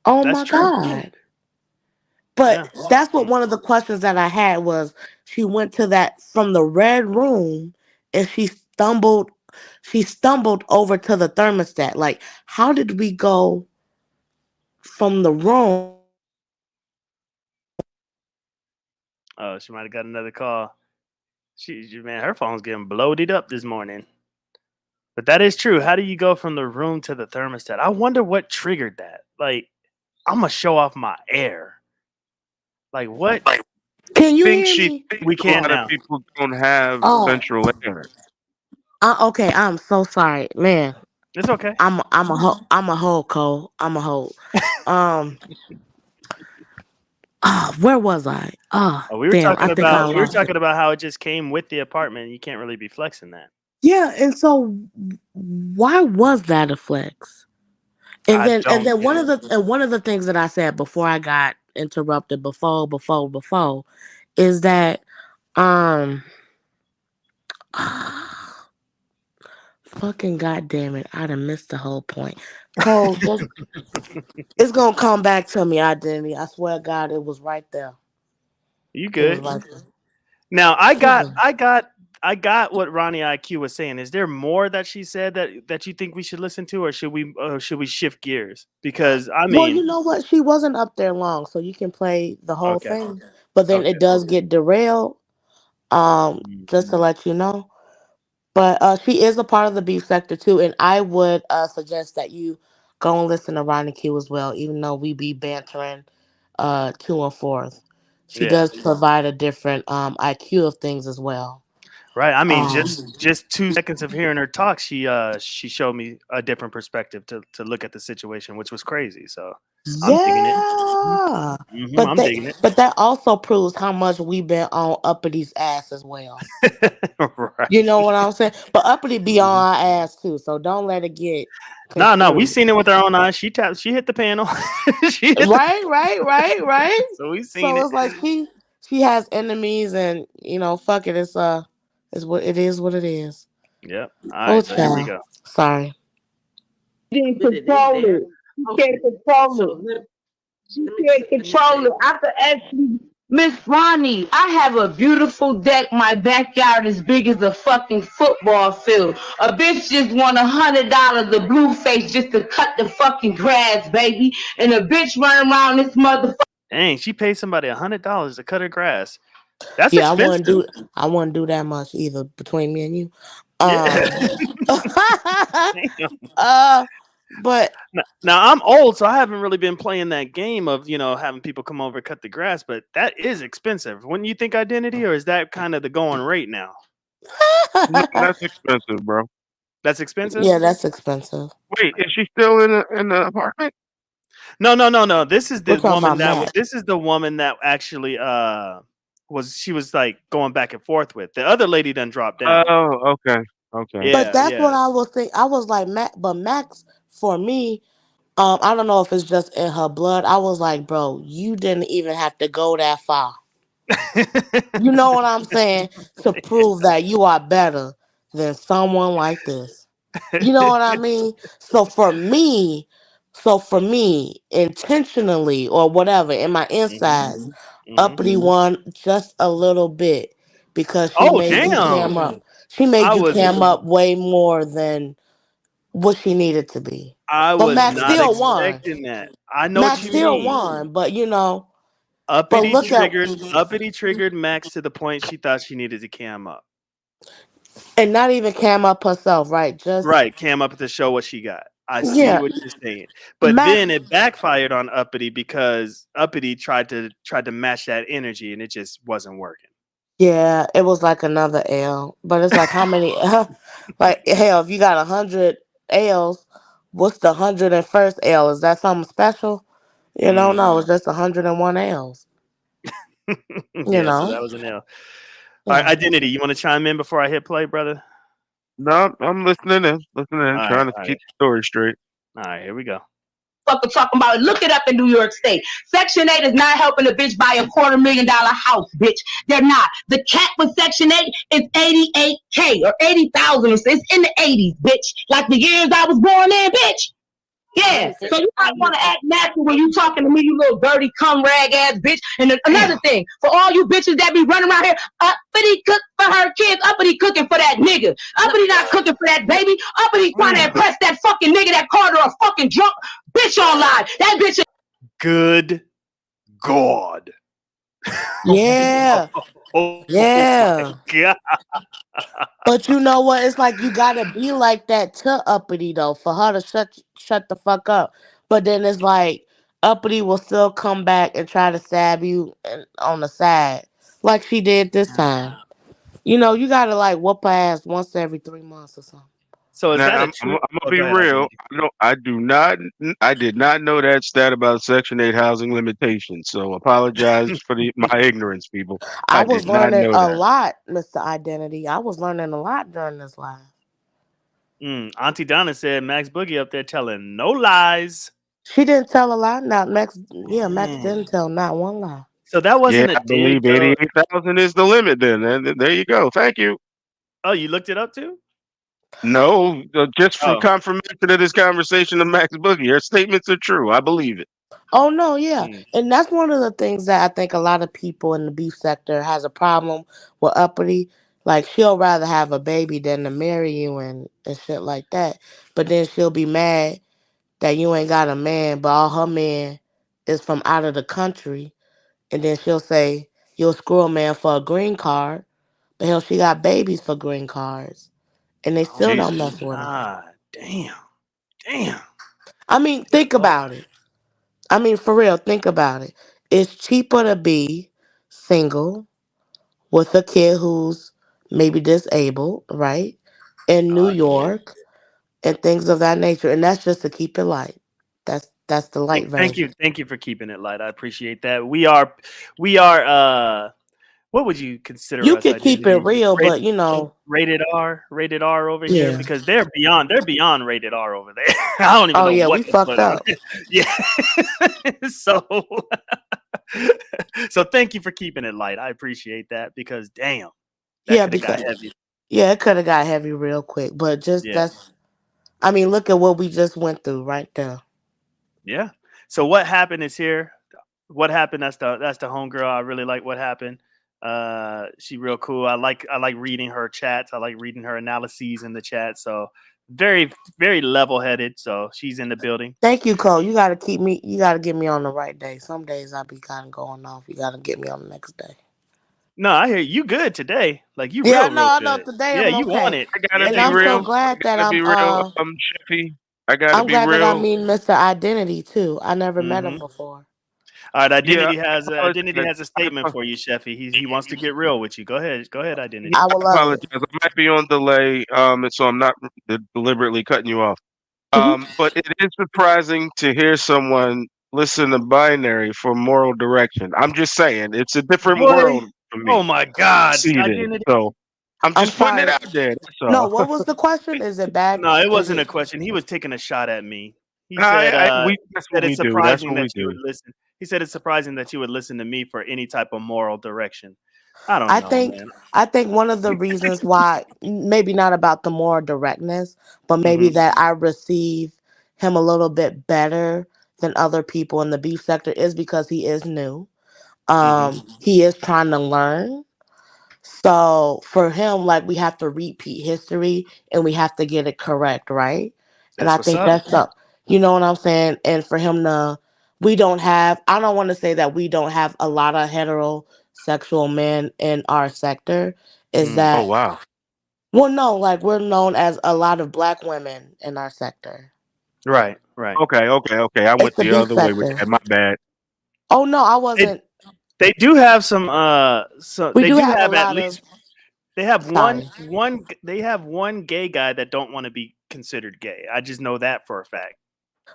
Oh That's my true. God. But Yeah. that's what one of the questions that I had was, she went to that from the red room and she stumbled over to the thermostat. Like, how did we go from the room? Oh, she might have got another call. Man, her phone's getting bloated up this morning. But that is true. How do you go from the room to the thermostat? I wonder what triggered that. Like, I'm gonna show off my air. Like, what? Can you Think hear she me? thinks We a can lot of now. people don't have Oh, central air. okay. I'm so sorry, man. It's okay. I'm a hoe, Cole. I'm a hoe. Um, where was I? We were Damn. talking I think I about lost it. how it just came with the apartment. You can't really be flexing that. Yeah, and so why was that a flex? I And don't then get it. one of the things that I said before I got interrupted before is that um fucking goddamn it, I'd have missed the whole point. Cole, just it's gonna come back to me, identity. I swear to God, it was right there. You It was good? right there. Now Shit. I got what Ronnie IQ was saying. Is there more that she said that you think we should listen to, or should we shift gears? Because I Well, mean, you know what? She wasn't up there long, so you can play the whole okay, thing. But then okay. it does get derailed. Just to Mhm. let you know. But she is a part of the beef sector too, and I would suggest that you go and listen to Ronnie Q as well, even though we be bantering to and forth. She Yeah, does provide a different IQ of things as well. right. I mean, Um, just 2 seconds of hearing her talk, she showed me a different perspective to look at the situation, which was crazy. So I'm digging it. yeah, I'm digging it. but that also proves how much we've been on Uppity ass as well. You Right. know what I'm saying? But Uppity be on Mhm. our ass too, so don't let it get No, no, we construed. seen it with our own eyes. She hit the panel. She hit the Right. so we seen So it. it's like she has enemies, and fuck it. It's what it is. What it is. Yep. All Oh, right, so here we child. go. Sorry. She didn't But it is control there. it. She can't Okay. control So it. She let me can't let me control say it. I could actually, Miss Ronnie, I have a beautiful deck. My backyard is big as a fucking football field. A bitch just won $100, the blue face, just to cut the fucking grass, baby. And a bitch run around this motherfucker. Dang, she paid somebody $100 to cut her grass. That's Yeah, expensive. I wouldn't do that much either between me and you. Yeah. Um. Damn. uh. But Now I'm old, so I haven't really been playing that game of having people come over and cut the grass. But that is expensive. Wouldn't you think, identity, or is that kind of the going rate now? No, that's expensive, bro. That's expensive. yeah, that's expensive. Wait, is she still in the apartment? No, no, no, no. This is We're the talking woman about that Matt. this is the woman that actually was like going back and forth with. The other lady done dropped down. Oh, okay, okay. But Yeah, that's what yeah. I was think. I was like, Max, for me, I don't know if it's just in her blood. I was like, bro, you didn't even have to go that far. You know what I'm saying? To prove that you are better than someone like this. You know what I mean? So for me, intentionally or whatever, in my Mhm, insides, mhm. uppity one just a little bit, because she Oh, made you damn. cam up. She I made you was cam up way more than what she needed to be. I But was Max not still won. expecting that. I know what Max you still mean. won, but but Uppity look at, triggered Uppity triggered Max to the point she thought she needed to cam up. and not even cam up herself, right? Just Right, cam up to show what she got. I see Yeah, what you're saying. But then Max. it backfired on Uppity because Uppity tried to match that energy and it just wasn't working. Yeah, it was like another L, but it's like how many? Like hell, if you got 100 L's, what's the 101st L? Is that something special? No, Mm. it's just 101 L's. You Yeah, so know, that was an L. All right, yeah. identity. You want to chime in before I hit play, brother? No, I'm listening in, All right, trying to all right, keep the story straight. all right. Here we go. Fucker talking about it. Look it up in New York State. Section 8 is not helping a bitch buy a $250,000 house, bitch. They're not. The cap with Section 8 is 88K or 80,000. It's in the 80s, bitch. Like the years I was born in, bitch. Let Yeah. me say, So you might let me want to say, act natural when you talking to me, you little dirty cum rag ass bitch. And then another thing, for all you bitches that be running around here, uppity cook for her kids, uppity cooking for that nigga. Uppity not cooking for that baby. Uppity trying to impress that fucking nigga that called her a fucking drunk bitch online. That bitch. Good God. Yeah, Oh my yeah. God. But you know what? It's like you gotta be like that to Uppity though, for her to shut the fuck up. But then it's like Uppity will still come back and try to stab you on the side, like she did this time. You gotta like whoop her ass once every 3 months or something. So is Now that a I'm true? gonna Oh, be go ahead, real. identity. I did not know that stat about Section 8 housing limitations. So apologize for my ignorance, people. I I was did not learning know a that. lot, Mr. Identity. I was learning a lot during this live. Auntie Donna said Max Boogie up there telling no lies. She didn't tell a lie. Not Max. Yeah, Max Man. didn't tell not one lie. So that Yeah, wasn't a I dig, believe though. 88,000 is the limit. Then and there you go. Thank you. Oh, you looked it up too? No, just from Oh. confirmation of this conversation of Max Boogie, her statements are true. I believe it. Oh no, yeah, Mm. and that's one of the things that I think a lot of people in the beef sector has a problem with uppity. Like she'll rather have a baby than to marry you and shit like that. But then she'll be mad that you ain't got a man, but all her men is from out of the country. And then she'll say you'll screw a man for a green card, but hell, she got babies for green cards, and they Oh still my don't Jesus. mess with her. God. Damn. Damn. I mean, Good think Lord. about it. I mean, for real, think about it. It's cheaper to be single with a kid who's maybe disabled, right? In New Yeah. York and things of that nature. And that's just to keep it light. That's the light Thank version. you. Thank you for keeping it light. I appreciate that. We are what would you consider You us, can keep it identity? real, but Rated R over here yeah. because they're beyond rated R over there. I don't even Oh know yeah, what we to put fucked on. up. Yeah. so so thank you for keeping it light. I appreciate that because damn, that Yeah, could have got because heavy. yeah, it could have got heavy real quick. But just Yeah. that's I mean, look at what we just went through right there. Yeah. So what happened is here. What happened? That's the homegirl. I really like what happened. She real cool. I like reading her chats. I like reading her analyses in the chat. So very very level headed. So she's in the building. Thank you, Cole. You gotta get me on the right day. Some days I be kinda going off. You gotta get me on the next day. No, I hear you good today. Like you Yeah, real I know good. today Yeah, I'm you on okay. it. I gotta Yeah, And be I'm you so real. glad that I gotta be real. Chippy. I gotta I'm be glad that I real. meet Mr. Identity too. I never met him hmm before. All right, Yeah, identity apologize. has a statement for you, Sheffy. He wants to get real with you. Go ahead. Go ahead, Yeah, identity. I I would love it. apologize. I might be on delay, and so I'm not deliberately cutting you off. But it is surprising to hear someone listen to binary for moral direction. I'm just saying, it's a different Boy. world for Oh me. my I God. see it in. Identity. So I'm I'm just putting it sorry. out there. That's No, all. what was the question? Is it bad? No, it Is wasn't it a question. He was taking a shot at me. He said, That's he said what we it's do. That's surprising what that we you do. would listen. He said it's surprising that you would listen to me for any type of moral direction. I don't I know, think man. I think one of the reasons why maybe not about the more directness, but maybe hmm that I receive him a little bit better than other people in the beef sector is because he is new. hmm He is trying to learn. So for him, like we have to repeat history and we have to get it correct, right? And That's I what's think up. that's up. You know what I'm saying? And for him to, we don't have. I don't want to say that we don't have a lot of heterosexual men in our sector. Is Mm. Oh that wow. well? No, like we're known as a lot of black women in our sector. Right, right. Okay. I went It's the the beef other way with sector. that. My bad. Oh no, I They wasn't. they do have some so We they do do have a have at lot of. least they have Sorry. they have one gay guy that don't want to be considered gay. I just know that for a fact.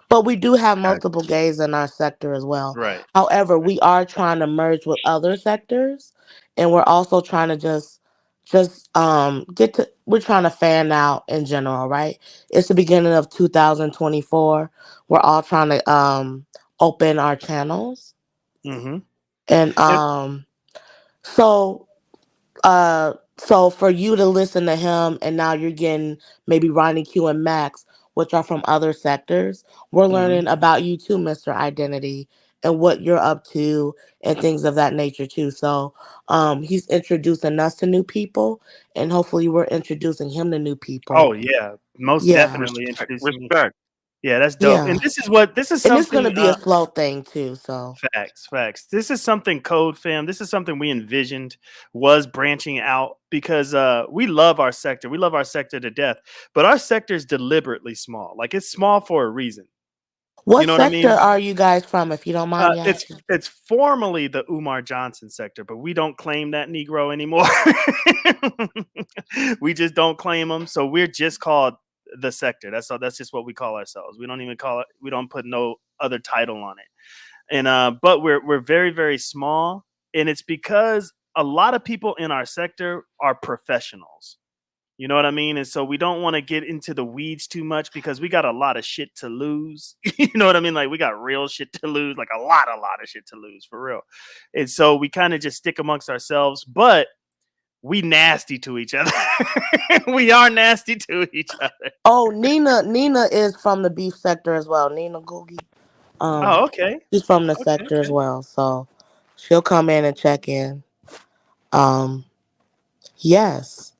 But we do have Gotcha. multiple gays in our sector as well. Right. However, we are trying to merge with other sectors, and we're also trying to just get to. We're trying to fan out in general, right? It's the beginning of 2024. We're all trying to open our channels, Mhm. and And so so for you to listen to him and now you're getting maybe Ronnie Q and Max, which are from other sectors, we're mhm. learning about you too, Mr. Identity, and what you're up to and things of that nature too. So he's introducing us to new people and hopefully we're introducing him to new Oh people. yeah, most Yeah. definitely Respect. introducing me. Respect. Yeah, that's dope. Yeah. And this is And it's gonna something be a slow thing too, so facts. This is something Code Fam. This is something we envisioned was branching out because we love our sector. We love our sector to death, but our sector is deliberately small. Like it's small for a reason. You what know what I sector mean? are you guys from if you don't mind me asking? It's formerly the Umar Johnson sector, but we don't claim that Negro anymore. We just don't claim them, so we're just called the sector. That's all. That's just what we call ourselves. We don't even call it. We don't put no other title on it. And but we're very very small, and it's because a lot of people in our sector are professionals. You know what I mean? And so we don't want to get into the weeds too much because we got a lot of shit to lose. You know what I mean? Like we got real shit to lose, like a lot of shit to lose for real. And so we kind of just stick amongst ourselves, but we nasty to each other. We are nasty to each other. Oh, Nina is from the beef sector as well. Nina Googie. Oh, okay. She's from the Okay, sector as okay. well, so she'll come in and check in. Um, yes.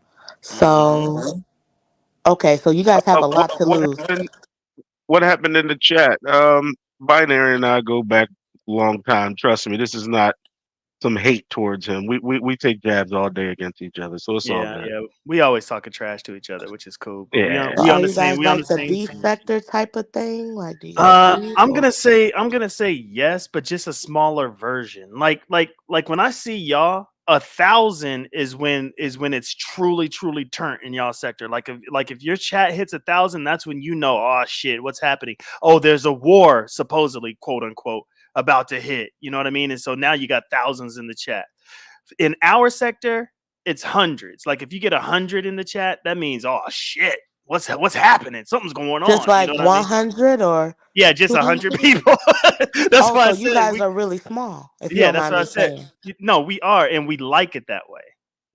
Hmm. So okay, so you guys have a What lot to what lose. happened? What happened in the chat? Binary and I go back a long time. Trust me, this is not some hate towards him. We take jabs all day against each other, so it's all Yeah, good. yeah. We always talking trash to each other, which is cool. But Yeah. So we are on the you same guys we on the like the same beef page. sector type of thing? Like, do you guys beef or? I'm gonna say yes, but just a smaller version. Like when I see y'all, 1,000 is when it's truly turned in y'all sector. Like if your chat hits 1,000, that's when you know, oh shit, what's happening? Oh, there's a war supposedly, quote unquote, about to hit. You know what I mean? And so now you got thousands in the chat. In our sector, it's hundreds. Like if you get 100 in the chat, that means oh shit, what's happening? Something's going Just on. You know like what I mean? 100 or Yeah, just 100 200? people. That's Oh, why I so you said guys we. are really small, if you Yeah, don't that's mind what I me said. saying. No, we are, and we like it that way.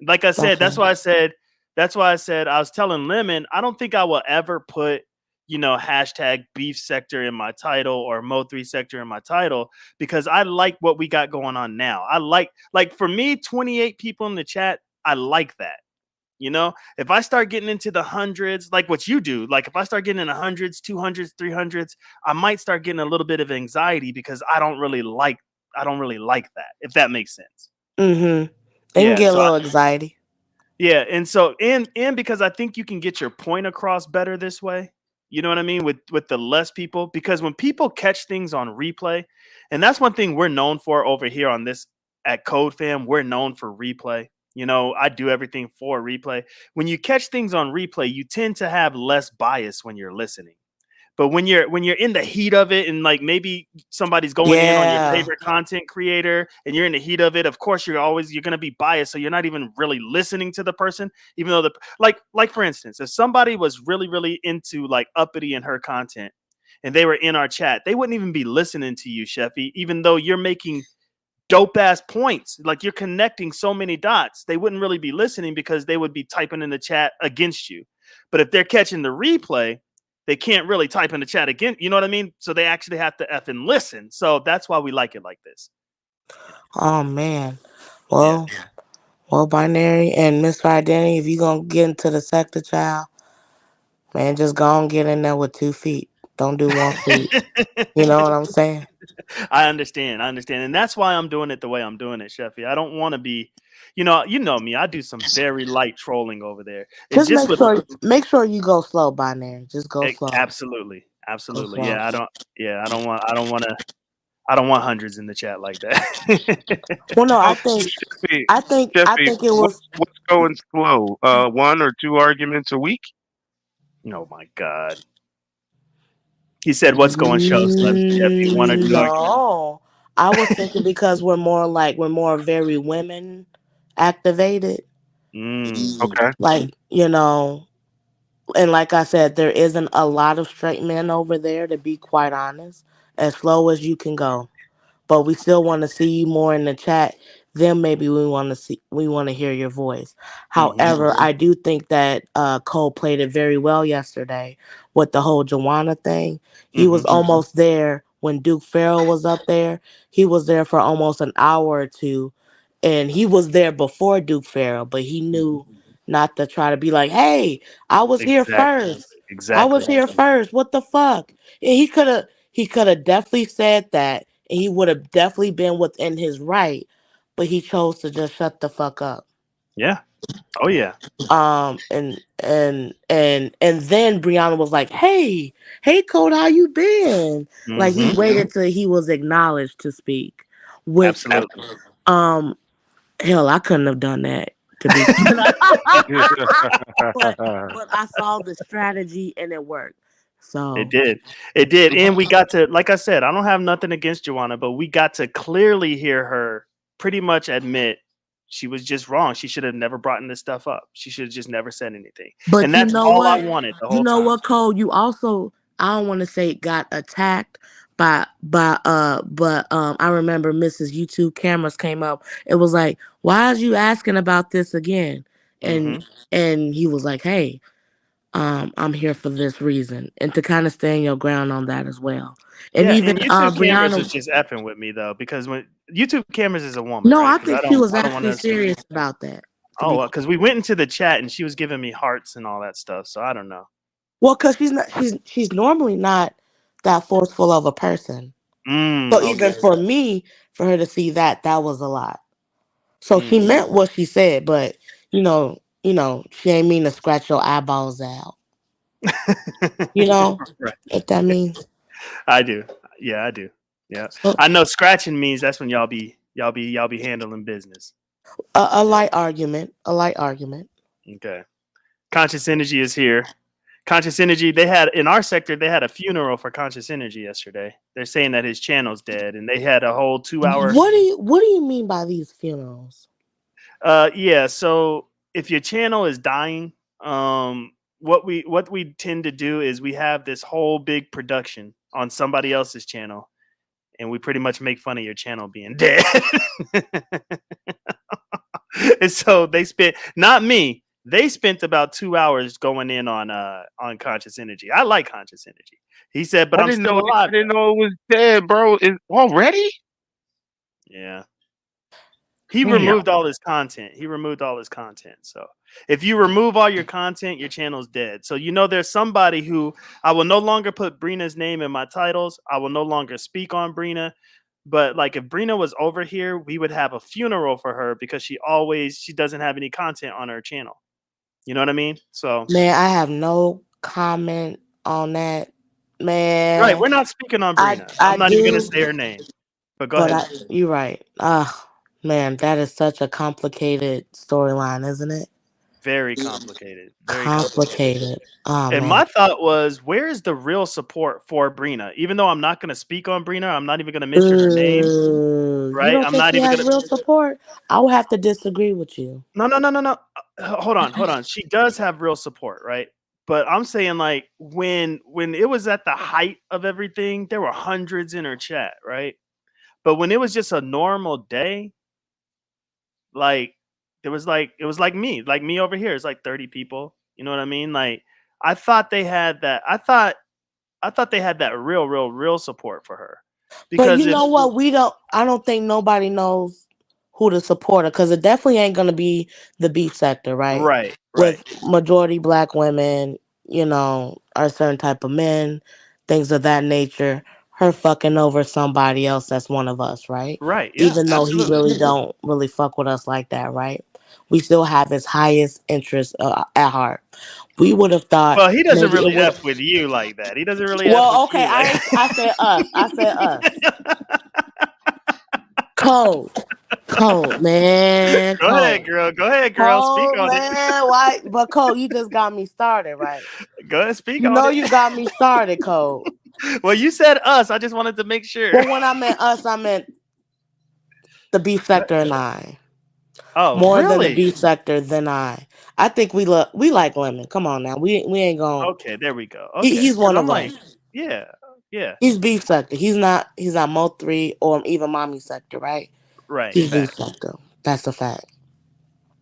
Like I said, Okay. that's why I said. That's why I said I was telling Lemon. I don't think I will ever put hashtag beef sector in my title or Mo3 sector in my title because I like what we got going on now. I like for me, 28 people in the chat. I like that. If I start getting into the hundreds, like what you do, like if I start getting in the hundreds, 200s, 300s, I might start getting a little bit of anxiety because I don't really like that, if that makes sense. Mm-hmm. It can Yeah. get a little anxiety. Yeah, and so and because I think you can get your point across better this way. You know what I mean? With the less people, because when people catch things on replay, and that's one thing we're known for over here on this at Code Fam, we're known for replay. I do everything for replay. When you catch things on replay, you tend to have less bias when you're listening. But when you're in the heat of it and like maybe somebody's going in on your Yeah. favorite content creator and you're in the heat of it, of course you're going to be biased, so you're not even really listening to the person, even though like for instance, if somebody was really into like uppity in her content and they were in our chat, they wouldn't even be listening to you, Sheffy, even though you're making dope ass points. Like you're connecting so many dots. They wouldn't really be listening because they would be typing in the chat against you. But if they're catching the replay, they can't really type in the chat again. You know what I mean? So they actually have to F and listen. So that's why we like it like this. Oh man. Yeah. Well, well, binary and Mr. Identity, if you gonna get into the sector, child, man, just go and get in there with 2 feet. Don't do 1 feet. You know what I'm saying? I understand. I understand. And that's why I'm doing it the way I'm doing it, Sheffy. I don't want to be, you know me. I do some very light trolling over there. And Just just with make sure you go slow, binary. Just go slow. absolutely. Absolutely. well. Yeah, I don't want hundreds in the chat like that. Well, no, So, Jeffy, I Jeffy, think it was. what's going slow? One or two arguments a week? Oh my god. He said what's going show Slim Jeffy, one or two arguments. No, I was thinking because we're more very women activated. Mm, Okay. Like, and like I said, there isn't a lot of straight men over there, to be quite honest, as slow as you can go. But we still want to see you more in the chat. Then maybe we want to hear your voice. mhm, However, I do think that Cole played it very well yesterday with the whole Joanna thing. He was mhm. almost there when Duke Farrell was up there. He was there for almost an hour or two, and he was there before Duke Farrell, but he knew not to try to be like, "Hey, I was here Exactly. first. I was Exactly. here first. What the fuck?" And he could have definitely said that, and he would have definitely been within his right, but he chose to just shut the fuck up. Yeah. Oh yeah. And then Brianna was like, hey Code, how you been? Like, he Mhm. waited till he was acknowledged to speak, which Absolutely. um hell, I couldn't have done that, to be but I saw the strategy and it worked. It So did. It did. And we got to, like I said, I don't have nothing against Joanna, but we got to clearly hear her pretty much admit she was just wrong. She should have never brought this stuff up. She should have just never said anything. but And that's all I wanted the you whole know time. what, Cole, you also, I don't want to say got attacked but I remember Mrs. YouTube cameras came up. It was like, why is you asking about this again? And Mhm. he was like, hey, I'm here for this reason, and to kind of stand your ground on that as well. And Yeah, even and YouTube cameras Brianna, was just effing with me though, because when YouTube cameras is a woman, no, right? I Because think she was I don't want to actually assume. serious about that. To be Oh, because we went into the chat and she was giving me hearts and all that stuff. So I don't know. well, because she's normally not that forceful of a person. So even Okay. for me, for her to see that, that was a lot. So she Mm. meant what she said, but she ain't mean to scratch your eyeballs out. You know, Right. if that means. I do. Yeah, I do. Yeah. So I know scratching means that's when y'all be handling business. a Yeah. light argument, a light argument. Okay. Conscious Energy is here. Conscious Energy, they had in our sector, they had a funeral for Conscious Energy yesterday. They're saying that his channel's dead, and they had a whole 2 hour. What do you mean by these funerals? Yeah. So if your channel is dying, what we tend to do is we have this whole big production on somebody else's channel, and we pretty much make fun of your channel being dead. And so they spent, not me, they spent about 2 hours going in on Conscious Energy. I like Conscious Energy. He said, but I'm still I alive didn't though. know it was dead, bro. Is already? Yeah. He Damn. removed all his content. He removed all his content. So if you remove all your content, your channel's dead. So there's somebody who I will no longer put Brina's name in my titles. I will no longer speak on Brina. But like if Brina was over here, we would have a funeral for her because she doesn't have any content on her channel. You know what I mean? So Man, I have no comment on that. right, Man, we're not speaking on I Brina. I I'm not even gonna do, say her name. But go but ahead. you're right. Man, that is such a complicated storyline, isn't it? Very complicated. Very complicated. Complicated. Oh And man. my thought was, where is the real support for Brina? Even though I'm not going to speak on Brina, I'm not even going to mention her name, You right? don't I'm think not she even has going to. real support? I would have to disagree with you. No, no, no, no, no. Hold on, hold on. She does have real support, right? But I'm saying like when it was at the height of everything, there were hundreds in her chat, right? But when it was just a normal day, like there was like it was like me over here. It's like 30 people. You know what I mean? Like I thought they had that. I thought they had that real support for her. But Because you if know what? I don't think nobody knows who to support her, because it definitely ain't going to be the beef sector, right? right, right. With majority black women, or certain type of men, things of that nature. Her fucking over somebody else that's one of us, right? Right, yeah, Even though he absolutely. really don't really fuck with us like that, right? We still have his highest interest at heart. We would have thought Well, he doesn't maybe it really would f have. with you like that. He doesn't really f with Well, okay, you like. I said us. I said us. Cold, cold, man, cold. Go ahead, girl. Speak Cold on it. man, why? But Cole, you just got me started, right? Go ahead, speak You on know it. you got me started, Cole. Well, you said us. I just wanted to make sure. Well, when I meant us, I meant the B sector and I. Oh, More than the really? B sector than I. I think we like women. Come on now, we ain't going. Okay, there we go. Okay, He's because one I'm of like, us. yeah, yeah, He's B sector. He's not Mo three or even mommy sector, right? right. He's B Fact. sector. That's a fact.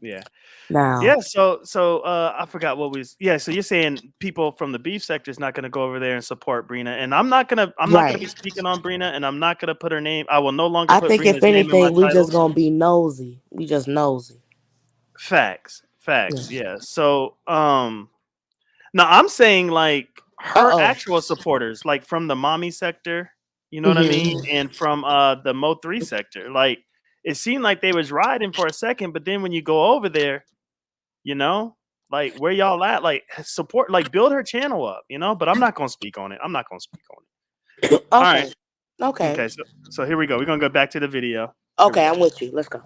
Yeah. Now, Yeah, I forgot what was yeah, so you're saying people from the beef sector is not gonna go over there and support Brina. And I'm not gonna right. be speaking on Brina, and I'm not gonna put her name. I will no longer I put think if Brina's name in my anything, we just titles. gonna be nosy. We just nosy. Facts. Yeah. Facts, yeah. So now I'm saying like Uh her oh. actual supporters, like from the mommy sector, you know what I mean? Hmm. And from the Mo 3 sector. Like it seemed like they was riding for a second, but then when you go over there, you know, like where y'all at, like support, like build her channel up, you know. But I'm not gonna speak on it. I'm not gonna speak on it. All right. Okay. Okay. Okay, so here we go. We're gonna go back to the video. Here we Okay, go. I'm with you. Let's go.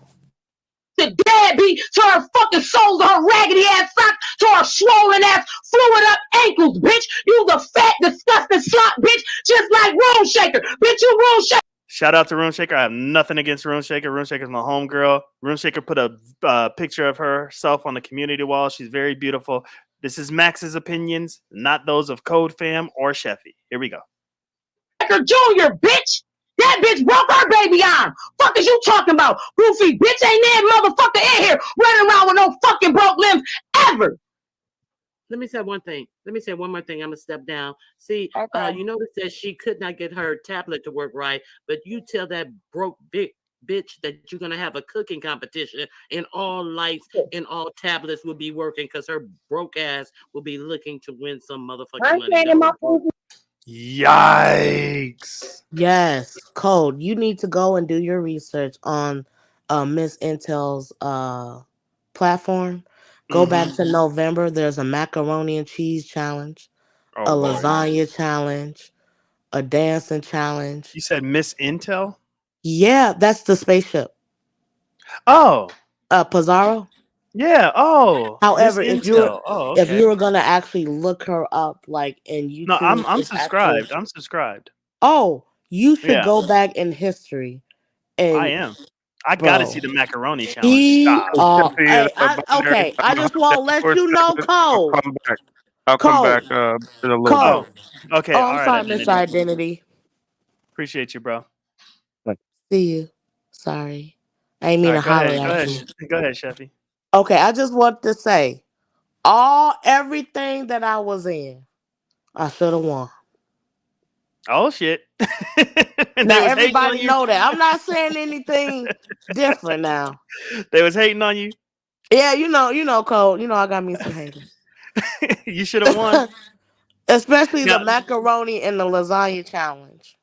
The deadbeat to her fucking soles, her raggedy ass socks, to her swollen ass, fluid up ankles, bitch. You the fat, disgusting slot, bitch, just like Room Shaker. Bitch, you Room Shaker. Shout out to Room Shaker. I have nothing against Room Shaker. Room Shaker's my homegirl. Room Shaker put a picture of herself on the community wall. She's very beautiful. This is Max's opinions, not those of Code Fam or Sheffy. Here we go. Junior, bitch. That bitch broke her baby arm. Fuck is you talking about? Goofy bitch ain't that motherfucker in here running around with no fucking broke limbs ever. Let me say one thing. Let me say one more thing. I'm gonna step down. See, Okay. you notice that she could not get her tablet to work right, but you tell that broke big bitch that you're gonna have a cooking competition, and all lights and all tablets will be working because her broke ass will be looking to win some motherfucking money. Don't work. Yikes. Yes, Code. You need to go and do your research on Miss Intel's platform. Go Mm-hmm. back to November. There's a macaroni and cheese challenge, Oh a Lord. lasagna challenge, a dancing challenge. You said Miss Intel? Yeah, that's the spaceship. Oh, Pizarro. yeah. Oh, Miss However, Intel. Oh, if okay. you were gonna actually look her up like in No, YouTube, I'm it's actual. subscribed. I'm subscribed. Oh, you should Yeah, go back in history I and am. I gotta bro. see the macaroni challenge. He Stop. Jesse and hey, Binary, okay, I just want to let for a you know, second. I'll Cole. come back. I'll come back Cole. in a little bit. Oh, Cole. okay. Oh, All I'm right, sorry, Mr. identity. Identity. Appreciate you, bro. See you. Sorry. I didn't All mean to right, go holler ahead. Go at ahead. you. Go ahead, Sheffy. Okay, I just want to say, everything that I was in, I should have won. Oh shit. They Now was hating on everybody you. know that. I'm not saying anything different now. They was hating on you. Yeah, Cole. You know I got me some haters. You should have won. Especially the Now, macaroni and the lasagna challenge.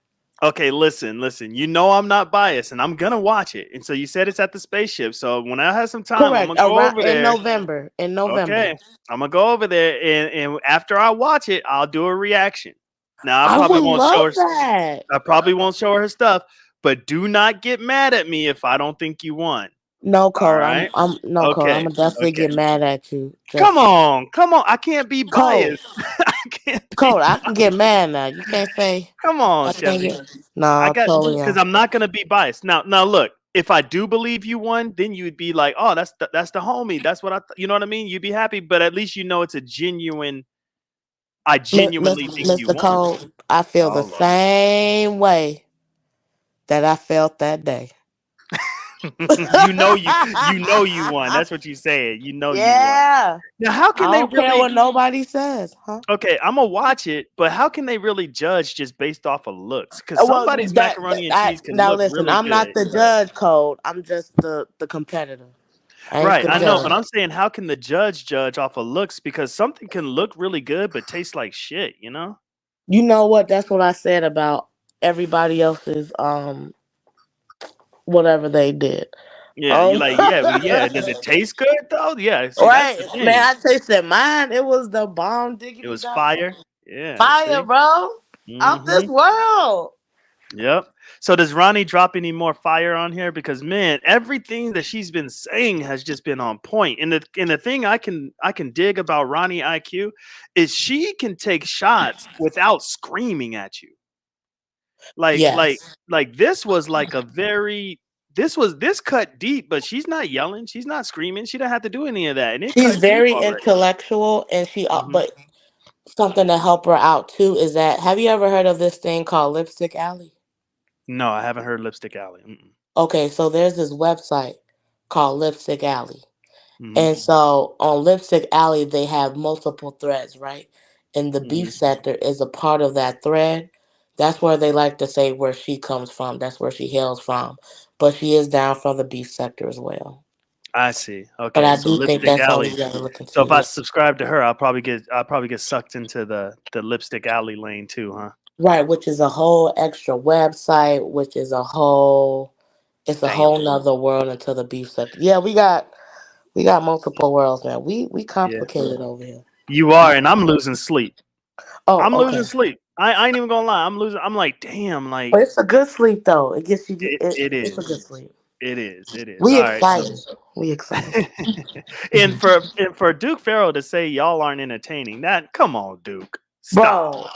okay, listen. You know I'm not biased, and I'm gonna watch it. And so you said it's at the spaceship. So when I have some time, I'm Correct. gonna go Around over in there. November. In November. Okay, I'm gonna go over there, and after I watch it, I'll do a reaction. Now I would love that. I probably won't show her stuff, but do not get mad at me if I don't think you won. No All code. right. I'm no code. I'm Okay. gonna definitely Okay. get mad at you. Come Just on. Come on. I can't be code. biased. I can't be Code. I can get mad now. You can't say Come on, I can't Chevy. get. No, I I got totally because am. I'm not gonna be biased. Now look, if I do believe you won, then you'd be like, oh, that's the homie. That's what you know what I mean? You'd be happy, but at least you know it's a genuine I genuinely think you Mr. won. Code, I feel the Oh same way that I felt that day. Lord. You know you won. That's what you said. You know you won. Yeah. Now how I can they don't care really what nobody says, huh? okay, I'm gonna watch it, but how can they really judge just based off of looks? Because Well, somebody's macaroni and cheese can now look listen, really I'm good, not the but judge, Code. I'm just the competitor. I ain't right, the I know, but judge. I'm saying how can the judge off of looks because something can look really good but taste like shit, you know? You know what? That's what I said about everybody else's whatever they did. Yeah, you Um, like, yeah, but yeah. Does it taste good though? Yeah. See, that's right, the man. thing. I tasted mine. It was the bomb It diggity was dog. fire. Yeah. Fire, See. bro. Out Hmm. this world. Yep. So does Ronnie drop any more fire on here? Because man, everything that she's been saying has just been on point. And the thing I can dig about Ronnie IQ is she can take shots without screaming at you. Like like Yes. like this was like a very this cut deep, but she's not yelling, she's not screaming, she didn't have to do any of that, and it She's cut deep very already. intellectual, and Hmm. but something to help her out too is that have you ever heard of this thing called Lipstick Alley? No, I haven't heard Lipstick Alley. Mm-mm. Okay, so there's this website called Lipstick Alley. Hmm. And so on Lipstick Alley, they have multiple threads, right? And the beef Hmm. sector is a part of that thread. That's where they like to say where she comes from. That's where she hails from. But she is down from the beef sector as well. I see. But Okay, I so do think Lipstick that's something Alley. you gotta look So into. if I Yeah. subscribe to her, I'll probably get sucked into the Lipstick Alley lane too, huh? Right, which is a whole extra website, which is a whole it's a Damn. whole nother world into the beef sector. Yeah, we got multiple worlds, man. We Yeah. complicated over here. You are, and I'm losing sleep. Oh, I'm okay. losing sleep. I ain't even gonna lie. I'm losing. I'm like, damn. But Like it's a good sleep though. It gets you. it It's a good is. sleep. It is. It is. We All right. So, excited. We excited. and for Duke Farrell to say y'all aren't entertaining, that come on, Duke. Stop. Bro.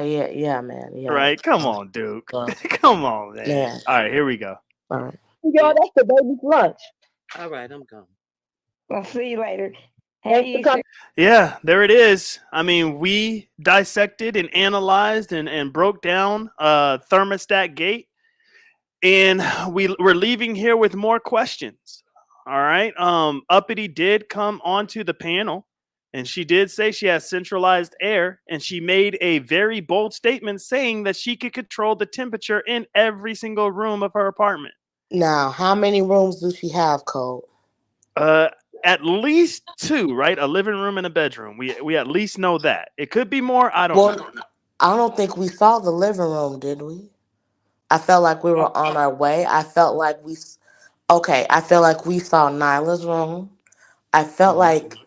Yeah, yeah, man. Yeah. Right? Come on, Duke. Bro. Come on, man. Man. All right, here we go. All right. Yo, that's the baby's lunch. All right, I'm gone. I'll see you later. Hey, you Yeah, there it is. I mean, we dissected and analyzed and broke down thermostat gate, and we're leaving here with more questions. All right. Uppity did come onto the panel, and she did say she has centralized air, and she made a very bold statement saying that she could control the temperature in every single room of her apartment. Now, how many rooms do she have, Cole? Uh, at least two, right? A living room and a bedroom. We at least know that. It could be more. I don't know. Well, I don't think we saw the living room, did we? I felt like we were on our way. I felt like okay, I felt like we saw Nyla's room. I felt Mhm. like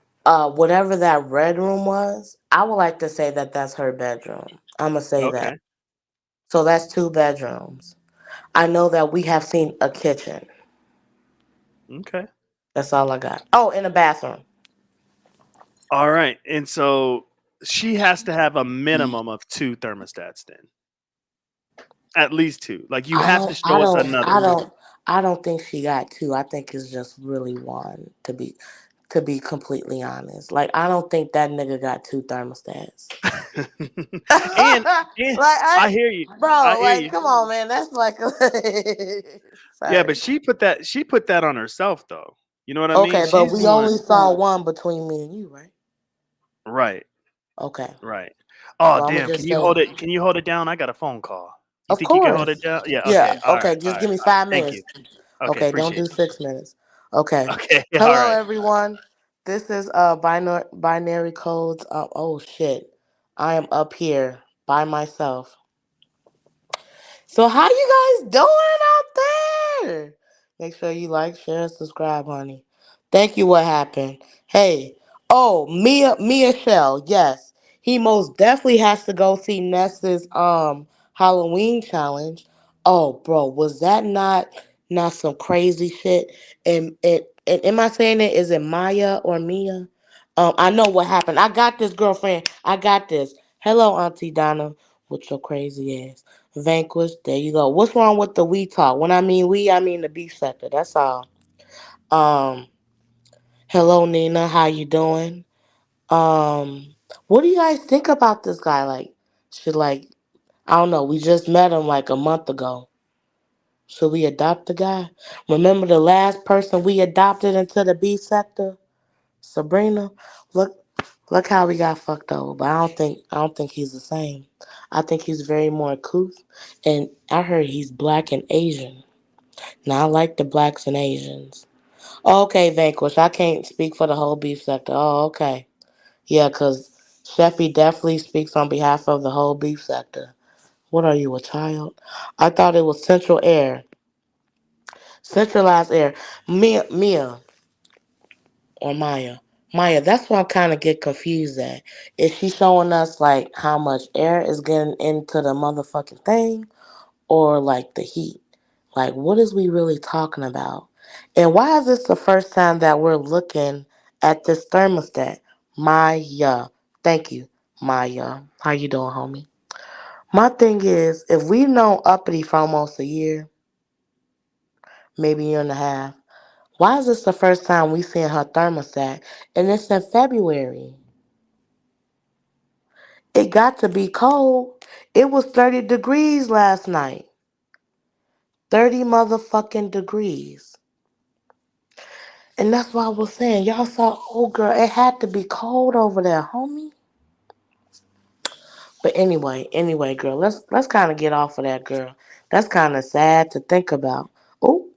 whatever that red room was, I would like to say that that's her bedroom. I'm going to say that. Okay. So that's two bedrooms. I know that we have seen a kitchen. Okay. That's all I got. Oh, in a bathroom. All right. And so she has to have a minimum of two thermostats then. At least two. Like you I have don't to I show us don't I another. don't I don't think she got two. I think it's just really one to be completely honest. Like I don't think that nigga got two thermostats. and like and I hear you. I bro, hear like you. come on man, that's like Yeah, sorry. but she put that on herself though. You know what I mean? Okay, but She's the we one. only saw one between me and you, right? Right. Okay. Right. Oh So I'm gonna damn. Can just you say hold it? Can you hold it down? I got a phone call. You of think you can hold it course. down? Yeah. Yeah, Okay. All right. okay, All just right. give me All right. 5 minutes. Thank you. Okay. Okay, don't Appreciate do 6 minutes. Okay. you. Okay. All Hello right. everyone. This is binary codes. Oh shit. I am up here by myself. So how you guys doing out there? Make sure you like, share, and subscribe, honey. Thank you. What happened? Hey, oh Mia Shell. Yes, he most definitely has to go see Ness's Halloween challenge. Oh, bro, was that not some crazy shit? And am I saying it? Is it Maya or Mia? I know what happened. I got this girlfriend. I got this. Hello, Auntie Donna, with your crazy ass. Vanquish. There you go. What's wrong with the we talk? When I mean we, I mean the beef sector. That's all. Um, hello Nina, how you doing? What do you guys think about this guy? Like, should like I don't know. We just met him like a month ago. Should we adopt the guy? Remember the last person we adopted into the beef sector, Sabrina. Look, look how we got fucked over. But I don't think he's the same. I think he's very more couth, and I heard he's black and Asian. Now I like the blacks and Asians. Okay, Vanquish. I can't speak for the whole beef sector. Oh, okay. Yeah, cause Sheffy definitely speaks on behalf of the whole beef sector. What are you, a child? I thought it was Central Air. Centralized air. Mia or Maya. Maya, that's why I'm kind of get confused at. Is she showing us like how much air is getting into the motherfucking thing or like the heat? Like, what is we really talking about? And why is this the first time that we're looking at this thermostat? Maya. Thank you, Maya. How you doing, homie? My thing is, if we've known Uppity for almost a year, maybe a year and a half, why is this the first time we seeing her thermostat? And it's in February. It got to be cold. It was 30 degrees last night. 30 motherfucking degrees. And that's why I was saying, y'all saw, oh girl, it had to be cold over there, homie. But anyway, girl, let's kind of get off of that, girl. That's kind of sad to think about. Oh,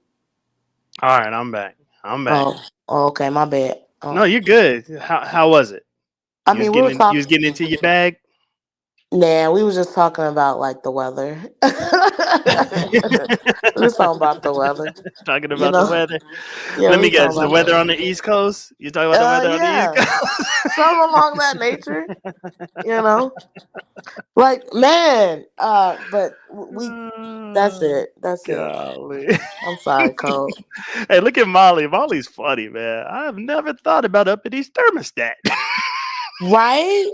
All right, I'm back. I'm back. okay, my bad. No, you're good. How was it? I mean, we were You was talking. getting into your bag. Nah, we was just talking about like the weather. We was talking about the weather. Talking You about the know, weather. yeah, Let we me was talking guess. The about the weather weather. on the East Coast. You talking about the weather on the East Yeah, Coast? something along that nature. You know, like man. But we. That's Oh, it. That's it. golly. I'm sorry, Cole. Hey, look at Molly. Molly's funny, man. I've never thought about Uppity thermostat. Right?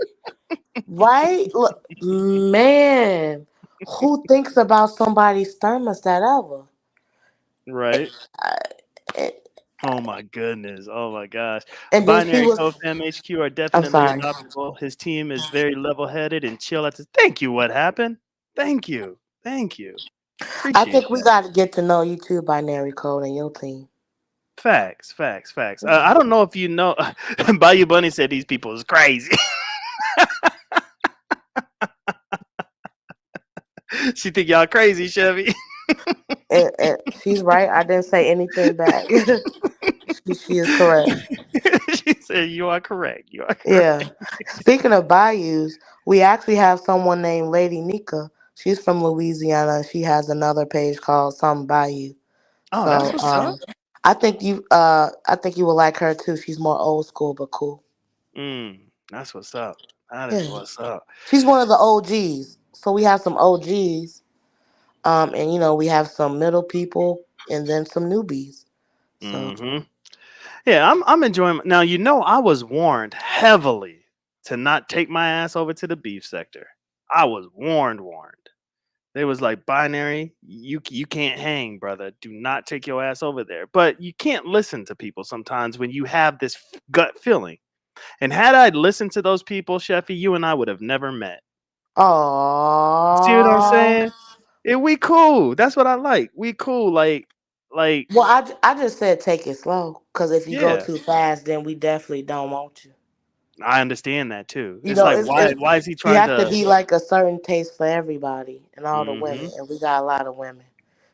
Right? Look, man. Who thinks about somebody's thermostat ever? Right. Uh, eh, Oh my goodness. Oh my gosh. And then she Binary was. Code Fam HQ are I'm definitely sorry. adoptable. His team is very level headed and chill at this. Thank you. What happened? Thank you. Thank you. I Appreciate think we that. got to get to know you too, Binary Code, and your team. Facts, facts, facts. I don't know if you know. Bayou Bunny said these people is crazy. She think y'all crazy, Chevy. And she's right. I didn't say anything back. She is correct. She said you are correct. You are correct. Yeah. Speaking of bayous, we actually have someone named Lady Nika. She's from Louisiana. She has another page called Some Bayou. Oh, that's So what's up. I think you will like her too. She's more old school but cool. That's what's up. That is Yeah. what's up. She's one of the OGs. So we have some OGs. And we have some middle people and then some newbies. So hmm Yeah, I'm enjoying. Now I was warned heavily to not take my ass over to the beef sector. I was warned. They was like binary. You can't hang, brother. Do not take your ass over there. But you can't listen to people sometimes when you have this gut feeling. And had I listened to those people, Sheffy, you and I would have never met. See what I'm Aww. saying? We cool. That's what I like. We cool. Like, Well, I just said take it slow. Because if you go yeah. too fast, then we definitely don't want you. I understand that too. You It's know, like it's why is he you trying have to to be like a certain taste for everybody and all the women. hmm And we got a lot of women.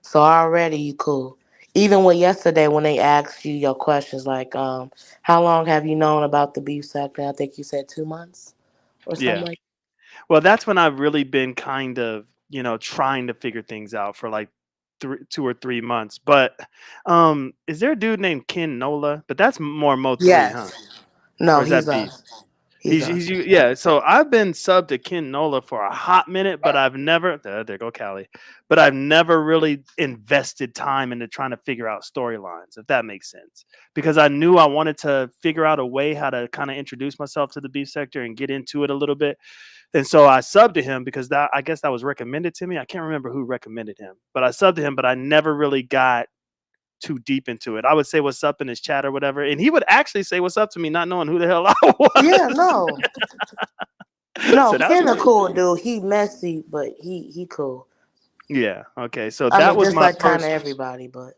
So already you cool. Even with yesterday when they asked you your questions like, how long have you known about the beef sector? I think you said 2 months or something Yeah. like. Well, that's when I've really been kind of, trying to figure things out for like 2 or 3 months. But is there a dude named Ken Nola? But that's more Mo 3, huh? Yes. No, Or is he's that beef? us. He's us. Yeah. So I've been subbed to Ken Nola for a hot minute, but I've never there go Callie. But I've never really invested time into trying to figure out storylines, if that makes sense. Because I knew I wanted to figure out a way how to kind of introduce myself to the beef sector and get into it a little bit. And so I subbed to him because I guess that was recommended to me. I can't remember who recommended him, but I subbed to him, but I never really got too deep into it. I would say what's up in his chat or whatever, and he would actually say what's up to me, not knowing who the hell I Yeah, was. no. No, So that was Ken a pretty cool cool. dude. He messy, but he cool. Yeah. Okay. So I that mean, was just my like kind of first. everybody, but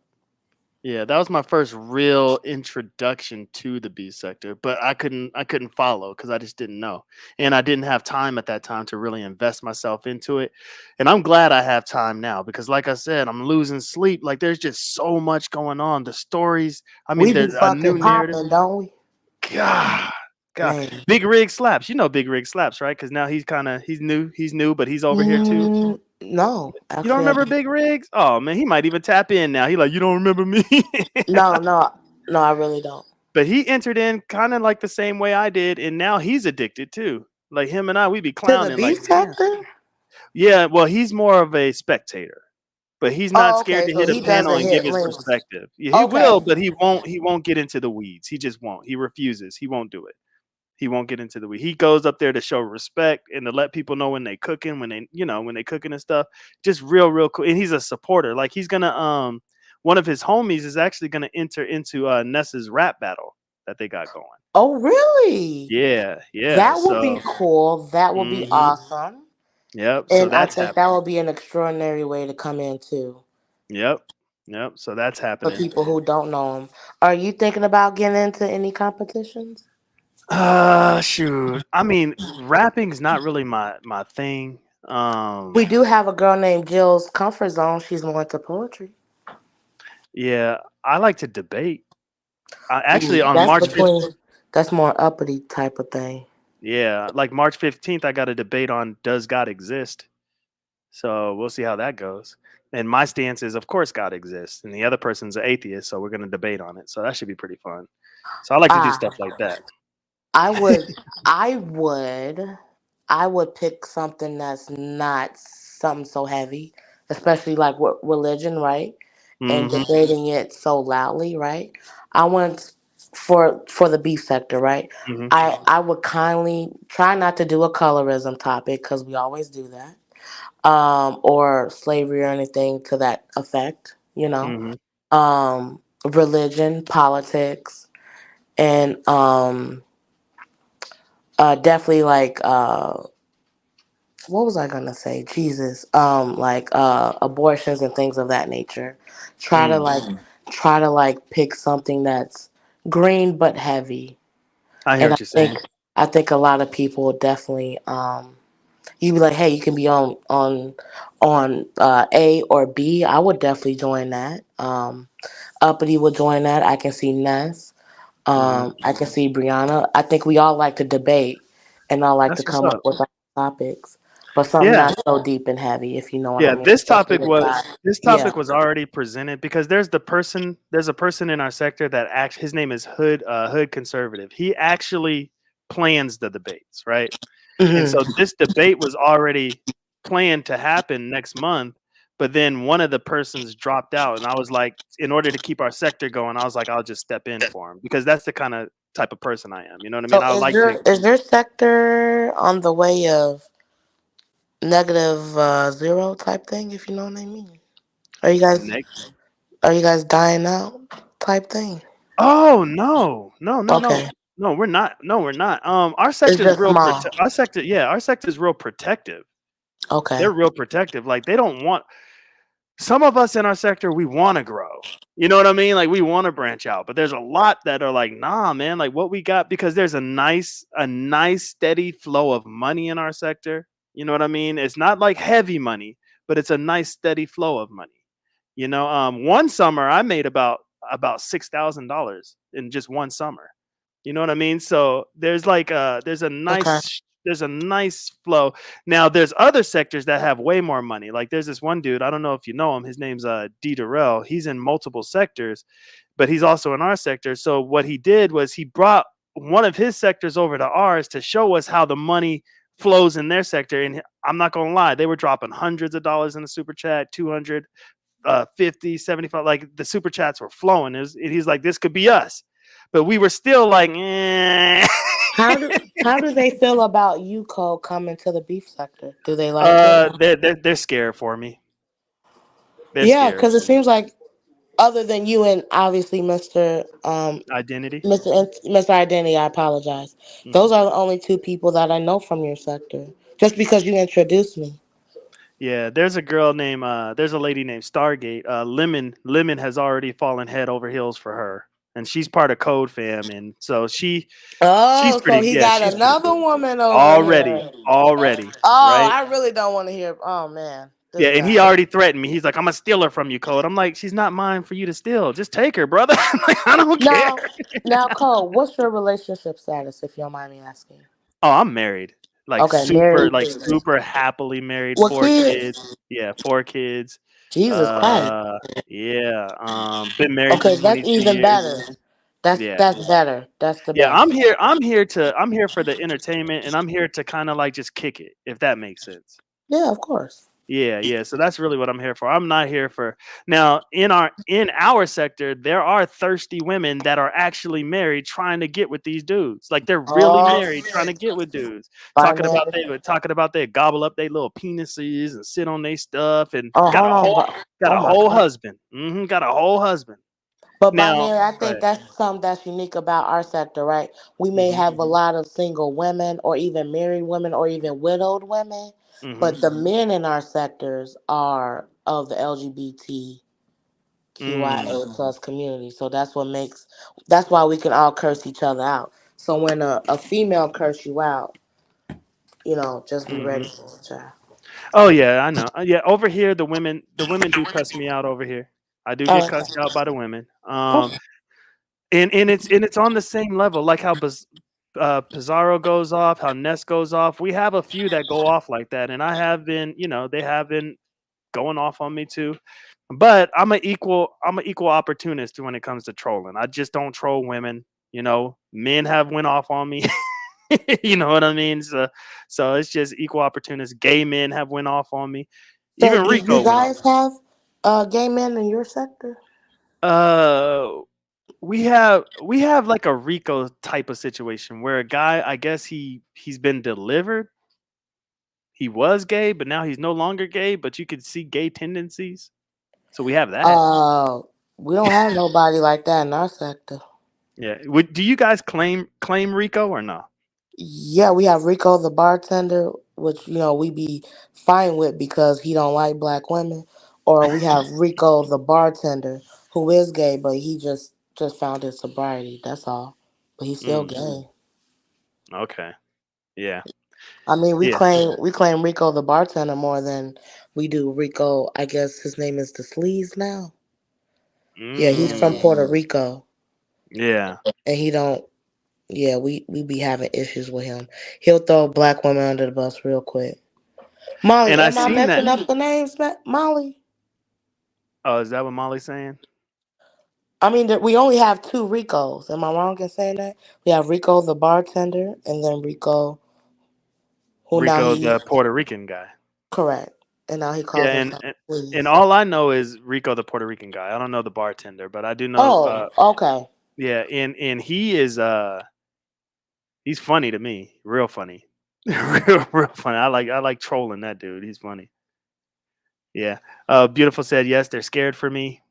Yeah, that was my first real introduction to the B sector, but I couldn't follow because I just didn't know. And I didn't have time at that time to really invest myself into it. And I'm glad I have time now because like I said, I'm losing sleep. Like there's just so much going on. The stories, I mean, we be there's a fucking new narrative. popping, don't we? God. God. Man. Big Rig slaps. You know Big Rig slaps, right? Because now he's new, but he's over here too. Mm, No, You don't actually, I remember don't. Big Rigs? Oh man, he might even tap in now. He like, you don't remember me? No, no, no, I really don't. But he entered in kind of like the same way I did, and now he's addicted too. Like him and I, we be To the clowning like, beef damn. sector? Yeah, well, he's more of a spectator, but he's not Oh, scared okay. to So hit a he panel doesn't and give hit his links. perspective. Yeah, he Okay. will, but he won't. He won't get into the weeds. He just won't. He refuses. He won't do it. He won't get into the weeds. He goes up there to show respect and to let people know when they cooking, when they, when they cooking and stuff. Just real cool. And he's a supporter. Like he's gonna one of his homies is actually gonna enter into Nessa's rap battle that they got going. Oh, really? Yeah, yeah. That would be So, cool. That would be hmm awesome. yep. So And I that's think that happening. would be an extraordinary way to come in too Yep, yep. So that's for happening. people who don't know him. Are you thinking about getting into any competitions? Shoot. I mean, rapping's not really my thing. We do have a girl named Jill's Comfort Zone. She's more into poetry. Yeah, I like to debate. Actually, Ooh, on that's March 5th, between. That's more uppity type of thing. yeah, like March 15th, I got a debate on does God exist? So we'll see how that goes. And my stance is, of course, God exists, and the other person's an atheist, so we're going to debate on it. So that should be pretty fun. So I like to do Ah, stuff like that. I would, I would, I would pick something that's not something so heavy, especially like with religion, right? And Hmm. debating it so loudly, right? I want for the beef sector, right? Hmm. I would kindly try not to do a colorism topic because we always do that, or slavery or anything to that effect, Hmm. religion, politics, and definitely like what was I gonna say? Jesus, like abortions and things of that nature. Try to Mm. like try to like pick something that's green but heavy, I hear and I what you're saying. think I think a lot of people will definitely you be like, hey, you can be on A or B. I would definitely join that. Uppity would join that. I can see Ness. Hmm. I can see Brianna. I think we all like to debate and all like to That's what's come up up. with our topics, but something Yeah. not so deep and heavy, if you know what I Yeah, mean, especially with God. this Yeah. topic was already presented because there's a person in our sector that his name is Hood Conservative. He actually plans the debates, right? And Hmm. so this debate was already planned to happen next month, but then one of the persons dropped out, and I was like, in order to keep our sector going, I was like, I'll just step in for him because that's the kind of type of person I am. You know what I mean? So I like to. is your sector on the way of negative zero type thing, if you know what I mean? Are you guys are you guys dying out type thing? Oh no, no, no, no, Okay. no. We're not. No, we're not. Our It's sector is just real. small. Our sector, yeah, our sector is real protective. Okay. They're real protective. Like they don't want some of us in our sector. We want to grow. You know what I mean? Like we want to branch out, but there's a lot that are like, nah, man. Like what we got because there's a nice steady flow of money in our sector. You know what I mean? It's not like heavy money, but it's a nice steady flow of money. One summer I made about $6,000 in just one summer. You know what I mean? So there's like Okay. there's a nice flow. Now there's other sectors that have way more money. Like there's this one dude, I don't know if you know him. His name's D Durrell. He's in multiple sectors, but he's also in our sector. So what he did was he brought one of his sectors over to ours to show us how the money flows in their sector. And I'm not gonna lie, they were dropping hundreds of dollars in the super chat, 200, 50, 75. Like the super chats were flowing. He's like, this could be us. But we were still like, eh. How do they feel about you, Cole, coming to the beef sector? Do they like it? They're scared for me. They're Yeah, scared because it for me. seems like other than you and obviously Identity. Mr. Identity, I apologize. Hmm. Those are the only two people that I know from your sector. Just because you introduced me. Yeah, there's a girl named there's a lady named Stargate. Lemon has already fallen head over heels for her, and she's part of Code Fam, and so she's Oh, so pretty. he Yeah, got she's pretty another cool. woman over Already, here. already, Oh, right? I really don't want to hear. Oh man, Yeah, this and guy. he already threatened me. He's like, "I'm gonna steal her from you, Code." I'm like, "She's not mine for you to steal. Just take her, brother." Like, I don't care. Now, Cole, what's your relationship status, if you don't mind me asking? Oh, I'm married. Okay, married. like super happily married, What 4 kids? kids. Yeah, 4 kids. Jesus Christ. Uh, yeah, been married for Okay, that's 22 even years. better. That's Yeah. that's better. That's the Yeah, best. I'm here for the entertainment, and I'm here to kind of like just kick it, if that makes sense. Yeah, of course. Yeah, yeah. So that's really what I'm here for. I'm not here for now in our sector, there are thirsty women that are actually married trying to get with these dudes. Like they're really Oh married trying to shit. get with dudes. Binary. Talking about they gobble up their little penises and sit on their stuff and Oh, hold on. got Oh a my whole god. husband. Got a whole husband. But Now, binary, I go think ahead. that's something that's unique about our sector, right? We may Mhm. have a lot of single women, or even married women, or even widowed women, Mhm. but the men in our sectors are of the Mm. LGBTQIA plus community. So that's why we can all curse each other out. So when a female curse you out, just be ready Mhm. for it, child. Oh yeah, I know. Yeah, over here the women do cuss me out over here. I do get Oh, cussed out by the women. okay. And it's on the same level, like how Pizarro goes off, how Ness goes off. We have a few that go off like that, and I have been, they have been going off on me too. But I'm an equal opportunist when it comes to trolling. I just don't troll women. Men have went off on me. You know what I mean? So it's just equal opportunists. Gay men have went off on me. So Even you Rico went off. guys have gay men in your sector? Uh, we have like a Rico type of situation where a guy, I guess he's been delivered. He was gay, but now he's no longer gay, but you could see gay tendencies. So we have that. Uh, we don't have nobody like that in our sector. Yeah. Do you guys claim Rico or no? Yeah, we have Rico the bartender, which we be fine with because he don't like black women. Or we have Rico the bartender, who is gay, but he just found his sobriety. That's all. But he's still Mm, gay. okay. Yeah. I mean, we Yeah. claim Rico the bartender more than we do Rico. I guess his name is the Sleaze now. Yeah, he's from Mm, Puerto Rico, yeah. and he don't. Yeah, we be having issues with him. He'll throw black women under the bus real quick. Molly, And I am I seen that. messing up the names, Molly? Oh, is that what Molly's saying? I mean, we only have two Ricos. Am I wrong in saying that? We have Rico the bartender, and then Rico, who now Rico, he the Puerto Rican guy. correct, and now he Yeah, calls himself and Please. all I know is Rico, the Puerto Rican guy. I don't know the bartender, but I do know. Oh, okay. Yeah, and he is he's funny to me, real funny, real funny. I like trolling that dude. He's funny. Yeah. Beautiful said yes. They're scared for me.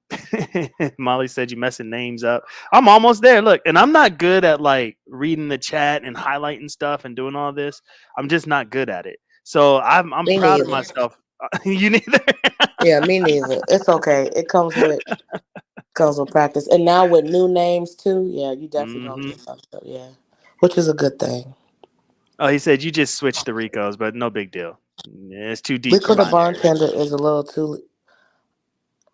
Molly said you messing names up. I'm almost there. Look, and I'm not good at like reading the chat and highlighting stuff and doing all this. I'm just not good at it. So I'm Me proud of neither. myself. You neither. Yeah, me neither. It's okay. It comes with practice, and now with new names too. Yeah, you definitely gonna Hmm. get fucked up. Yeah, which is a good thing. Oh, he said you just switched the Ricos, but no big deal. Yeah, it's too deep for Rico the binary. bartender is a little too.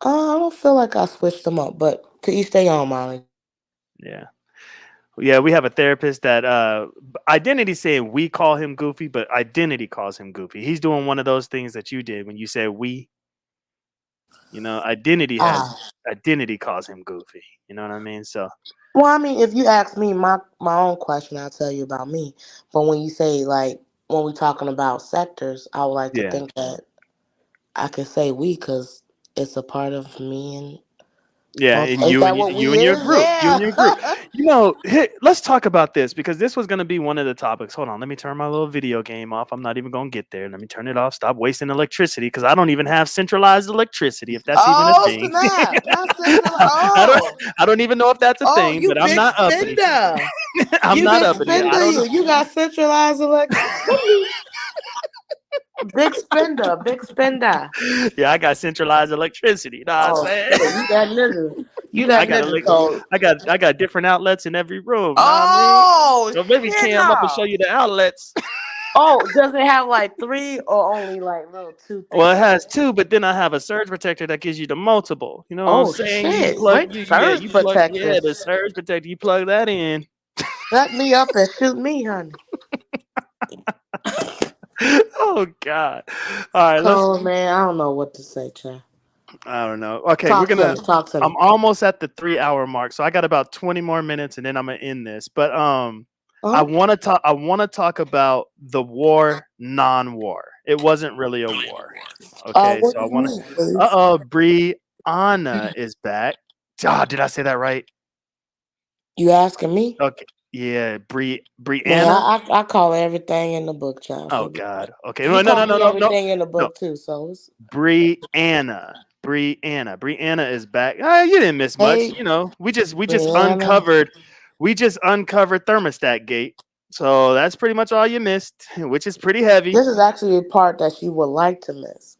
I don't feel like I switched them up, but to each their own, Molly. Yeah. Yeah, we have a therapist that identity saying we call him goofy, but identity calls him goofy. He's doing one of those things that you did when you said we. Ah, Identity calls him goofy. You know what I mean? So well, I mean, if you ask me my own question, I'll tell you about me. But when you say like when we talking about sectors, I would like to yeah. think that I can say we because it's a part of me and Yeah, most. and Ain't that what you we and your is? group, you and Yeah. your group. Let's talk about this because this was going to be one of the topics. Hold on, let me turn my little video game off. I'm not even going to get there. Let me turn it off. Stop wasting electricity because I don't even have centralized electricity, if that's even a Oh thing. snap! Not central. I don't Oh, I don't even know if that's a oh, thing, you but I'm big not uppity. spender. I'm You not big uppity. I spender. don't know. You got centralized electricity. Big spender. Big spender. Yeah, I got centralized electricity. You know what I'm Oh saying? shit! You that nigga. You I that got nigga. elect- So. I got different outlets in every room. Know what I mean? Oh So maybe shit! Cam up and show No. you the outlets. Oh, does it have like three or only like little two Well, it things? has two, but then I have a surge protector that gives you the multiple. You know what I'm Oh saying? shit! Which surge Yeah, the protectors? surge protector. You plug that in. Shut me up and shoot me, honey. Oh God. All right, let's. Cold man, I don't know what to say, Chad. I don't know. Okay, we're Talk to gonna. me. Talk to I'm me. almost at the 3 hour mark, so I got about 20 more minutes, and then I'm gonna end this. But I Huh? want to talk. I want to talk about the war, non-war. It wasn't really a war. Okay, What so do I you want to. mean, please? Brianna is back. Ah, did I say that right? You asking me? Okay. Yeah, Man, Brianna. I call everything in the book, child. Oh So God. Okay. you No, no, call no, no, me no, no. everything in the No. book too. So it's Brianna. Brianna is back. You didn't miss much. hey, You know, Brianna. we just uncovered thermostat gate. So that's pretty much all you missed, which is pretty heavy. This is actually a part that she would like to miss.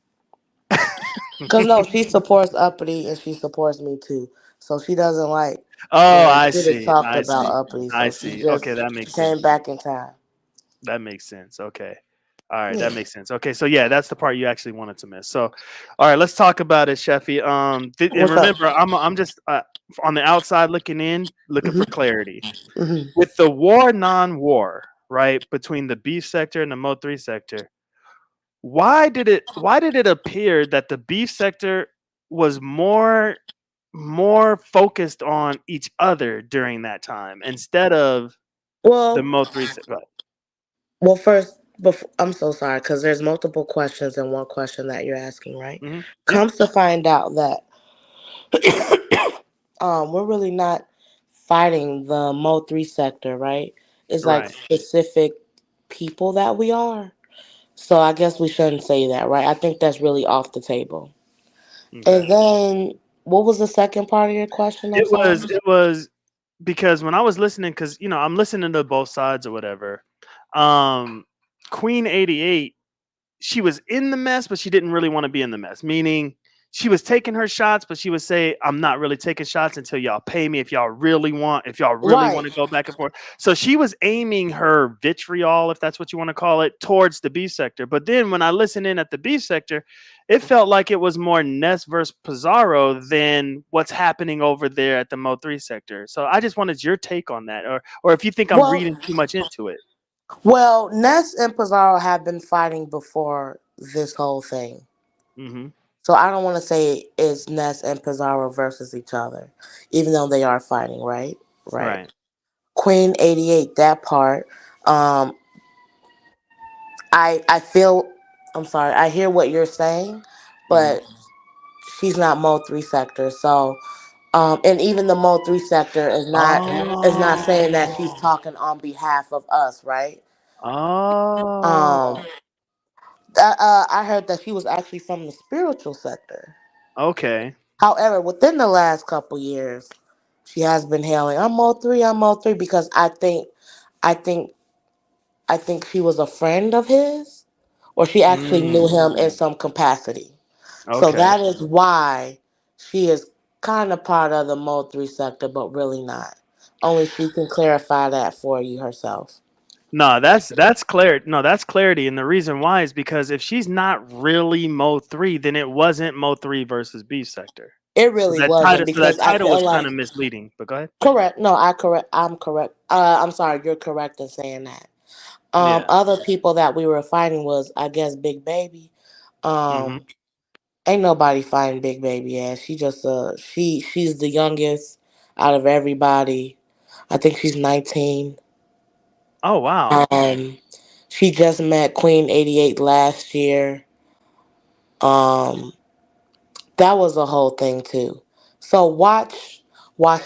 Cause no, she supports uppity and she supports me too. So she doesn't like Oh, when I shit is see. talked I about see. uppity. I So she see. Okay, just that she makes came sense. back in time. That makes sense. Okay. All right, that Yeah. makes sense. Okay, so yeah, that's the part you actually wanted to miss. So, all right, let's talk about it, Sheffy. And What's up? remember, I'm just on the outside looking in, looking for Mhm. clarity Mhm. with the war, non-war, right, between the beef sector and the Mo 3 sector. Why did it appear that the beef sector was more focused on each other during that time instead of the Well, Mo 3 sector? well, first, before, I'm so sorry because there's multiple questions in one question that you're asking, right? Hmm. Yeah. Comes to find out that we're really not fighting the Mo 3 sector, right? It's like Right. specific people that we are. So I guess we shouldn't say that, right? I think that's really off the table. Okay. And then what was the second part of your question? I'm sorry. It was because when I was listening, because I'm listening to both sides or whatever. Um, Queen 88, she was in the mess, but she didn't really want to be in the mess. Meaning, she was taking her shots, but she would say, "I'm not really taking shots until y'all pay me. If y'all really Right. want to go back and forth." So she was aiming her vitriol, if that's what you want to call it, towards the B sector. But then when I listened in at the B sector, it felt like it was more Ness versus Pizarro than what's happening over there at the Mo 3 sector. So I just wanted your take on that, or if you think I'm Well, reading too much into it. Ness and Pizarro have been fighting before this whole thing. Hmm. So I don't want to say it's Ness and Pizarro versus each other, even though they are fighting, right? Right. Right. Queen 88, that part. Um, I feel, I'm sorry, I hear what you're saying, Hmm. but she's not Mo 3 sector. So, and even the Mo 3 sector is not saying that she's Oh. talking on behalf of us, right? Oh. Um, I heard that she was actually from the spiritual sector. Okay. However, within the last couple years, she has been hailing, "I'm Mo 3, I'm Mo 3," because I think, I think she was a friend of his, or she actually knew Mm. him in some capacity. So Okay. that is why she is kind of part of the Mo 3 sector, but really not. Only she can clarify that for you herself. No, that's clear. No, that's clarity, and the reason why is because if she's not really Mo 3, then it wasn't Mo 3 versus B sector. It really wasn't So that because I title feel was kind like of misleading. But go ahead. correct. No, I'm correct. I'm sorry, you're correct in saying that. Yeah. Other people that we were fighting was, I guess, Big Baby. Hmm. Um, ain't nobody fighting Big Baby ass. She just she's the youngest out of everybody. I think she's 19. Oh wow. Um, she just met Queen 88 last year. Um, that was a whole thing too. So watch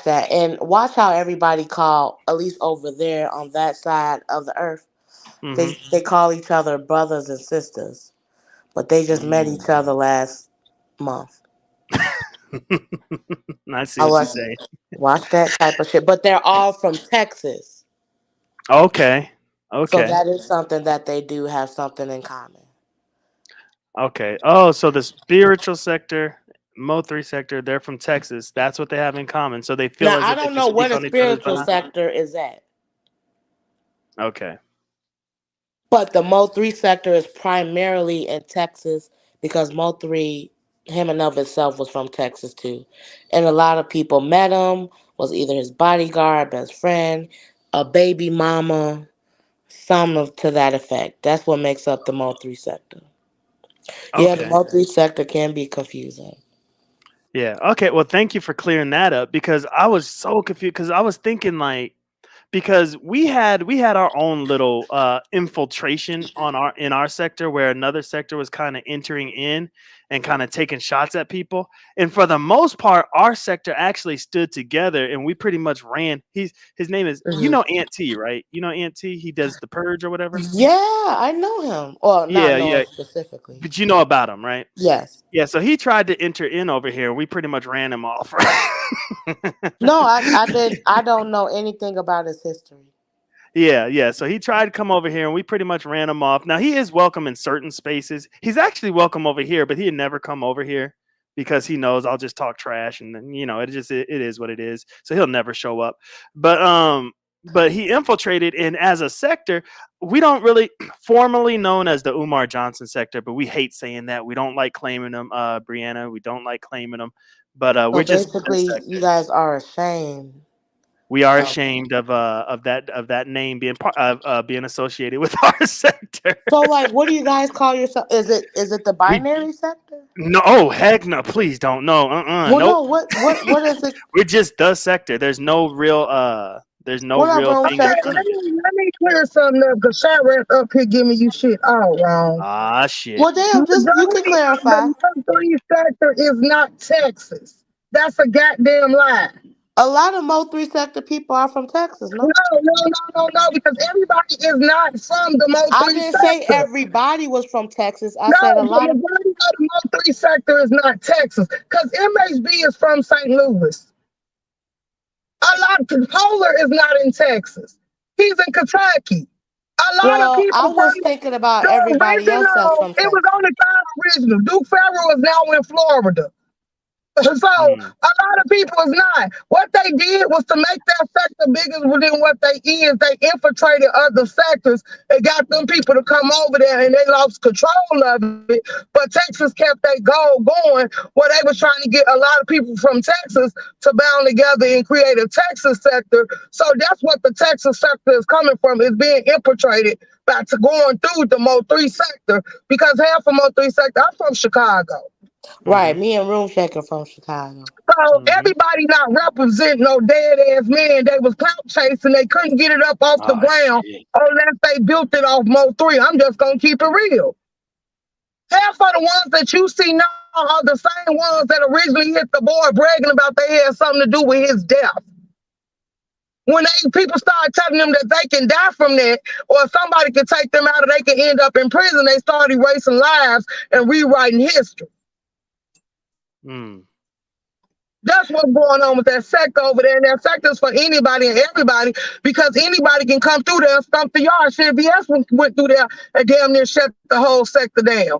that and watch how everybody call, at least over there on that side of the earth. Hmm. They call each other brothers and sisters, but they just met each Mm. other last month. I see I what you're was saying. watch that type of shit. But they're all from Texas. Okay. So Okay. that is something that they do have something in common. Okay. Oh, so the spiritual sector, Mo 3 sector, they're from Texas. That's what they have in common. So they feel Now as I if they don't can know where speak the on each other's spiritual behalf. sector is at. Okay. But the Mo 3 sector is primarily in Texas because Mo 3, him and of itself, was from Texas too. And a lot of people met him, was either his bodyguard, best friend, a baby mama. Some of to that effect. That's what makes up the Mo 3 sector. Yeah, the Okay. Mo 3 sector can be confusing. Yeah. Okay. Well, thank you for clearing that up because I was so confused because I was thinking like because we had our own little infiltration on our in our sector where another sector was kind of entering in and kind of taking shots at people, and for the most part our sector actually stood together and we pretty much ran. His name is, you Hmm. know, Ant T, right? You know Ant T, he does the purge or whatever. Yeah, I know him. Or not Yeah, know yeah, him specifically. but you know about him, right? Yes. Yeah, so he tried to enter in over here and we pretty much ran him off. No, I did. I don't know anything about his history. Yeah, yeah. So he tried to come over here and we pretty much ran him off. Now he is welcome in certain spaces. He's actually welcome over here, but he'd never come over here because he knows I'll just talk trash and then, you know, it is what it is. So he'll never show up. But he infiltrated, and as a sector, we don't really formally known as the Umar Johnson sector, but we hate saying that. We don't like claiming them, Brianna. We don't like claiming them. But So we're just the basically, you sector. guys are ashamed We are of. ashamed of that name being being associated with our sector. So, like, what do you guys call yourself? Is it the We binary sector? no, oh heck no, please don't, no, Well, nope. no. What is it? We're just the sector. There's no What up, real Room thing in Okay, front Shaker? of it. let me clear something up because Chirac up here giving you shit all wrong. Ah shit. Well, damn. Just you can Majority of clarify. the Mo3 sector is not Texas. That's a goddamn lie. A lot of Mo 3 sector people are from Texas. No, No, no, because everybody is not from the I Mo3 didn't say sector. everybody was from Texas. I No, said a the lot of. majority of the Mo3 sector is not Texas because MHB is from St. Louis. A lot of Polar is not in Texas. He's in Kentucky. A lot of Well, people I from was thinking about the everybody else that's original, from it was Texas. only five original. Duke Farrell is now in Florida. So Mm, a lot of people is not. What they did was to make that sector bigger than what they is. They infiltrated other sectors and got them people to come over there, and they lost control of it. But Texas kept their goal going, where they was trying to get a lot of people from Texas to bound together and create a Texas sector. So that's what the Texas sector is coming from. Is being infiltrated by to going through the Mo3 sector because half of Mo3 sector. I'm from Chicago. Right, mm-hmm, me and Room Shaker from Chicago. So mm-hmm. everybody not representing no dead ass man. They was clout chasing. They couldn't get it up off the Ah ground shit. unless they built it off Mo3. I'm just gonna keep it real. Half of the ones that you see now are the same ones that originally hit the board bragging about they had something to do with his death. When people start telling them that they can die from that, or somebody can take them out, or they can end up in prison, they start erasing lives and rewriting history. Mm, That's what's going on with that sector over there. And that sector's for anybody and everybody because anybody can come through there and stump the yard. CBS went through there and damn near shut the whole sector down.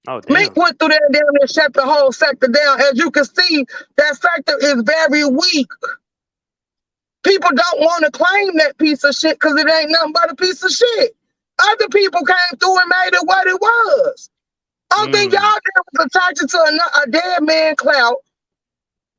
oh Mink damn. went through there and damn near shut the whole sector down. As you can see, that sector is very weak. People don't want to claim that piece of shit because it ain't nothing but a piece of shit. Other people came through and made it what it was. I don't think y'all Mm, was attached to a dead man clout.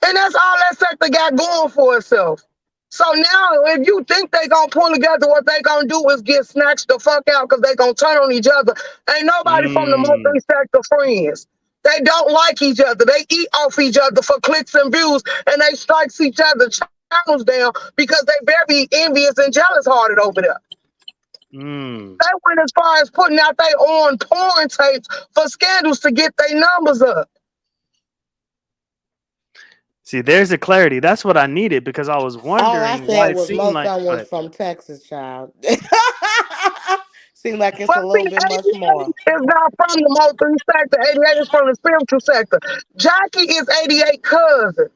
And that's all that sector got going for itself. So now, if you think they gonna pull together, what they gonna do is get snatched the fuck out because they gonna turn on each other. Ain't nobody from the mm, Mo3 sector friends. They don't like each other. They eat off each other for clicks and views, and they strikes each other channels down because they very envious and jealous hearted over there. mm. They went as far as putting out their own porn tapes for scandals to get their numbers up. See, there's the clarity. That's what I needed because I was All I wondering why said it was seemed most like. of them Go was ahead. from Texas, child. Seemed like it's But a see, little bit much 88 more. is not from the Mo3 sector. 88 is from the spiritual sector. Jackie is 88 cousin.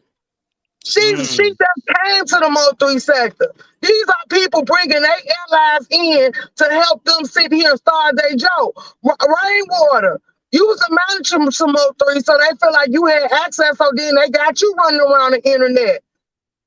She Mm, just came to the Mo3 sector. These are people bringing their allies in to help them sit here and start their joke. Rainwater. You was a manager of some Mo3, so they feel like you had access, so then they got you running around the internet.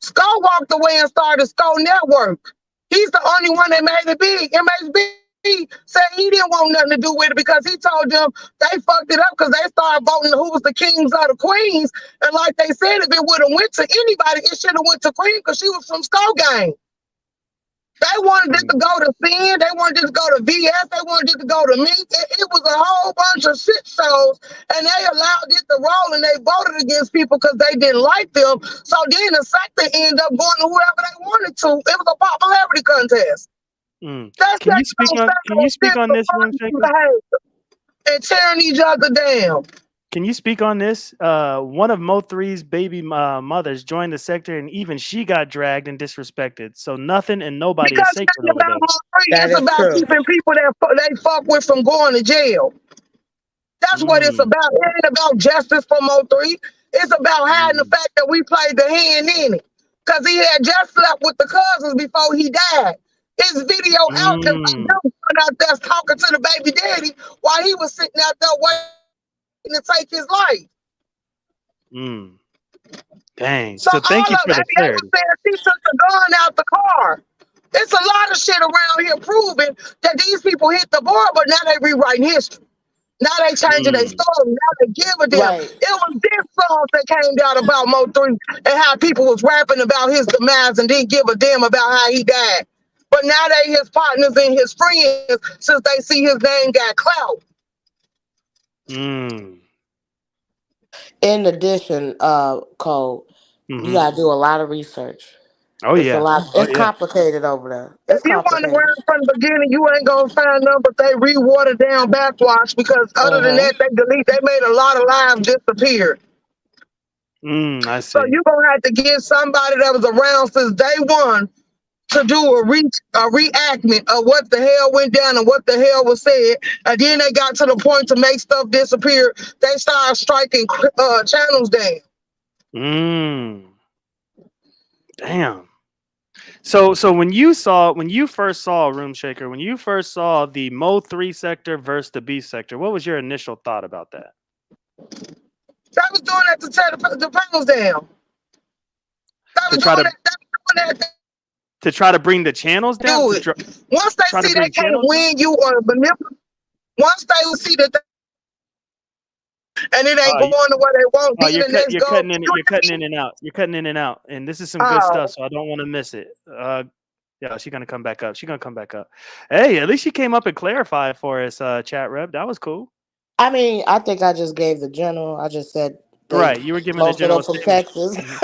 Skull walked away and started Skull Network. He's the only one that made it big. MHB said he didn't want nothing to do with it because he told them they fucked it up because they started voting who was the kings or the queens. And like they said, if it would have went to anybody, it should have went to Queen because she was from Skull Gang. They wanted it Mm, to go to Sin. They wanted it to go to VS. They wanted it to go to me. It was a whole bunch of shit shows, and they allowed it to roll, and they voted against people because they didn't like them. So then the sector ended up going to whoever they wanted to. It was a popularity contest. mm. That's Can you that speak don't on? stand Can on you speak shit on for this, Room fucking Shaker? behavior and tearing each other down. Can you speak on this? One of Mo3's baby mothers joined the sector, and even she got dragged and disrespected. So nothing and nobody is Because it sacred ain't over about there. more free. That It's is about true. keeping people that they fuck with from going to jail. That's what it's Mm, about. It ain't about justice for Mo3. It's about hiding the mm, fact that we played the hand in it. Because he had just slept with the cousins before he died. His video out there, like, mm, them going out there talking to the baby daddy while he was sitting out there waiting to take his life. mm. Dang. So So thank all you of for it, the they were clarity. saying she took the gun out the car. It's a lot of shit around here proving that these people hit the board, but now they rewriting history. Now they changing their Mm, story. Now they give a damn. Right. It was this song that came out about Mo3 and how people was rapping about his demise and didn't give a damn about how he died. But now they his partners and his friends since they see his name got clout. mm, In addition, Cole, you mm-hmm. gotta do a lot of research. Oh It's a yeah. lot. Oh It's yeah. complicated over there. If It's you want to complicated. run from the beginning, you ain't gonna find them, but they re-watered down backwash because other than Uh-huh. that, they made a lot of lives disappear. I So see. you're gonna have to get somebody that was around since day one to do a reenactment of what the hell went down and what the hell was said. And then they got to the point to make stuff disappear. They started striking channels down. Mm, damn. So when you first saw Room Shaker, when you first saw the Mo3 sector versus the B sector, what was your initial thought about that? They was doing that to tear the panels down. They To was try doing to that. They was doing that to bring the channels down, do it. Once they try to see they bring can't channels down. win you or manipulate, once they see that and it ain't Uh, going the way they want, Oh, then the next you're goal. cutting in, you're cutting in and out. You're cutting in and out, and this is some good stuff, Oh, so I don't want to miss it. Yeah, she's gonna come back up. She's gonna come back up. Hey, at least she came up and clarified for us, chat rep. That was cool. I mean, I think I just gave the general. I just said they Right, you were giving a most of them general from statement. Texas. Mhm.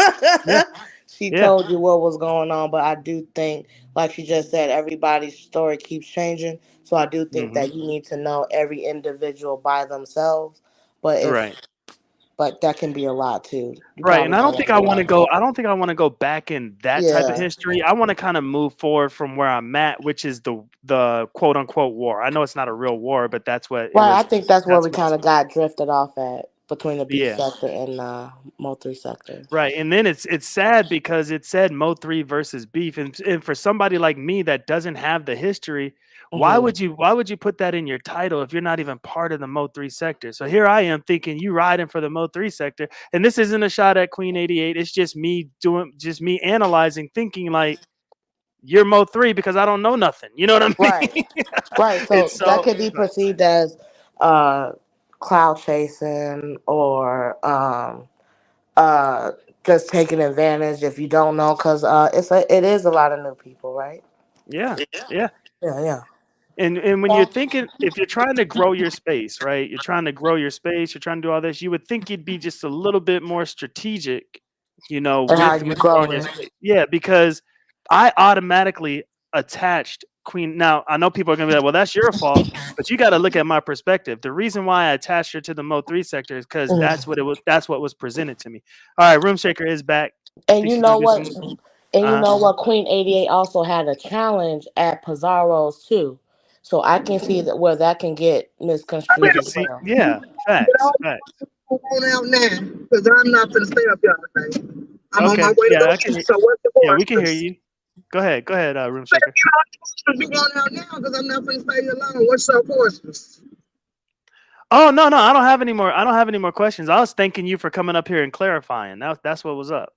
Yeah, She yeah. told you what was going on, but I do think, like she just said, everybody's story keeps changing. So I do think Hmm. that you need to know every individual by themselves. But if Right, but that can be a lot too. You right. And probably I don't don't think want to I do want all to that. go. I don't think I want to go back in that type of Yeah. history. I want to kind of move forward from where I'm at, which is the quote unquote war. I know it's not a real war, but that's what it Right. I was. think that's where That's we what. kind of got drifted off at between the B Yeah. sector and Mo 3 sector. Right, and then it's sad because it said Mo3 versus beef, and for somebody like me that doesn't have the history, Hmm. why would you put that in your title if you're not even part of the Mo3 sector? So here I am thinking you riding for the Mo3 sector, and this isn't a shot at Queen 88. It's just me analyzing, thinking like you're Mo3 because I don't know nothing. You know what I Right. mean? Right. And So that so could be perceived as uh, cloud chasing or uh, just taking advantage if you don't know, because it is a lot of new people, right? yeah, yeah. Yeah, yeah. And when you're thinking, if you're trying to grow your space, right? You're trying to grow your space. You're trying to do all this. You would think you'd be just a little bit more strategic, And how you with growing grow your it. space. Yeah, because I automatically attached Queen. Now I know people are gonna be like, "Well, that's your fault," but you got to look at my perspective. The reason why I attached her to the Mo3 sector is because that's Mhm. what it was. That's what was presented to me. All right, Room Shaker is back. And Think you she's gonna know do some what? more? And you Uh huh. know what? Queen 88 also had a challenge at Pizarro's too. So I can see that where that can get I You misconstrued can as see, well. yeah, But facts, I'll facts. move on out now because I'm not going to stay up y'all today. I'm on my Okay, way to yeah, go I can. eat. So what's the Yeah, we can hear questions? you. Go ahead, Room Say, Shaker. you going out now because I'm not going to stay here long. What's your questions? Oh no, I don't have any more. I don't have any more questions. I was thanking you for coming up here and clarifying. That's what was up.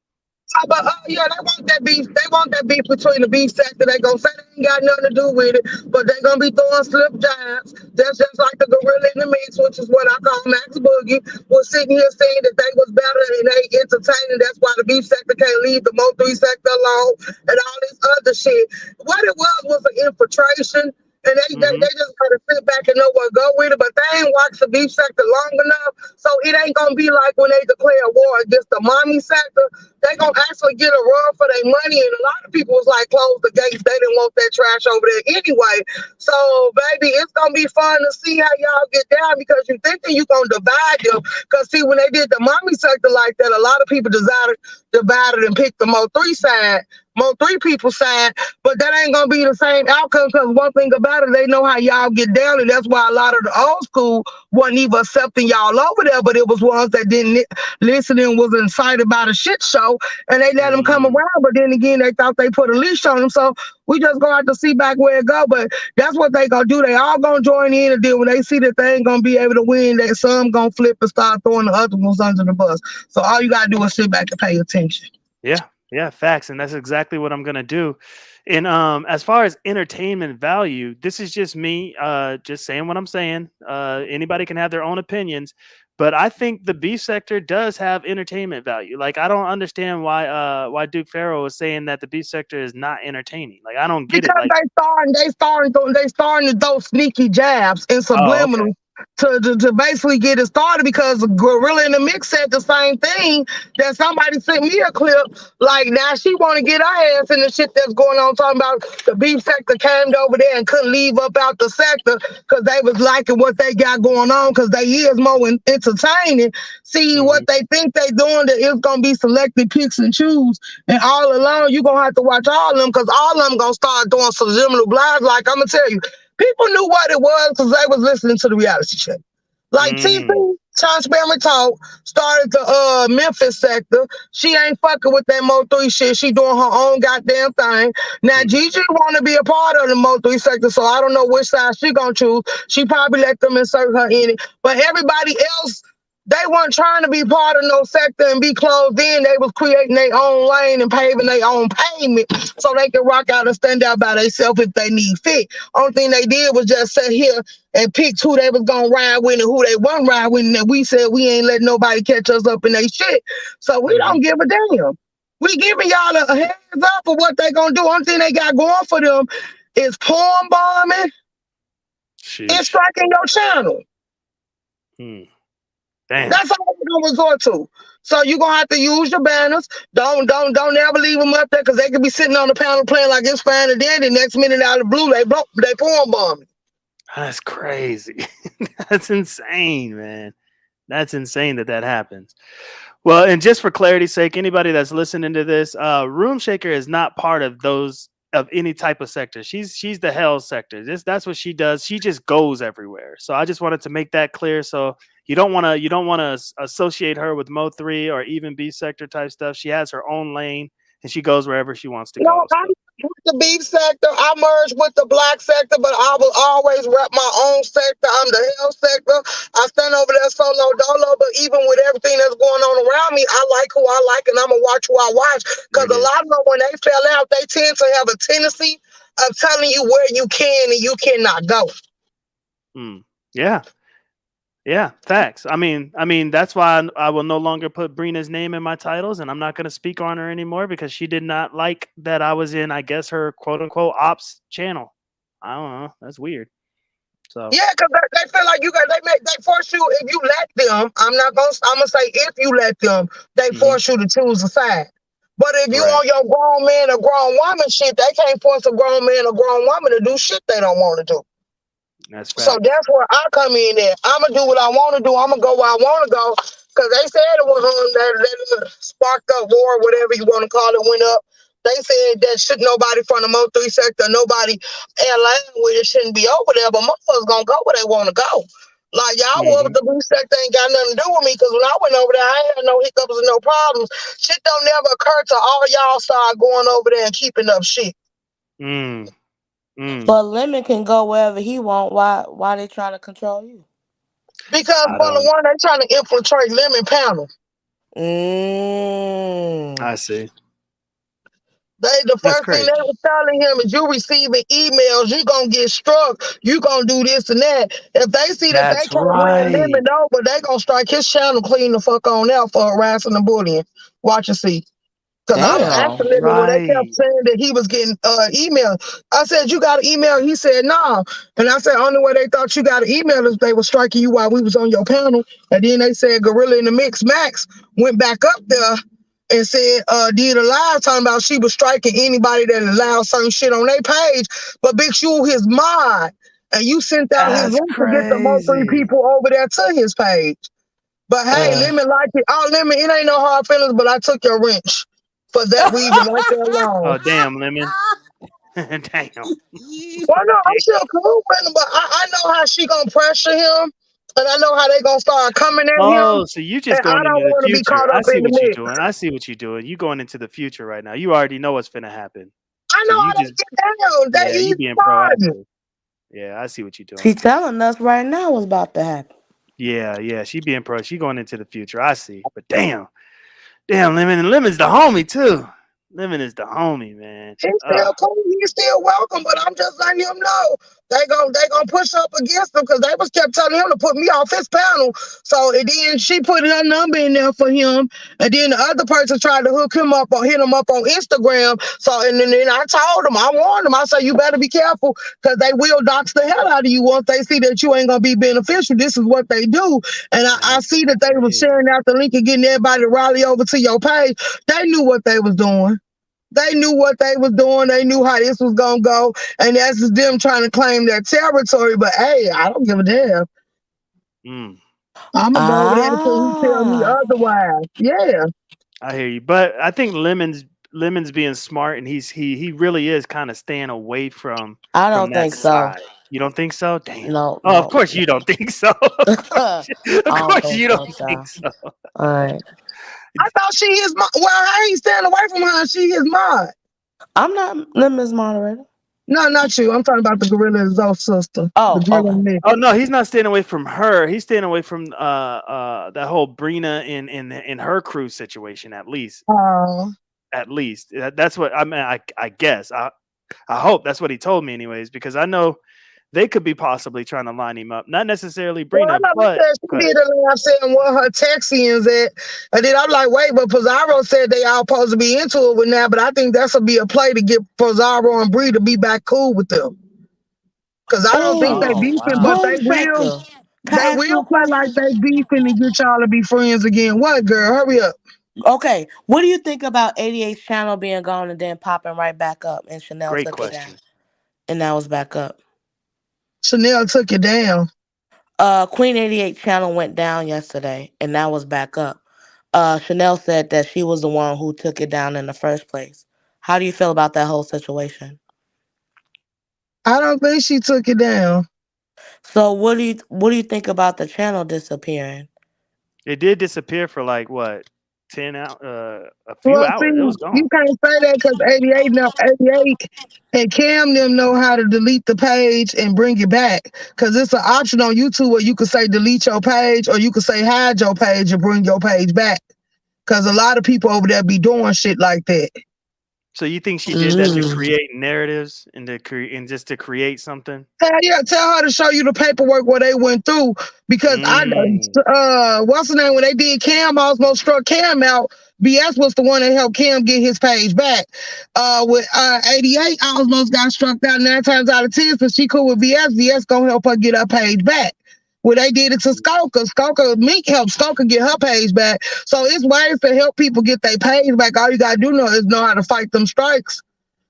Yeah, they want that beef. They want that beef between the beef sector. They gonna say they ain't got nothing to do with it, but they gonna be throwing slip jabs. That's just like the gorilla in the mix, which is what I call Max Boogie, was sitting here saying that they was better and they entertaining. That's why the beef sector can't leave the Mo 3 sector alone and all this other shit. What it was an infiltration. And Hmm. they just gotta sit back and know what go with it, but they ain't watched the beef sector long enough, so it ain't gonna be like when they declare war against the mommy sector. They gonna actually get a run for their money, and a lot of people was like, close the gates. They didn't want that trash over there anyway. So, baby, it's gonna be fun to see how y'all get down because you thinking you gonna divide them. Cause see, when they did the mommy sector like that, a lot of people divided and picked the Mo 3 side. Mo 3 people side, but that ain't gonna be the same outcome because one thing about it, they know how y'all get down, and that's why a lot of the old school wasn't even accepting y'all over there, but it was ones that didn't listen and was incited by the shit show, and they let them come Mm. around, but then again, they thought they put a leash on them, so we just gonna have to see back where it go, but that's what they gonna do. They all gonna join in, and then when they see that they ain't gonna be able to win, that some gonna flip and start throwing the other ones under the bus. So all you gotta do is sit back and pay attention. Yeah, yeah, facts, and that's exactly what I'm gonna do. And as far as entertainment value, this is just me, just saying what I'm saying. Anybody can have their own opinions, but I think the B sector does have entertainment value. Like, I don't understand why Duke Farrow is saying that the B sector is not entertaining. Like, I don't get it. Because Like, they starting to throw sneaky jabs and oh, okay. subliminal to basically get it started because Gorilla in the Mix said the same thing that somebody sent me a clip like now she want to get her ass in the shit that's going on talking about the beef sector came over there and couldn't leave up out the sector because they was liking what they got going on because they is more entertaining. See Hmm. what they think they doing that it's gonna be selected picks and choose and all along, you're gonna have to watch all of them because all of them gonna start doing subliminal blinds. Like I'm gonna tell you, people knew what it was because they was listening to the reality show. Like TP, Mm. Transparent Talk, started the Memphis sector. She ain't fucking with that Mo 3 shit. She doing her own goddamn thing. Now Hmm. Gigi wanna be a part of the Mo 3 sector, so I don't know which side she gonna choose. She probably let them insert her in it. But everybody else they weren't trying to be part of no sector and be closed in. They was creating their own lane and paving their own pavement so they could rock out and stand out by themselves if they need fit. Only thing they did was just sit here and pick who they was gonna ride with and who they wasn't ride with. And we said we ain't letting nobody catch us up in their shit. So we Hmm. don't give a damn. We giving y'all a heads up of what they gonna do. Only thing they got going for them is porn bombing and Sheesh. striking your channel. Hmm. Damn. That's all we're gonna resort to. So you're gonna have to use your banners. Don't ever leave them up there because they could be sitting on the panel playing like it's fine and dandy. Next minute out of the blue, they porn bombing. That's crazy. That's insane, man. That's insane that that happens. Well, and just for clarity's sake, anybody that's listening to this, Room Shaker is not part of those of any type of sector. She's the hell sector. That's what she does. She just goes everywhere. So I just wanted to make that clear. So you don't wanna associate her with Mo 3 or even B sector type stuff. She has her own lane and she goes wherever she wants to No, go. I'm So with the beef sector. I merged with the black sector, but I will always rep my own sector. I'm the hell sector. I stand over there solo dolo, but even with everything that's going on around me, I like who I like and I'm going to watch who I watch. there Because it a is. lot of them, when they fell out, they tend to have a tendency of telling you where you can and you cannot go. Mm. Yeah. Yeah, facts. I mean, that's why I will no longer put Brina's name in my titles, and I'm not going to speak on her anymore because she did not like that I was in, I guess, her quote unquote ops channel. I don't know. That's weird. So, Yeah, because they feel like you got they force you if you let them. I'm gonna say if you let them, they hmm, force you to choose a side. But if you right. on your grown man or grown woman shit, they can't force a grown man or grown woman to do shit they don't want to do. That's So facts. that's where I come in at. I'ma do what I want to do. I'ma go where I want to go. Cause they said it was that sparked up war, whatever you want to call it, went up. They said that should nobody from the Mo 3 sector, nobody airline with it shouldn't be over there, but motherfuckers gonna go where they want to go. Like y'all Hmm. with the blue sector ain't got nothing to do with me because when I went over there, I ain't had no hiccups and no problems. Shit don't never occur to all y'all start going over there and keeping up shit. Mm, mm. But Lemon can go wherever he want. Why they trying to control you? Because I for the don't. one they trying to infiltrate lemon panel. Mm. I see. The That's first thing they crazy. were telling him is you receiving emails, you gonna get struck, you gonna do this and that. If they see that they That's can't win right. Lemon over, they gonna strike his channel clean the fuck on out for harassing and bullying. Watch and see. Cause I was That's asking Damn. him when they kept right. saying that he was getting email. I said, "You got an email?" He said, "No." And I said, "Only way they thought you got an email is they were striking you while we was on your panel." And then they said Gorilla in the Mix Max went back up there and said, did a live talking about she was striking anybody that allowed certain shit on their page. But Big you his mod. And you sent out his That's link to get the most three crazy. people over there to his page. But hey, Ugh. Lemon like it. Oh, Lemon, it ain't no hard feelings, but I took your wrench for that reason right there alone. Oh damn, Lemon. Damn. You- Well, no, I'm Damn. still cool with him, but I know how she gonna pressure him, and I know how they gonna start coming at him, Oh, so you and just I going don't into the want to be future. caught I up see in the what you're mix. doing. I see what you're doing. You going into the future right now. You already know what's finna happen. I So know you how just they get down. yeah, They you easy being target. proactive. Yeah, I see what you're doing. She telling us right now what's about to happen. Yeah, yeah, she being pro. She going into the future. I see. But damn, damn, Lemon and Lemon's the homie too. Lemon is the homie, man. He's still cool. He's still welcome, but I'm just letting him know they gonna push up against him because they was kept telling him to put me off his panel. So and then she put her number in there for him, and then the other person tried to hook him up or hit him up on Instagram. So and then I told him, I warned him, I said you better be careful because they will dox the hell out of you once they see that you ain't gonna be beneficial. This is what they do, and I That's see that they was crazy. sharing out the link and getting everybody to rally over to your page. They knew what they was doing. They knew what they was doing. They knew how this was gonna go, and that's just them trying to claim their territory. But hey, I don't give a damn. Mm, I'm gonna go over there until he tell me Ah, otherwise. Yeah, I hear you. But I think Lemon's being smart, and he really is kind of staying away I from don't that think so. side. You don't think so? Damn. No, Oh, of no. course you don't think so. I Of don't course think you so, don't think child. so. All right. I thought she is my. Well, I ain't staying away from her. She is mine. I'm not Lemon's moderator. No, not you. I'm talking about the Gorilla Zoe sister, the Oh, drill okay. and mix. Oh no, he's not staying away from her. He's staying away from that whole Brina in her crew situation. At least, Uh, that's what I mean. I guess I hope that's what he told me, anyways, because I know they could be possibly trying to line him up. Not necessarily well, I Brina, know but because she did a live saying what her Texians at, and then I'm like, wait, but Pizarro said they all supposed to be into it with now, but I think that's will be a play to get Pizarro and Bree to be back cool with them. Cause I don't think they Oh, oh beefing, but wow, boom shaker. Can they I ask you will a play like question? they beefing and get y'all to be friends again. What girl? Hurry up. Okay, what do you think about 88's channel being gone and then popping right back up and Chanel great took it down question. and now it's back up? Chanel took it down. Queen 88 channel went down yesterday and now it's back up. Chanel said that she was the one who took it down in the first place. How do you feel about that whole situation? I don't think she took it down. So what do you think about the channel disappearing? It did disappear for like what 10 out a few Well, see, hours. It was you gone. can't say that because 88 and Cam them know how to delete the page and bring it back. Because it's an option on YouTube where you can say delete your page or you can say hide your page and bring your page back. Because a lot of people over there be doing shit like that. So you think she did that to Mm. create narratives and and just to create something? Hell yeah, tell her to show you the paperwork what they went through because Mm, what's the name when they did Cam almost struck Cam out. BS was the one that helped Cam get his page back. With 88 almost got struck out 9 times out of 10 since she cool with BS. BS gonna help her get her page back. Well, they did it to Skoka. Skoka Meek helped Skoka get her page back. So it's ways to help people get their page back. All you gotta do is know how to fight them strikes.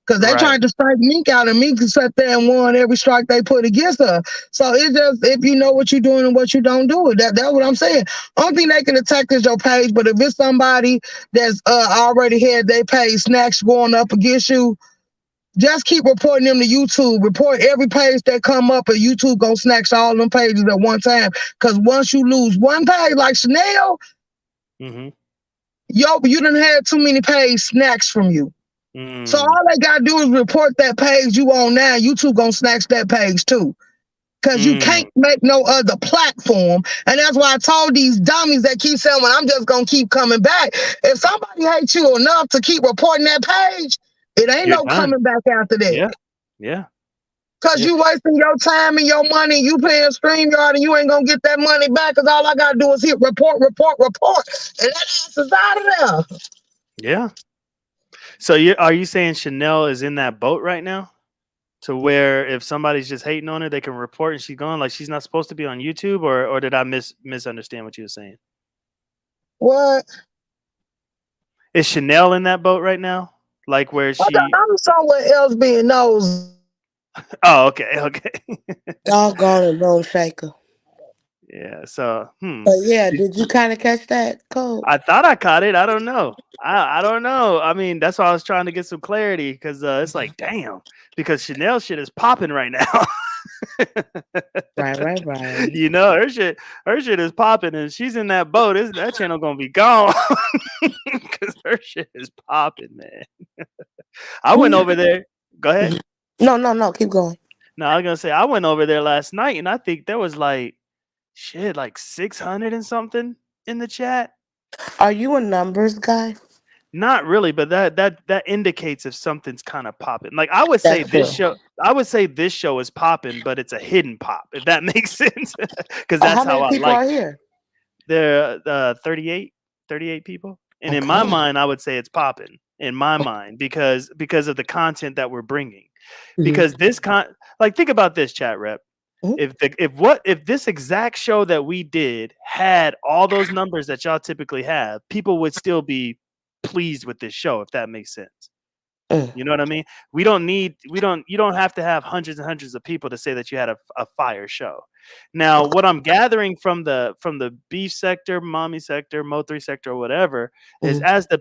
Because they right. tried to strike Mink out, and Mink sat there and won every strike they put against her. So it's just if you know what you're doing and what you don't do it. That's what I'm saying. Only thing they can attack is your page, but if it's somebody that's already had their page snatched going up against you, just keep reporting them to YouTube. Report every page that come up, and YouTube gonna snatch all them pages at one time. Because once you lose one page, like Chanel, Mm-hmm. you done had too many pages snatched from you. So Mm, all they gotta do is report that page you on now. YouTube gonna snatch that page too. Cause you mm, can't make no other platform. And that's why I told these dummies that keep saying, well, I'm just gonna keep coming back. If somebody hates you enough to keep reporting that page, It ain't You're no done. coming back after that. Yeah. Yeah. Cause Yeah. you wasting your time and your money, you paying StreamYard and you ain't gonna get that money back because all I gotta do is hit report, report, report. And that ass is out of there. Yeah. So are you saying Chanel is in that boat right now? To where if somebody's just hating on her, they can report and she's gone. Like she's not supposed to be on YouTube, or did I misunderstand what you were saying? What? Is Chanel in that boat right now? Like where she? I'm somewhere else being nosy. Oh, okay, okay, Doggone it, Bone Shaker. yeah. So, But yeah, did you kind of catch that code? I thought I caught it. I don't know. I don't know. I mean, that's why I was trying to get some clarity because it's like, damn, because Chanel shit is popping right now. Right. You know, her shit is popping, and she's in that boat. That channel gonna be gone because her shit is popping, man. I went over there. Go ahead. No, keep going. No, I was gonna say I went over there last night, and I think there was like shit, like 600 and something in the chat. Are you a numbers guy? Not really, but that indicates if something's kind of popping. Like I would say That's this true. show, I would say this show is popping, but it's a hidden pop, if that makes sense. Because that's How how many I people like are it. here? There are 38 people. And in my Okay. mind, I would say it's popping in my mind because of the content that we're bringing. Mhm. Because like think about this chat rep. Mhm. If this exact show that we did had all those numbers that y'all typically have, people would still be pleased with this show, if that makes sense. Mm. You know what I mean? You don't have to have hundreds and hundreds of people to say that you had a fire show. Now, what I'm gathering from the beef sector, mommy sector, Mo3 sector, or whatever, is Mhm. as the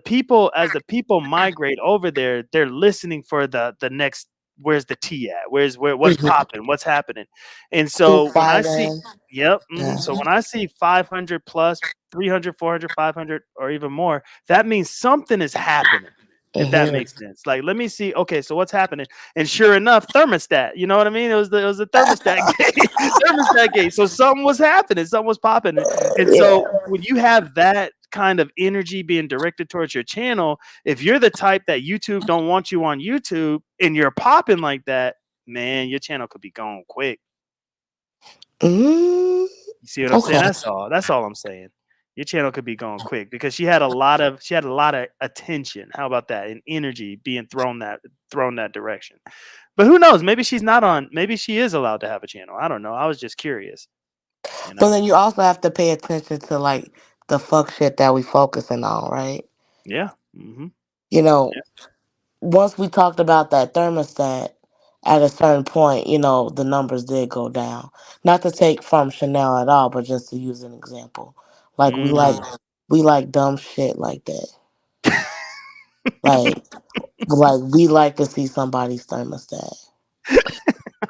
people migrate over there, they're listening for the next where's the tea at? What's Mhm. popping? What's happening? And Who's so when I see fighting? yep, Yeah. so when I see 500 plus 300, 400, 500, or even more, that means something is happening, if that Mhm. makes sense. Like, let me see. Okay, so what's happening? And sure enough, thermostat. You know what I mean? It was the thermostat gate, thermostat gate. So something was happening, something was popping. And Yeah. so when you have that kind of energy being directed towards your channel, if you're the type that YouTube don't want you on YouTube and you're popping like that, man, your channel could be gone quick. Mm, You see what I'm saying? okay. That's all I'm saying. Your channel could be going quick because she had a lot of attention. How about that? And energy being thrown that direction. But who knows? Maybe she's not on. Maybe she is allowed to have a channel. I don't know. I was just curious. You But know? then you also have to pay attention to like the fuck shit that we focusing on, right? Yeah. Hmm. You know, Yeah. once we talked about that thermostat, at a certain point, the numbers did go down. Not to take from Chanel at all, but just to use an example. Like Mm. we like dumb shit like that. Like we like to see somebody's thermostat.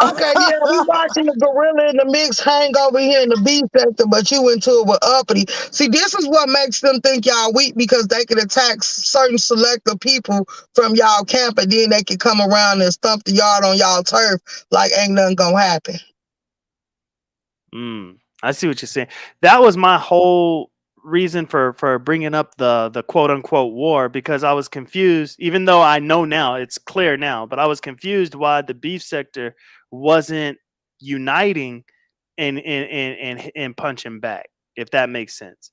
Okay, yeah, we watching the gorilla in the mix hang over here in the B sector, but you into it with uppity. See, this is what makes them think y'all weak because they can attack certain selective people from y'all camp, and then they can come around and stump the yard on y'all turf like ain't nothing gonna happen. I see what you're saying. That was my whole reason for bringing up the quote unquote war, because I was confused. Even though I know now, it's clear now, but I was confused why the beef sector wasn't uniting and punching back, if that makes sense.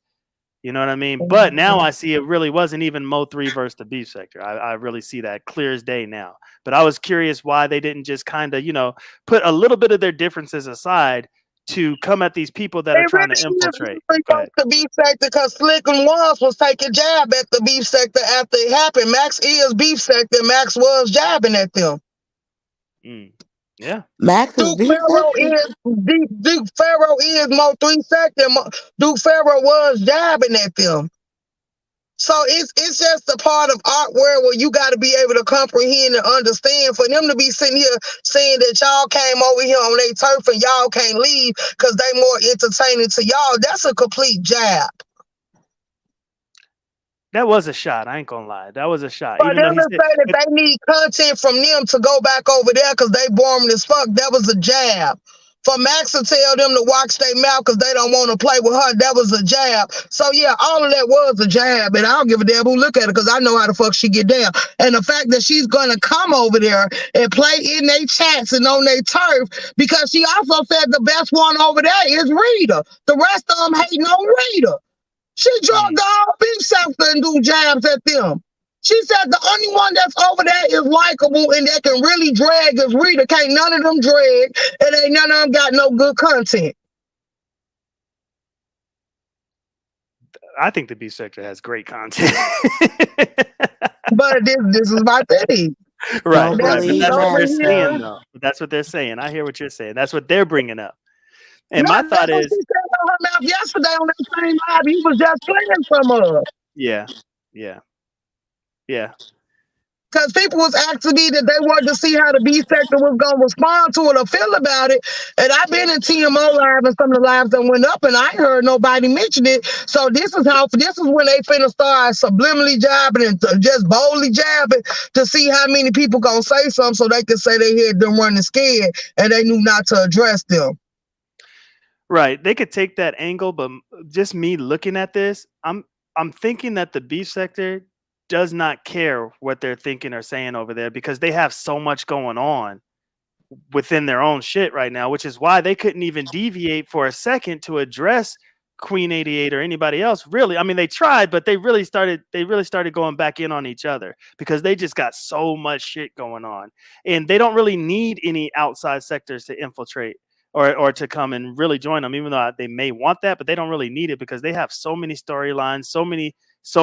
You know what I mean? But now I see it really wasn't even Mo3 versus the beef sector. I really see that clear as day now. But I was curious why they didn't just kind of, put a little bit of their differences aside to come at these people that They are really trying to should have infiltrate. Go ahead. revoked the beef sector because Slick and was taking jab at the beef sector after it happened. Max is beef sector. Max was jabbing at them. Mm. Yeah. Max is Duke beef Pharaoh sector? is Duke Pharaoh is Mo3 sector. Duke Pharaoh was jabbing at them. So it's just a part of art where you got to be able to comprehend and understand. For them to be sitting here saying that y'all came over here on their turf and y'all can't leave because they more entertaining to y'all, that's a complete jab. That was a shot. I ain't gonna lie. That was a shot. For Even though them he to said, say that but they need content from them to go back over there because they boring as fuck, that was a jab. for Max to tell them to watch their mouth because they don't want to play with her. That was a jab. So yeah, all of that was a jab, and I don't give a damn who look at it because I know how the fuck she get down. And the fact that she's gonna come over there and play in their chats and on their turf, because she also said the best one over there is Rita. The rest of them hating on Rita. She drugged the whole big sector and do jabs at them. She said the only one that's over there is likable and that can really drag is Rita. Can't none of them drag, and ain't none of them got no good content. I think the B sector has great content. But this is my thing. Right, Don't right. But believe that's what Over they're Max here. saying, though. though. But that's what they're saying. I hear what you're saying. That's what they're bringing up. And No, my that's thought what she is, said on her mouth yesterday on that same live. He was just playing from her. yeah, yeah, yeah. Because people was asking me that they wanted to see how the B sector was going to respond to it or feel about it. And I've been in TMO live and some of the lives that went up, and I ain't heard nobody mention it. So this is when they finna start subliminally jabbing and just boldly jabbing to see how many people gonna say something so they can say they had them running scared and they knew not to address them. Right. They could take that angle, but just me looking at this, I'm thinking that the B sector does not care what they're thinking or saying over there because they have so much going on within their own shit right now, which is why they couldn't even deviate for a second to address Queen 88 or anybody else. Really, I mean, they tried, but they really started going back in on each other because they just got so much shit going on, and they don't really need any outside sectors to infiltrate or to come and really join them, even though they may want that, but they don't really need it because they have so many storylines, so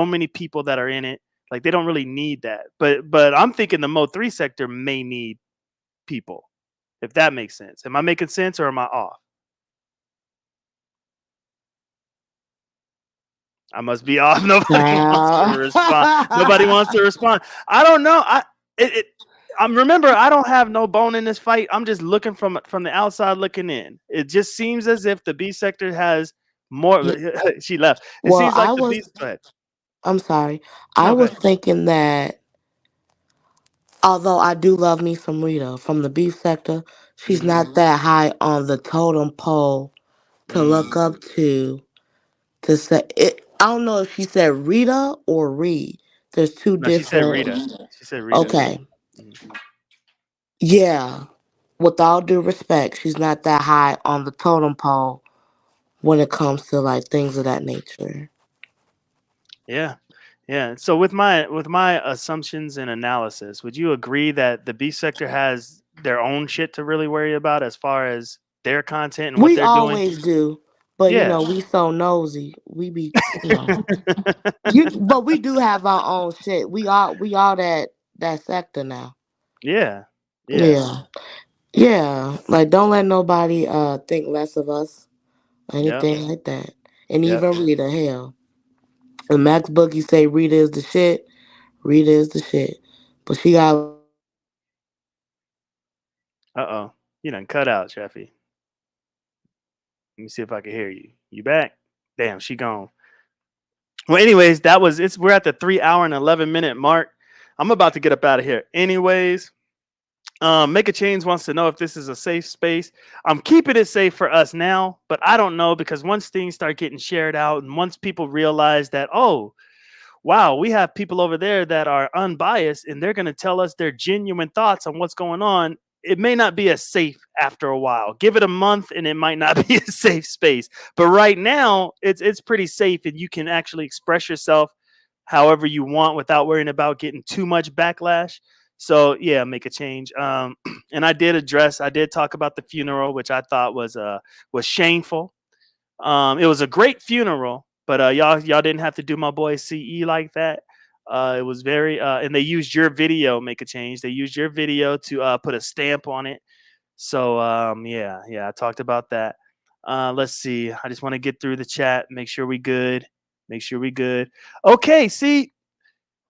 many people that are in it. Like they don't really need that. But I'm thinking the Mo 3 sector may need people, if that makes sense. Am I making sense or am I off? I must be off. Nobody wants to respond. Nobody wants to respond. I don't know. I'm remember I don't have no bone in this fight. I'm just looking from the outside looking in. It just seems as if the B sector has more. Yeah, She left. It well, seems like the B. Go ahead. I'm sorry. I No, go was ahead. thinking that although I do love me some Rita from the beef sector, she's Hmm. not that high on the totem pole to look up to say it. I don't know if she said Rita or Reed. There's two No, she said different. Rita. She said Rita. Okay. Mhm. Yeah. With all due respect, she's not that high on the totem pole when it comes to like things of that nature. Yeah. Yeah. So with my assumptions and analysis, would you agree that the B sector has their own shit to really worry about as far as their content and what We they're doing? always do, but Yeah. we so nosy. We be but we do have our own shit. We all that sector now. Yeah. Yeah. Yeah. Yeah. Like don't let nobody think less of us or Yep. anything like that. And Yep. even Rita, hell. And Max Boogie say Rita is the shit. Rita is the shit. But she got Uh-oh. You done cut out, Jeffy. Let me see if I can hear you. You back? Damn, she gone. Well, anyways, we're at the 3 hour and 11 minute mark. I'm about to get up out of here. Anyways, Make a Change wants to know if this is a safe space. I'm keeping it safe for us now, but I don't know because once things start getting shared out and once people realize that, oh, wow, we have people over there that are unbiased and they're going to tell us their genuine thoughts on what's going on, it may not be as safe after a while. Give it a month and it might not be a safe space. But right now, it's pretty safe and you can actually express yourself however you want without worrying about getting too much backlash. So yeah, Make a Change. And I did talk about the funeral, which I thought was shameful. It was a great funeral, but y'all didn't have to do my boy CE like that. It was very and they used your video, Make a Change. They used your video to put a stamp on it. So yeah, I talked about that. Let's see. I just want to get through the chat, make sure we good. Make sure we good. Okay, see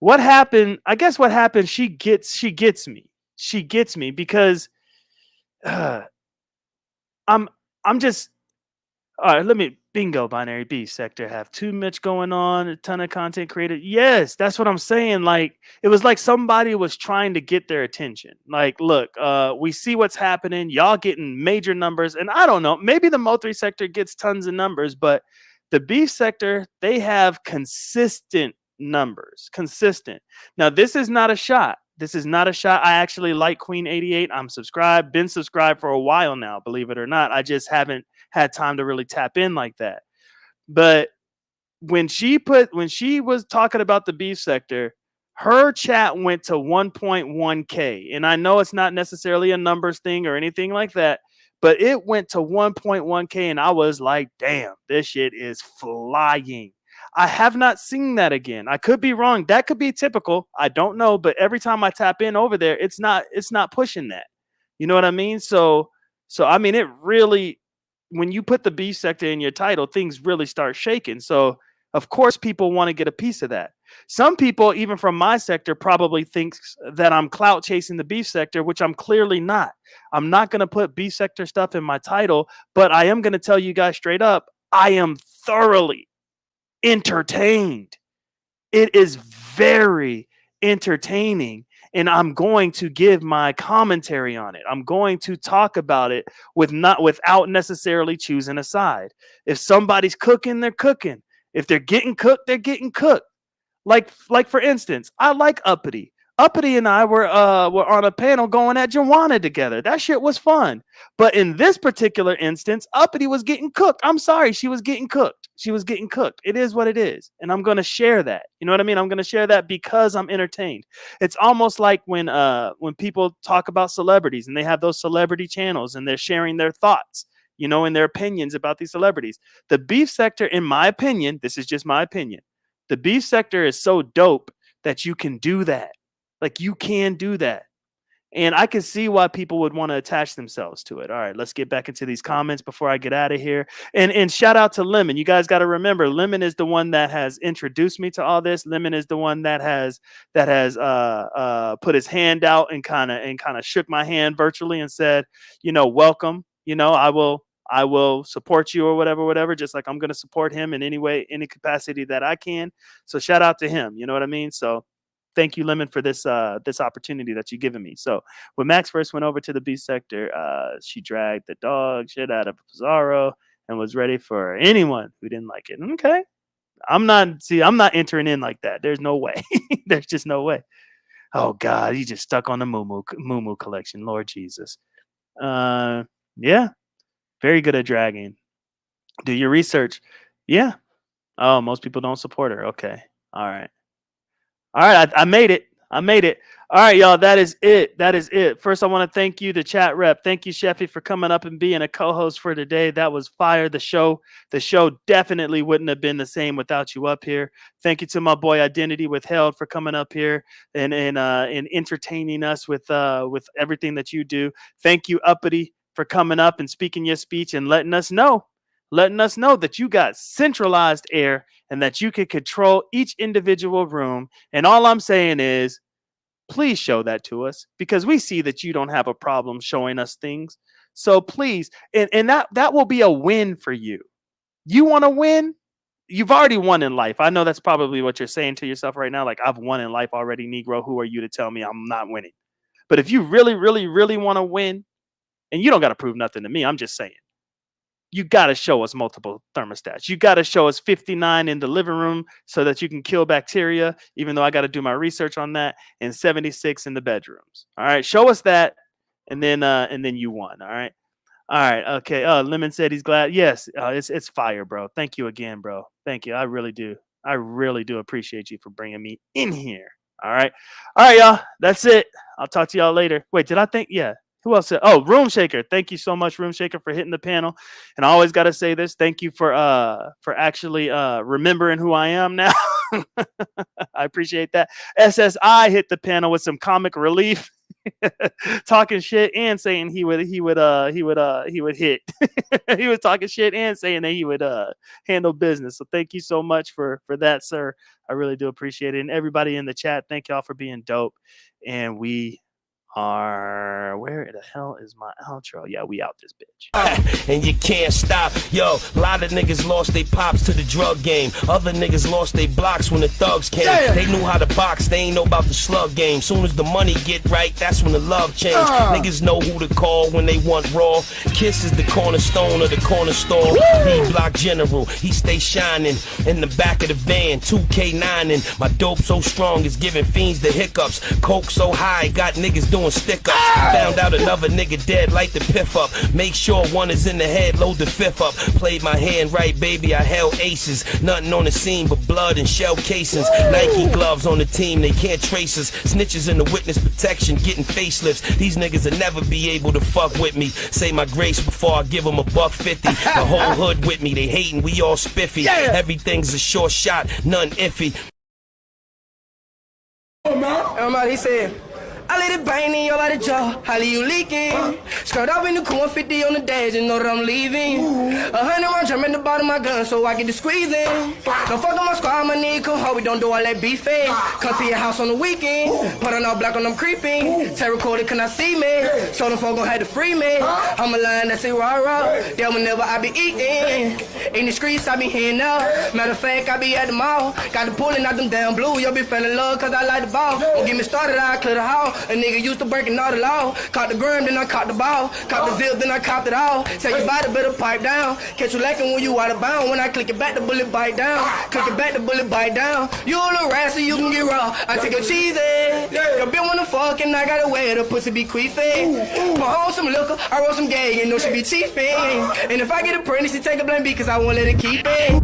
what happened. I guess what happened, she gets me. She gets me because uh, I'm I'm just All right, let me bingo binary B sector have too much going on, a ton of content created. Yes, that's what I'm saying. Like it was like somebody was trying to get their attention. Like, look, we see what's happening. Y'all getting major numbers, and I don't know. Maybe the Mo3 sector gets tons of numbers, but the B sector they have consistent numbers. Consistent. Now, this is not a shot. This is not a shot. I actually like Queen 88. I'm subscribed, been subscribed for a while now, believe it or not. I just haven't had time to really tap in like that. But when she was talking about the beef sector, her chat went to 1.1k, and I know it's not necessarily a numbers thing or anything like that, but it went to 1.1k, and I was like, damn, this shit is flying. I have not seen that again. I could be wrong. That could be typical. I don't know, but every time I tap in over there, it's not pushing that. You know what I mean? So I mean it really, when you put the B sector in your title, things really start shaking. So of course people want to get a piece of that. Some people, even from my sector, probably thinks that I'm clout chasing the B sector, which I'm clearly not. I'm not going to put B sector stuff in my title, but I am going to tell you guys straight up, I am thoroughly entertained. It is very entertaining, and I'm going to give my commentary on it. I'm going to talk about it without necessarily choosing a side. If somebody's cooking, they're cooking. If they're getting cooked, they're getting cooked. Like for instance, I like Uppity. Uppity and I were on a panel going at Joanna together. That shit was fun. But in this particular instance, Uppity was getting cooked. I'm sorry, she was getting cooked. She was getting cooked. It is what it is. And I'm gonna share that. You know what I mean? I'm gonna share that because I'm entertained. It's almost like when people talk about celebrities and they have those celebrity channels and they're sharing their thoughts, you know, and their opinions about these celebrities. The beef sector, in my opinion, this is just my opinion, the beef sector is so dope that you can do that. Like you can do that. And I can see why people would want to attach themselves to it. All right, let's get back into these comments before I get out of here. And shout out to Lemon. You guys got to remember, Lemon is the one that has introduced me to all this. Lemon is the one that has put his hand out and kind of shook my hand virtually and said, you know, welcome. You know, I will support you or whatever, just like I'm going to support him in any way, any capacity that I can. So shout out to him. You know what I mean? So thank you, Lemon, for this opportunity that you've given me. So when Max first went over to the B sector, she dragged the dog shit out of Pizarro and was ready for anyone who didn't like it. Okay. I'm not entering in like that. There's no way. There's just no way. Oh God, he just stuck on the Moo collection. Lord Jesus. Yeah, very good at dragging. Do your research. Yeah. Oh, most people don't support her. Okay. All right. All right, I made it. I made it. All right, y'all. That is it. That is it. First, I want to thank you, the chat rep. Thank you, Sheffy, for coming up and being a co-host for today. That was fire. The show definitely wouldn't have been the same without you up here. Thank you to my boy Identity Withheld for coming up here and entertaining us with everything that you do. Thank you, Uppity, for coming up and speaking your speech and letting us know that you got centralized air and that you can control each individual room. And all I'm saying is, please show that to us because we see that you don't have a problem showing us things. So please, and that will be a win for you. You want to win? You've already won in life. I know that's probably what you're saying to yourself right now. Like, I've won in life already, Negro. Who are you to tell me I'm not winning? But if you really, really, really want to win, and you don't got to prove nothing to me, I'm just saying, you got to show us multiple thermostats. You got to show us 59 in the living room so that you can kill bacteria, even though I got to do my research on that, and 76 in the bedrooms. All right, show us that, and then you won. All right. All right. Okay. Lemon said he's glad. Yes, it's fire, bro. Thank you again, bro. Thank you. I really do. I really do appreciate you for bringing me in here. All right. All right, y'all. That's it. I'll talk to y'all later. Wait, did I think? Yeah. Who else said? Oh, Room Shaker. Thank you so much, Room Shaker, for hitting the panel. And I always got to say this. Thank you for actually remembering who I am now. I appreciate that. SSI hit the panel with some comic relief. Talking shit and saying he would hit. He was talking shit and saying that he would handle business. So thank you so much for that, sir. I really do appreciate it. And everybody in the chat, thank y'all for being dope. And we are. Where the hell is my outro? Yeah, we out this bitch. And you can't stop. Yo, a lot of niggas lost their pops to the drug game. Other niggas lost their blocks when the thugs came. They knew how to box, they ain't know about the slug game. Soon as the money get right, that's when the love change. Niggas know who to call when they want raw. Kiss is the cornerstone of the corner store. D-block general, he stay shining. In the back of the van, 2K9 and my dope so strong it's giving fiends the hiccups. Coke so high, got niggas doing stick-ups. Found out another nigga dead, light the piff up. Make sure one is in the head, load the fifth up. Played my hand right, baby, I held aces. Nothing on the scene but blood and shell casings. Nike gloves on the team, they can't trace us. Snitches in the witness protection, getting facelifts. These niggas will never be able to fuck with me. Say my grace before I give them $150. The whole hood with me, they hating, we all spiffy. Everything's a short shot, none iffy. Everybody said, I let it bang in your body jaw, how you leaking? Skirt up in the cool 50 on the dash, you know that I'm leaving. 100 round drum in the bottom of my gun so I get the squeezing. Don't fuck with my squad, my nigga, come home, we don't do all that beefing. Come to your house on the weekend, put on all black on them creeping. Terror recorded, can I see me? So them folk gon' have to free me. I'm a lion that's a rah-rah, that whenever I be eating. In the streets, I be hearing up. Matter of fact, I be at the mall. Got the pulling out them damn blue, you'll be feeling love cause I like the ball. Don't get me started, I clear the hall. A nigga used to breaking all the law. Caught the gram, then I caught the ball. Caught the zip, then I copped it all. Tell your body better pipe down. Catch you lacking when you out of bounds. When I click it back, the bullet bite down. Click it back, the bullet bite down. You a little rascal, you can get raw. I take your cheesy. Your bitch wanna fuck and I gotta wear the pussy be queefy. My home some liquor, I roll some gay, you know she be chiefing. And if I get a pregnant, she take a blame because I won't let her keep it.